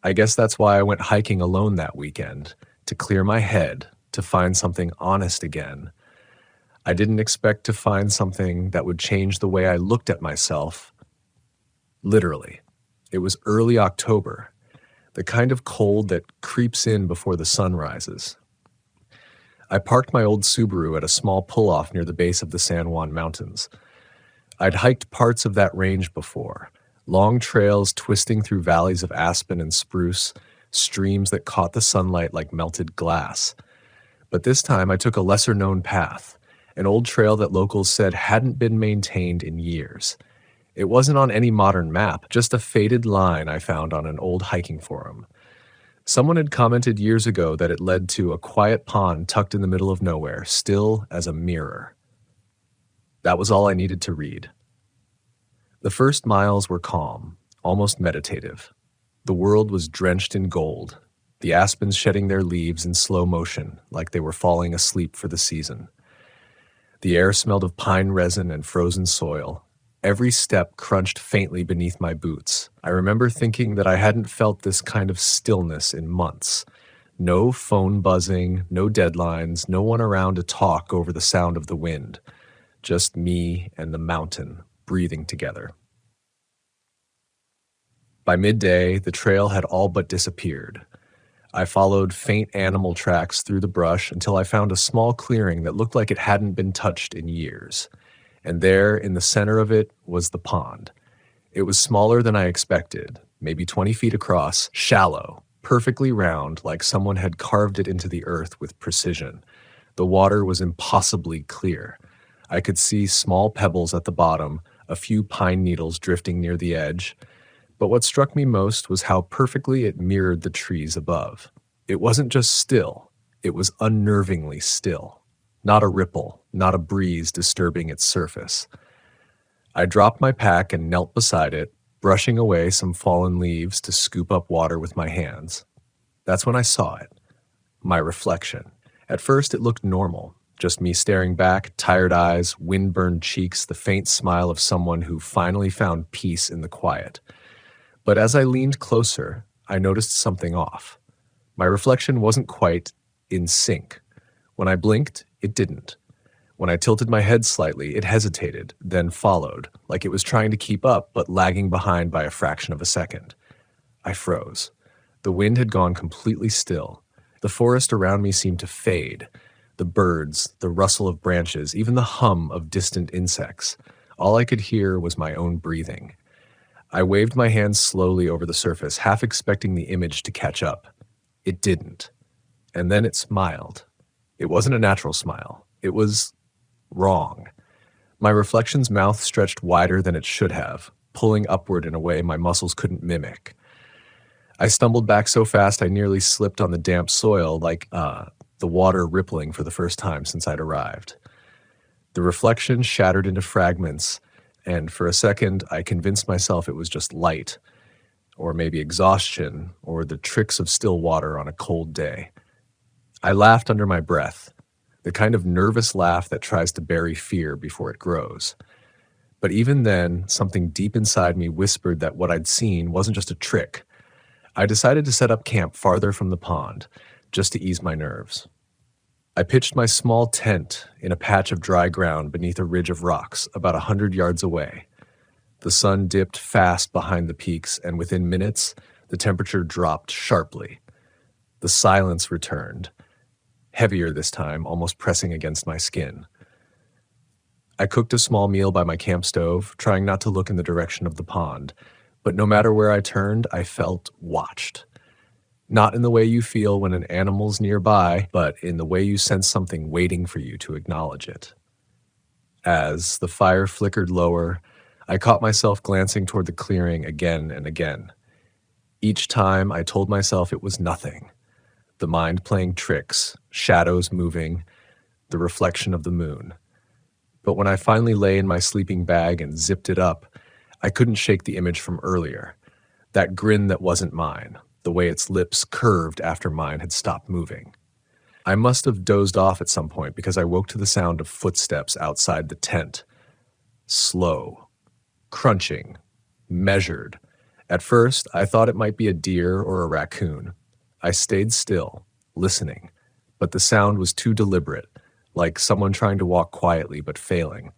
I guess that's why I went hiking alone that weekend, to clear my head, to find something honest again. I didn't expect to find something that would change the way I looked at myself. Literally. It was early October, the kind of cold that creeps in before the sun rises. I parked my old Subaru at a small pull-off near the base of the San Juan Mountains. I'd hiked parts of that range before, long trails twisting through valleys of aspen and spruce, streams that caught the sunlight like melted glass. But this time I took a lesser-known path, an old trail that locals said hadn't been maintained in years. It wasn't on any modern map, just a faded line I found on an old hiking forum. Someone had commented years ago that it led to a quiet pond tucked in the middle of nowhere, still as a mirror. That was all I needed to read. The first miles were calm, almost meditative. The world was drenched in gold, the aspens shedding their leaves in slow motion, like they were falling asleep for the season. The air smelled of pine resin and frozen soil. Every step crunched faintly beneath my boots. I remember thinking that I hadn't felt this kind of stillness in months. No phone buzzing, no deadlines, no one around to talk over the sound of the wind. Just me and the mountain breathing together. By midday, the trail had all but disappeared. I followed faint animal tracks through the brush until I found a small clearing that looked like it hadn't been touched in years. And there, in the center of it, was the pond. It was smaller than I expected, maybe 20 feet across, shallow, perfectly round, like someone had carved it into the earth with precision. The water was impossibly clear. I could see small pebbles at the bottom, a few pine needles drifting near the edge. But what struck me most was how perfectly it mirrored the trees above. It wasn't just still, it was unnervingly still. Not a ripple, not a breeze disturbing its surface. I dropped my pack and knelt beside it, brushing away some fallen leaves to scoop up water with my hands. That's when I saw it, my reflection. At first it looked normal, just me staring back, tired eyes, wind-burned cheeks, the faint smile of someone who finally found peace in the quiet. But as I leaned closer, I noticed something off. My reflection wasn't quite in sync. When I blinked, it didn't. When I tilted my head slightly, it hesitated, then followed, like it was trying to keep up but lagging behind by a fraction of a second. I froze. The wind had gone completely still. The forest around me seemed to fade. The The birds, the rustle of branches, even the hum of distant insects. All I could hear was my own breathing. I waved my hands slowly over the surface, half expecting the image to catch up. It didn't. And then it smiled. It wasn't a natural smile. It was wrong. My reflection's mouth stretched wider than it should have, pulling upward in a way my muscles couldn't mimic. I stumbled back so fast I nearly slipped on the damp soil, like the water rippling for the first time since I'd arrived. The reflection shattered into fragments, and for a second I convinced myself it was just light, or maybe exhaustion, or the tricks of still water on a cold day. I laughed under my breath, the kind of nervous laugh that tries to bury fear before it grows. But even then, something deep inside me whispered that what I'd seen wasn't just a trick. I decided to set up camp farther from the pond, just to ease my nerves. I pitched my small tent in a patch of dry ground beneath a ridge of rocks about 100 yards away. The sun dipped fast behind the peaks, and within minutes, the temperature dropped sharply. The silence returned, heavier this time, almost pressing against my skin. I cooked a small meal by my camp stove, trying not to look in the direction of the pond, but no matter where I turned, I felt watched. Not in the way you feel when an animal's nearby, but in the way you sense something waiting for you to acknowledge it. As the fire flickered lower, I caught myself glancing toward the clearing again and again. Each time I told myself it was nothing. The mind playing tricks, shadows moving, the reflection of the moon. But when I finally lay in my sleeping bag and zipped it up, I couldn't shake the image from earlier. That grin that wasn't mine, the way its lips curved after mine had stopped moving. I must have dozed off at some point because I woke to the sound of footsteps outside the tent. Slow, crunching, measured. At first, I thought it might be a deer or a raccoon. I stayed still, listening, but the sound was too deliberate, like someone trying to walk quietly but failing.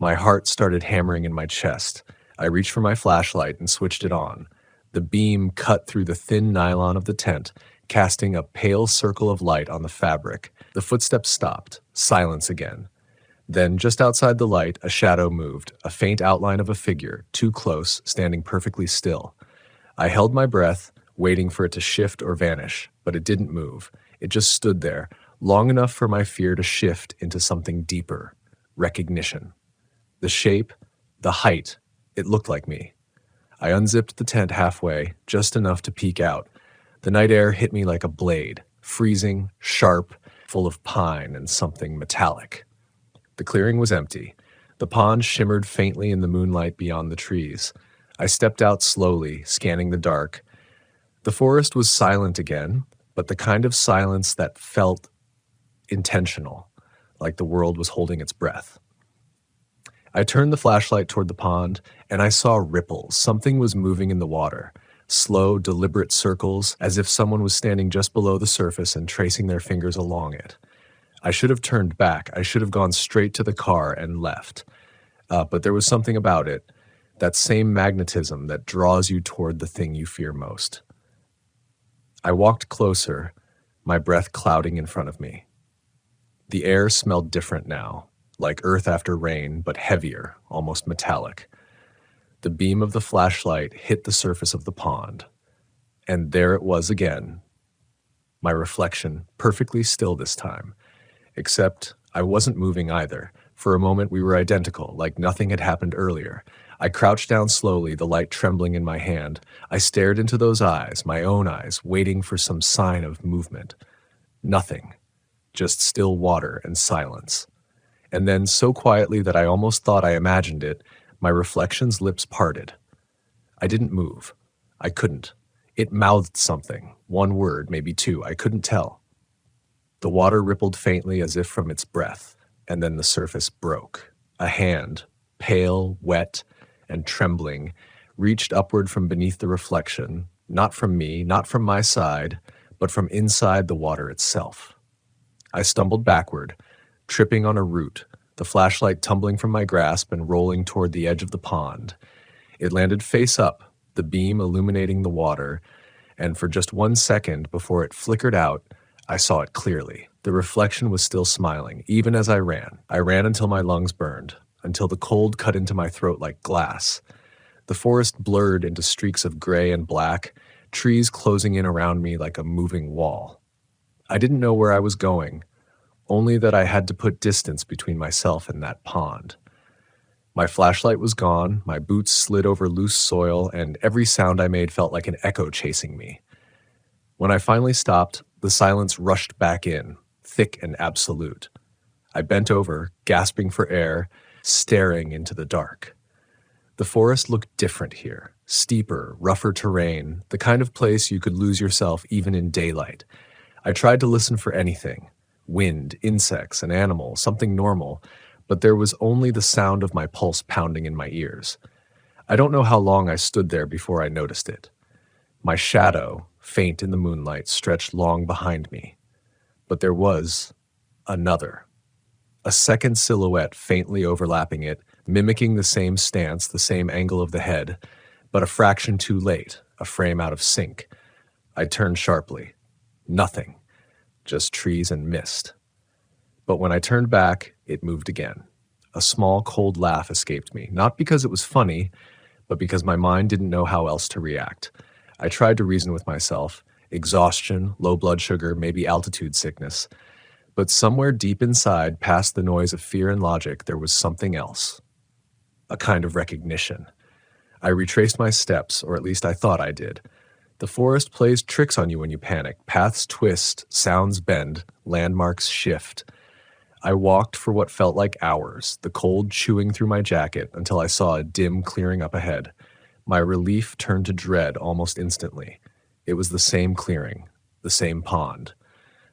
My heart started hammering in my chest. I reached for my flashlight and switched it on. The beam cut through the thin nylon of the tent, casting a pale circle of light on the fabric. The footsteps stopped, silence again. Then, just outside the light, a shadow moved, a faint outline of a figure, too close, standing perfectly still. I held my breath, waiting for it to shift or vanish, but it didn't move. It just stood there, long enough for my fear to shift into something deeper, recognition. The shape, the height, it looked like me. I unzipped the tent halfway, just enough to peek out. The night air hit me like a blade, freezing, sharp, full of pine and something metallic. The clearing was empty. The pond shimmered faintly in the moonlight beyond the trees. I stepped out slowly, scanning the dark. The forest was silent again, but the kind of silence that felt intentional, like the world was holding its breath. I turned the flashlight toward the pond, and I saw ripples. Something was moving in the water. Slow, deliberate circles, as if someone was standing just below the surface and tracing their fingers along it. I should have turned back. I should have gone straight to the car and left. But there was something about it, that same magnetism that draws you toward the thing you fear most. I walked closer, my breath clouding in front of me. The air smelled different now, like earth after rain, but heavier, almost metallic. The beam of the flashlight hit the surface of the pond, and there it was again. My reflection, perfectly still this time, except I wasn't moving either. For a moment we were identical, like nothing had happened earlier. I crouched down slowly, the light trembling in my hand. I stared into those eyes, my own eyes, waiting for some sign of movement. Nothing, just still water and silence. And then, so quietly that I almost thought I imagined it, my reflection's lips parted. I didn't move. I couldn't. It mouthed something, one word, maybe two, I couldn't tell. The water rippled faintly as if from its breath, and then the surface broke. A hand, pale, wet, and trembling, reached upward from beneath the reflection, not from me, not from my side, but from inside the water itself. I stumbled backward, tripping on a root, the flashlight tumbling from my grasp and rolling toward the edge of the pond. It landed face up, the beam illuminating the water, and for just 1 second before it flickered out, I saw it clearly. The reflection was still smiling, even as I ran. I ran until my lungs burned, until the cold cut into my throat like glass. The forest blurred into streaks of gray and black, trees closing in around me like a moving wall. I didn't know where I was going, only that I had to put distance between myself and that pond. My flashlight was gone, my boots slid over loose soil, and every sound I made felt like an echo chasing me. When I finally stopped, the silence rushed back in, thick and absolute. I bent over, gasping for air, staring into the dark. The forest looked different here, steeper, rougher terrain, the kind of place you could lose yourself even in daylight. I tried to listen for anything, wind, insects, an animal, something normal, but there was only the sound of my pulse pounding in my ears. I don't know how long I stood there before I noticed it. My shadow, faint in the moonlight, stretched long behind me. But there was another. A second silhouette faintly overlapping it, mimicking the same stance, the same angle of the head, but a fraction too late, a frame out of sync. I turned sharply. Nothing. Just trees and mist. But when I turned back, it moved again. A small, cold laugh escaped me, not because it was funny, but because my mind didn't know how else to react. I tried to reason with myself. Exhaustion, low blood sugar, maybe altitude sickness. But somewhere deep inside, past the noise of fear and logic, there was something else. A kind of recognition. I retraced my steps, or at least I thought I did. The forest plays tricks on you when you panic. Paths twist, sounds bend, landmarks shift. I walked for what felt like hours, the cold chewing through my jacket until I saw a dim clearing up ahead. My relief turned to dread almost instantly. It was the same clearing, the same pond.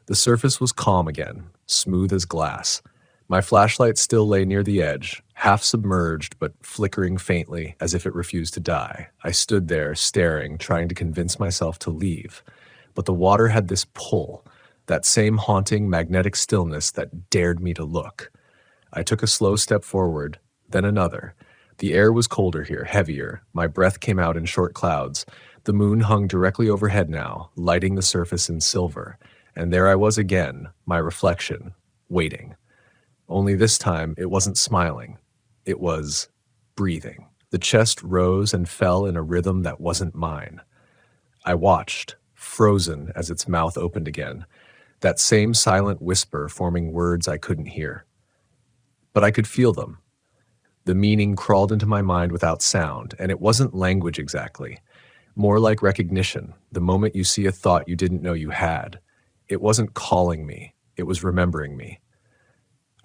The surface was calm again, smooth as glass. My flashlight still lay near the edge, half submerged but flickering faintly as if it refused to die. I stood there, staring, trying to convince myself to leave. But the water had this pull, that same haunting, magnetic stillness that dared me to look. I took a slow step forward, then another. The air was colder here, heavier. My breath came out in short clouds. The moon hung directly overhead now, lighting the surface in silver. And there I was again, my reflection, waiting. Only this time, it wasn't smiling. It was breathing. The chest rose and fell in a rhythm that wasn't mine. I watched, frozen as its mouth opened again, that same silent whisper forming words I couldn't hear. But I could feel them. The meaning crawled into my mind without sound, and it wasn't language exactly. More like recognition, the moment you see a thought you didn't know you had. It wasn't calling me, it was remembering me.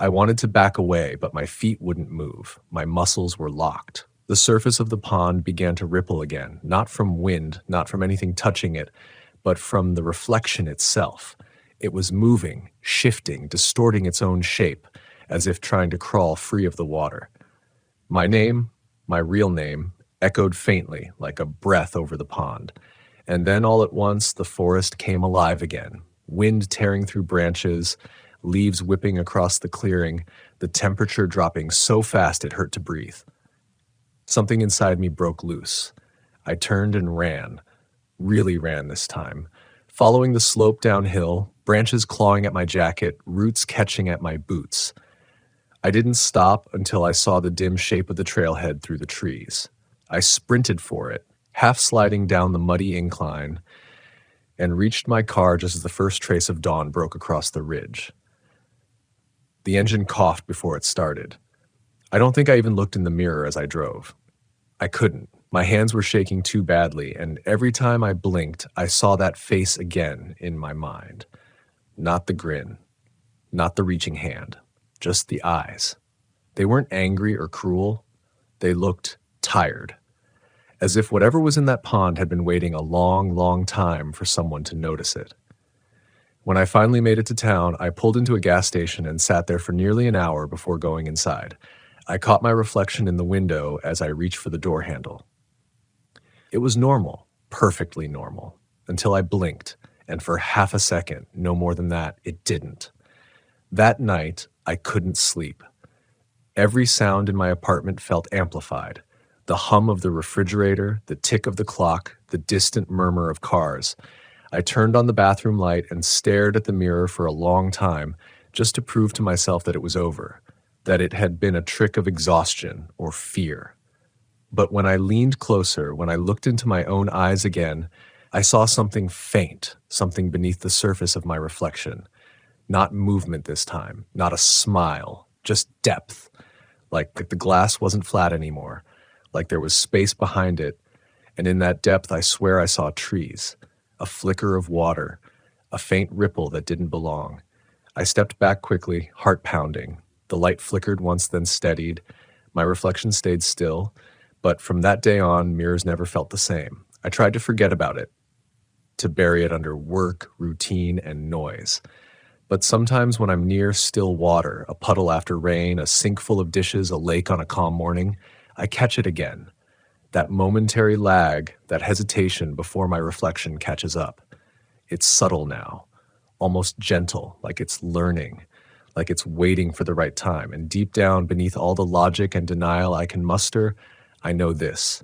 I wanted to back away, but my feet wouldn't move. My muscles were locked. The surface of the pond began to ripple again, not from wind, not from anything touching it, but from the reflection itself. It was moving, shifting, distorting its own shape, as if trying to crawl free of the water. My name, my real name, echoed faintly like a breath over the pond. And then all at once, the forest came alive again. Wind tearing through branches, leaves whipping across the clearing, the temperature dropping so fast it hurt to breathe. Something inside me broke loose. I turned and ran, really ran this time, following the slope downhill, branches clawing at my jacket, roots catching at my boots. I didn't stop until I saw the dim shape of the trailhead through the trees. I sprinted for it, half sliding down the muddy incline, and reached my car just as the first trace of dawn broke across the ridge. The engine coughed before it started. I don't think I even looked in the mirror as I drove. I couldn't. My hands were shaking too badly, and every time I blinked, I saw that face again in my mind. Not the grin, not the reaching hand, just the eyes. They weren't angry or cruel. They looked tired, as if whatever was in that pond had been waiting a long, long time for someone to notice it. When I finally made it to town, I pulled into a gas station and sat there for nearly an hour before going inside. I caught my reflection in the window as I reached for the door handle. It was normal, perfectly normal, until I blinked, and for half a second, no more than that, it didn't. That night, I couldn't sleep. Every sound in my apartment felt amplified. The hum of the refrigerator, the tick of the clock, the distant murmur of cars. I turned on the bathroom light and stared at the mirror for a long time just to prove to myself that it was over, that it had been a trick of exhaustion or fear. But when I leaned closer, when I looked into my own eyes again, I saw something faint, something beneath the surface of my reflection. Not movement this time, not a smile, just depth. Like the glass wasn't flat anymore, like there was space behind it, and in that depth I swear I saw trees, a flicker of water, a faint ripple that didn't belong. I stepped back quickly, heart pounding. The light flickered once, then steadied. My reflection stayed still, but from that day on, mirrors never felt the same. I tried to forget about it, to bury it under work, routine, and noise. But sometimes when I'm near still water, a puddle after rain, a sink full of dishes, a lake on a calm morning, I catch it again. That momentary lag, that hesitation before my reflection catches up. It's subtle now, almost gentle, like it's learning, like it's waiting for the right time. And deep down, beneath all the logic and denial I can muster, I know this: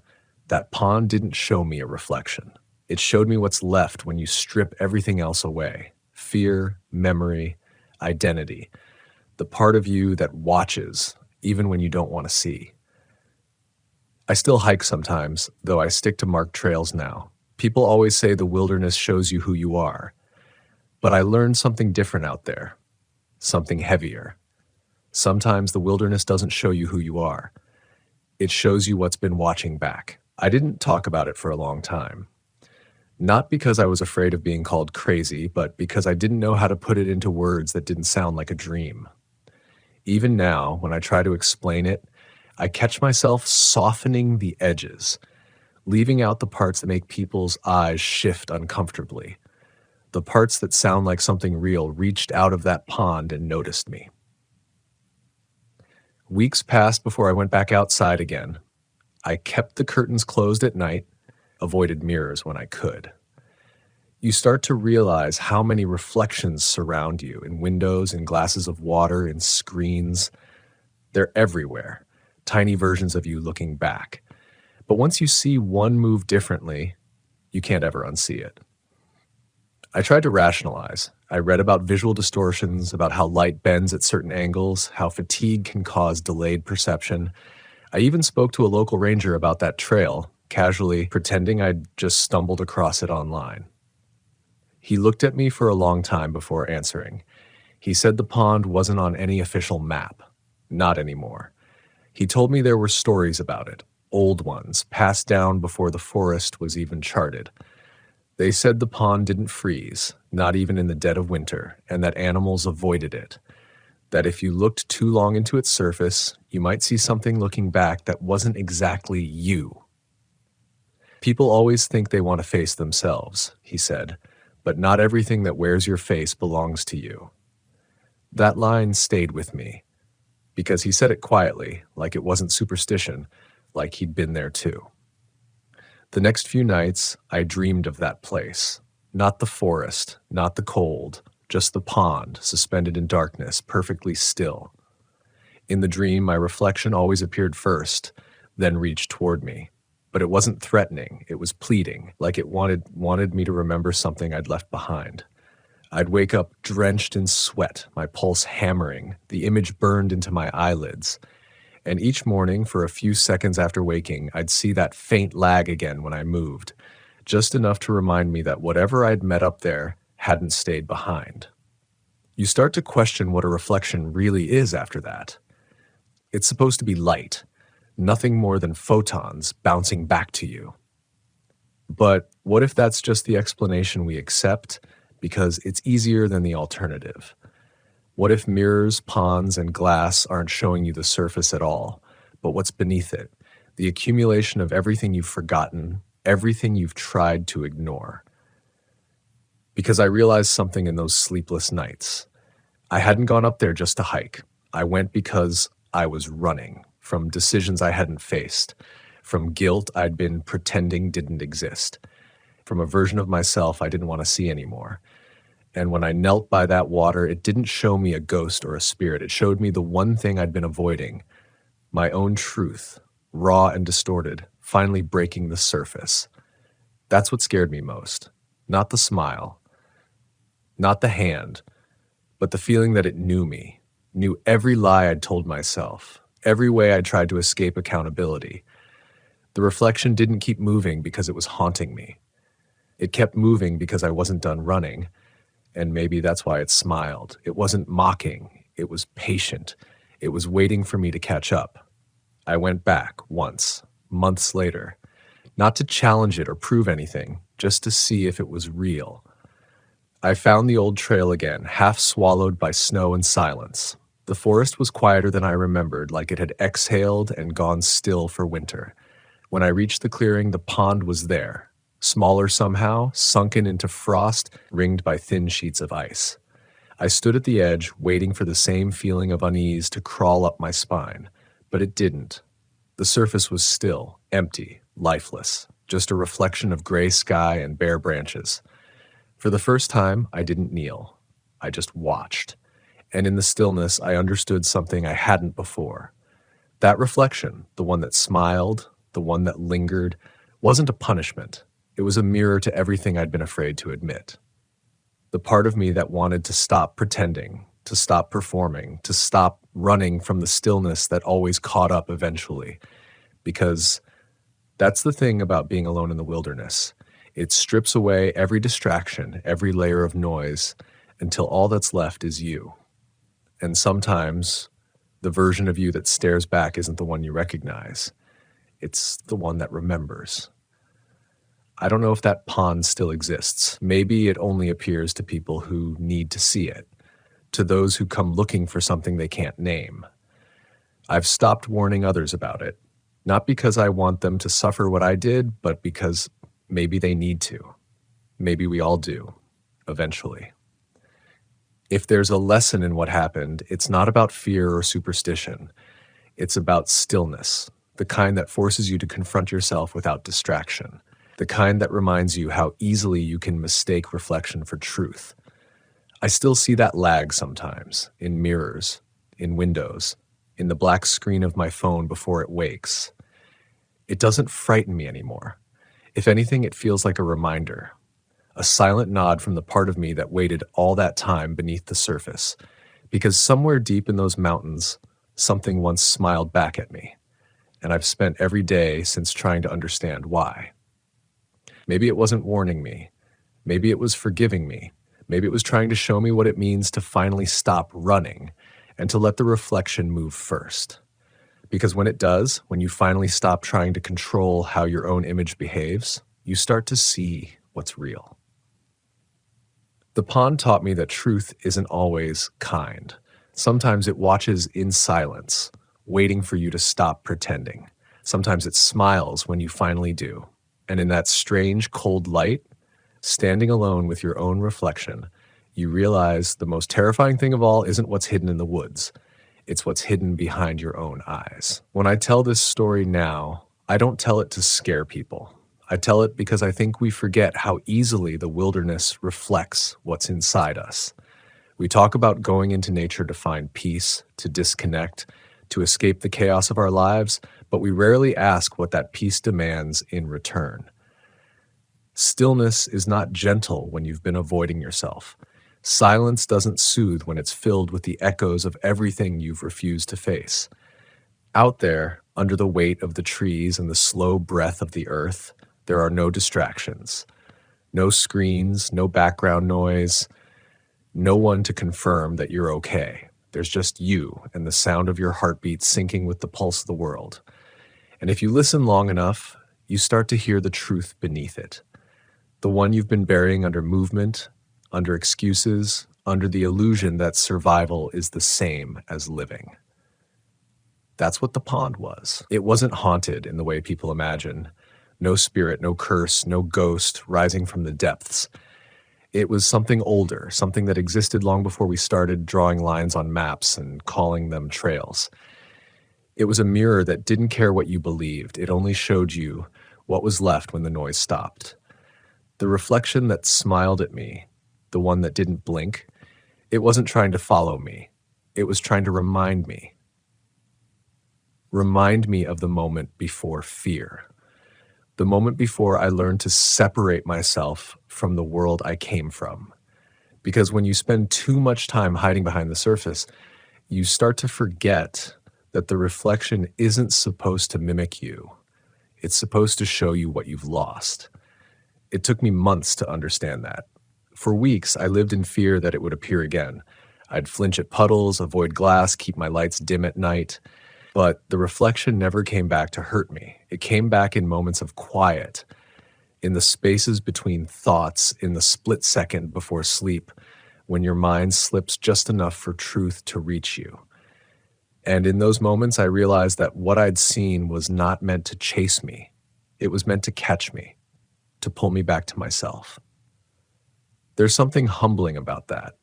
that pond didn't show me a reflection. It showed me what's left when you strip everything else away. Fear, memory, identity. The part of you that watches, even when you don't want to see. I still hike sometimes, though I stick to marked trails now. People always say the wilderness shows you who you are. But I learned something different out there. Something heavier. Sometimes the wilderness doesn't show you who you are. It shows you what's been watching back. I didn't talk about it for a long time. Not because I was afraid of being called crazy, but because I didn't know how to put it into words that didn't sound like a dream. Even now, when I try to explain it, I catch myself softening the edges, leaving out the parts that make people's eyes shift uncomfortably. The parts that sound like something real reached out of that pond and noticed me. Weeks passed before I went back outside again. I kept the curtains closed at night, avoided mirrors when I could. You start to realize how many reflections surround you in windows, in glasses of water, in screens. They're everywhere, tiny versions of you looking back. But once you see one move differently, you can't ever unsee it. I tried to rationalize. I read about visual distortions, about how light bends at certain angles, how fatigue can cause delayed perception. I even spoke to a local ranger about that trail, casually pretending I'd just stumbled across it online. He looked at me for a long time before answering. He said the pond wasn't on any official map. Not anymore. He told me there were stories about it, old ones, passed down before the forest was even charted. They said the pond didn't freeze, not even in the dead of winter, and that animals avoided it. That if you looked too long into its surface, you might see something looking back that wasn't exactly you. People always think they want to face themselves, he said, but not everything that wears your face belongs to you. That line stayed with me, because he said it quietly, like it wasn't superstition, like he'd been there too. The next few nights, I dreamed of that place. Not the forest, not the cold, just the pond, suspended in darkness, perfectly still. In the dream, my reflection always appeared first, then reached toward me. But it wasn't threatening, it was pleading, like it wanted me to remember something I'd left behind. I'd wake up drenched in sweat, my pulse hammering, the image burned into my eyelids. And each morning, for a few seconds after waking, I'd see that faint lag again when I moved, just enough to remind me that whatever I'd met up there hadn't stayed behind. You start to question what a reflection really is after that. It's supposed to be light, nothing more than photons bouncing back to you. But what if that's just the explanation we accept because it's easier than the alternative? What if mirrors, ponds, and glass aren't showing you the surface at all, but what's beneath it? The accumulation of everything you've forgotten, everything you've tried to ignore. Because I realized something in those sleepless nights. I hadn't gone up there just to hike. I went because I was running from decisions I hadn't faced, from guilt I'd been pretending didn't exist, from a version of myself I didn't want to see anymore. And when I knelt by that water, it didn't show me a ghost or a spirit. It showed me the one thing I'd been avoiding, my own truth, raw and distorted, finally breaking the surface. That's what scared me most. Not the smile, not the hand, but the feeling that it knew me, knew every lie I'd told myself, every way I tried to escape accountability. The reflection didn't keep moving because it was haunting me. It kept moving because I wasn't done running, and maybe that's why it smiled. It wasn't mocking, it was patient. It was waiting for me to catch up. I went back once, months later, not to challenge it or prove anything, just to see if it was real. I found the old trail again, half swallowed by snow and silence. The forest was quieter than I remembered, like it had exhaled and gone still for winter. When I reached the clearing, the pond was there, smaller somehow, sunken into frost, ringed by thin sheets of ice. I stood at the edge, waiting for the same feeling of unease to crawl up my spine, but it didn't. The surface was still, empty, lifeless, just a reflection of gray sky and bare branches. For the first time, I didn't kneel. I just watched. And in the stillness, I understood something I hadn't before. That reflection, the one that smiled, the one that lingered, wasn't a punishment. It was a mirror to everything I'd been afraid to admit. The part of me that wanted to stop pretending, to stop performing, to stop running from the stillness that always caught up eventually. Because that's the thing about being alone in the wilderness. It strips away every distraction, every layer of noise, until all that's left is you. And sometimes the version of you that stares back isn't the one you recognize. It's the one that remembers. I don't know if that pond still exists. Maybe it only appears to people who need to see it, to those who come looking for something they can't name. I've stopped warning others about it, not because I want them to suffer what I did, but because maybe they need to. Maybe we all do, eventually. If there's a lesson in what happened, it's not about fear or superstition. It's about stillness, the kind that forces you to confront yourself without distraction, the kind that reminds you how easily you can mistake reflection for truth. I still see that lag sometimes, in mirrors, in windows, in the black screen of my phone before it wakes. It doesn't frighten me anymore. If anything, it feels like a reminder, a silent nod from the part of me that waited all that time beneath the surface, because somewhere deep in those mountains, something once smiled back at me, and I've spent every day since trying to understand why. Maybe it wasn't warning me. Maybe it was forgiving me. Maybe it was trying to show me what it means to finally stop running and to let the reflection move first. Because when it does, when you finally stop trying to control how your own image behaves, you start to see what's real. The pond taught me that truth isn't always kind. Sometimes it watches in silence, waiting for you to stop pretending. Sometimes it smiles when you finally do. And in that strange, cold light, standing alone with your own reflection, you realize the most terrifying thing of all isn't what's hidden in the woods. It's what's hidden behind your own eyes. When I tell this story now, I don't tell it to scare people. I tell it because I think we forget how easily the wilderness reflects what's inside us. We talk about going into nature to find peace, to disconnect, to escape the chaos of our lives, but we rarely ask what that peace demands in return. Stillness is not gentle when you've been avoiding yourself. Silence doesn't soothe when it's filled with the echoes of everything you've refused to face. Out there, under the weight of the trees and the slow breath of the earth, there are no distractions. No screens, no background noise, no one to confirm that you're okay. There's just you and the sound of your heartbeat syncing with the pulse of the world. And if you listen long enough, you start to hear the truth beneath it. The one you've been burying under movement, under excuses, under the illusion that survival is the same as living. That's what the pond was. It wasn't haunted in the way people imagine. No spirit, no curse, no ghost rising from the depths. It was something older, something that existed long before we started drawing lines on maps and calling them trails. It was a mirror that didn't care what you believed. It only showed you what was left when the noise stopped. The reflection that smiled at me, the one that didn't blink, it wasn't trying to follow me. It was trying to remind me. Remind me of the moment before fear. The moment before I learned to separate myself from the world I came from. Because when you spend too much time hiding behind the surface, you start to forget that the reflection isn't supposed to mimic you. It's supposed to show you what you've lost. It took me months to understand that. For weeks, I lived in fear that it would appear again. I'd flinch at puddles, avoid glass, keep my lights dim at night. But the reflection never came back to hurt me. It came back in moments of quiet, in the spaces between thoughts, in the split second before sleep, when your mind slips just enough for truth to reach you. And in those moments, I realized that what I'd seen was not meant to chase me. It was meant to catch me, to pull me back to myself. There's something humbling about that,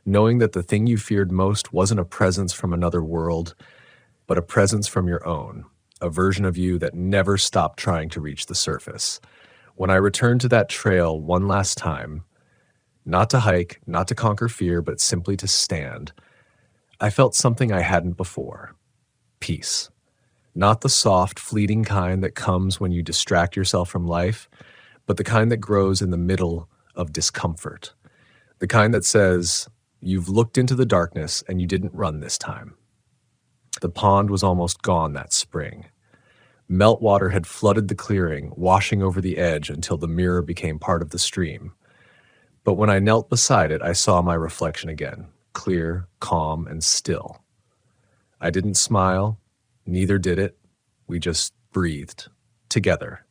knowing that the thing you feared most wasn't a presence from another world, but a presence from your own, a version of you that never stopped trying to reach the surface. When I returned to that trail one last time, not to hike, not to conquer fear, but simply to stand, I felt something I hadn't before. Peace. Not the soft, fleeting kind that comes when you distract yourself from life, but the kind that grows in the middle of discomfort. The kind that says, you've looked into the darkness and you didn't run this time. The pond was almost gone that spring. Meltwater had flooded the clearing, washing over the edge until the mirror became part of the stream. But when I knelt beside it, I saw my reflection again, clear, calm, and still. I didn't smile, neither did it. We just breathed, together.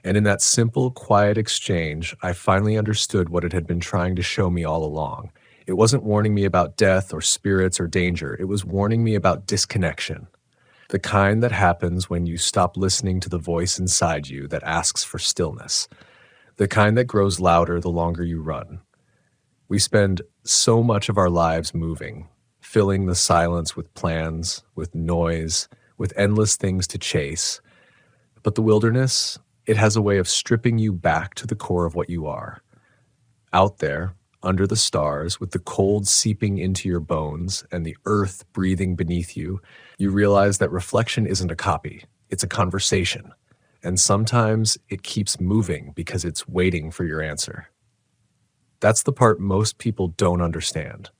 And in that simple, quiet exchange, I finally understood what it had been trying to show me all along. It wasn't warning me about death or spirits or danger. It was warning me about disconnection. The kind that happens when you stop listening to the voice inside you that asks for stillness. The kind that grows louder the longer you run. We spend so much of our lives moving, filling the silence with plans, with noise, with endless things to chase. But the wilderness, it has a way of stripping you back to the core of what you are. Out there, under the stars, with the cold seeping into your bones and the earth breathing beneath you, you realize that reflection isn't a copy, it's a conversation. And sometimes it keeps moving because it's waiting for your answer. That's the part most people don't understand.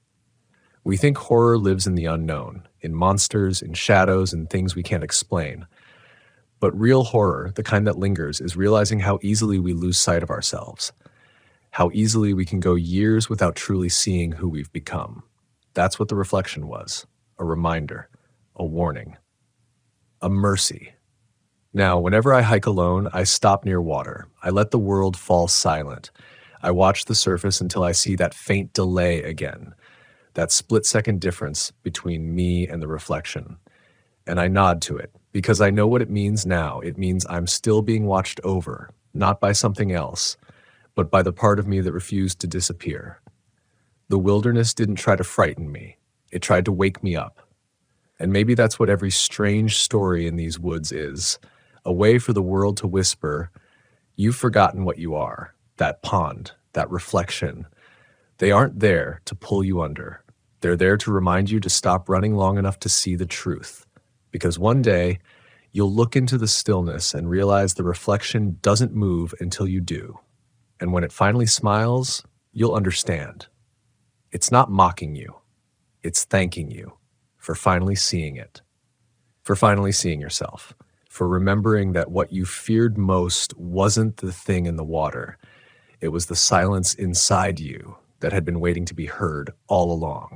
We think horror lives in the unknown, in monsters, in shadows, and things we can't explain. But real horror, the kind that lingers, is realizing how easily we lose sight of ourselves. How easily we can go years without truly seeing who we've become. That's what the reflection was, a reminder, a warning, a mercy. Now, whenever I hike alone, I stop near water. I let the world fall silent. I watch the surface until I see that faint delay again, that split-second difference between me and the reflection. And I nod to it, because I know what it means now. It means I'm still being watched over, not by something else, but by the part of me that refused to disappear. The wilderness didn't try to frighten me. It tried to wake me up. And maybe that's what every strange story in these woods is, a way for the world to whisper, you've forgotten what you are, that pond, that reflection. They aren't there to pull you under. They're there to remind you to stop running long enough to see the truth. Because one day, you'll look into the stillness and realize the reflection doesn't move until you do. And when it finally smiles, you'll understand. It's not mocking you. It's thanking you for finally seeing it, for finally seeing yourself, for remembering that what you feared most wasn't the thing in the water. It was the silence inside you that had been waiting to be heard all along.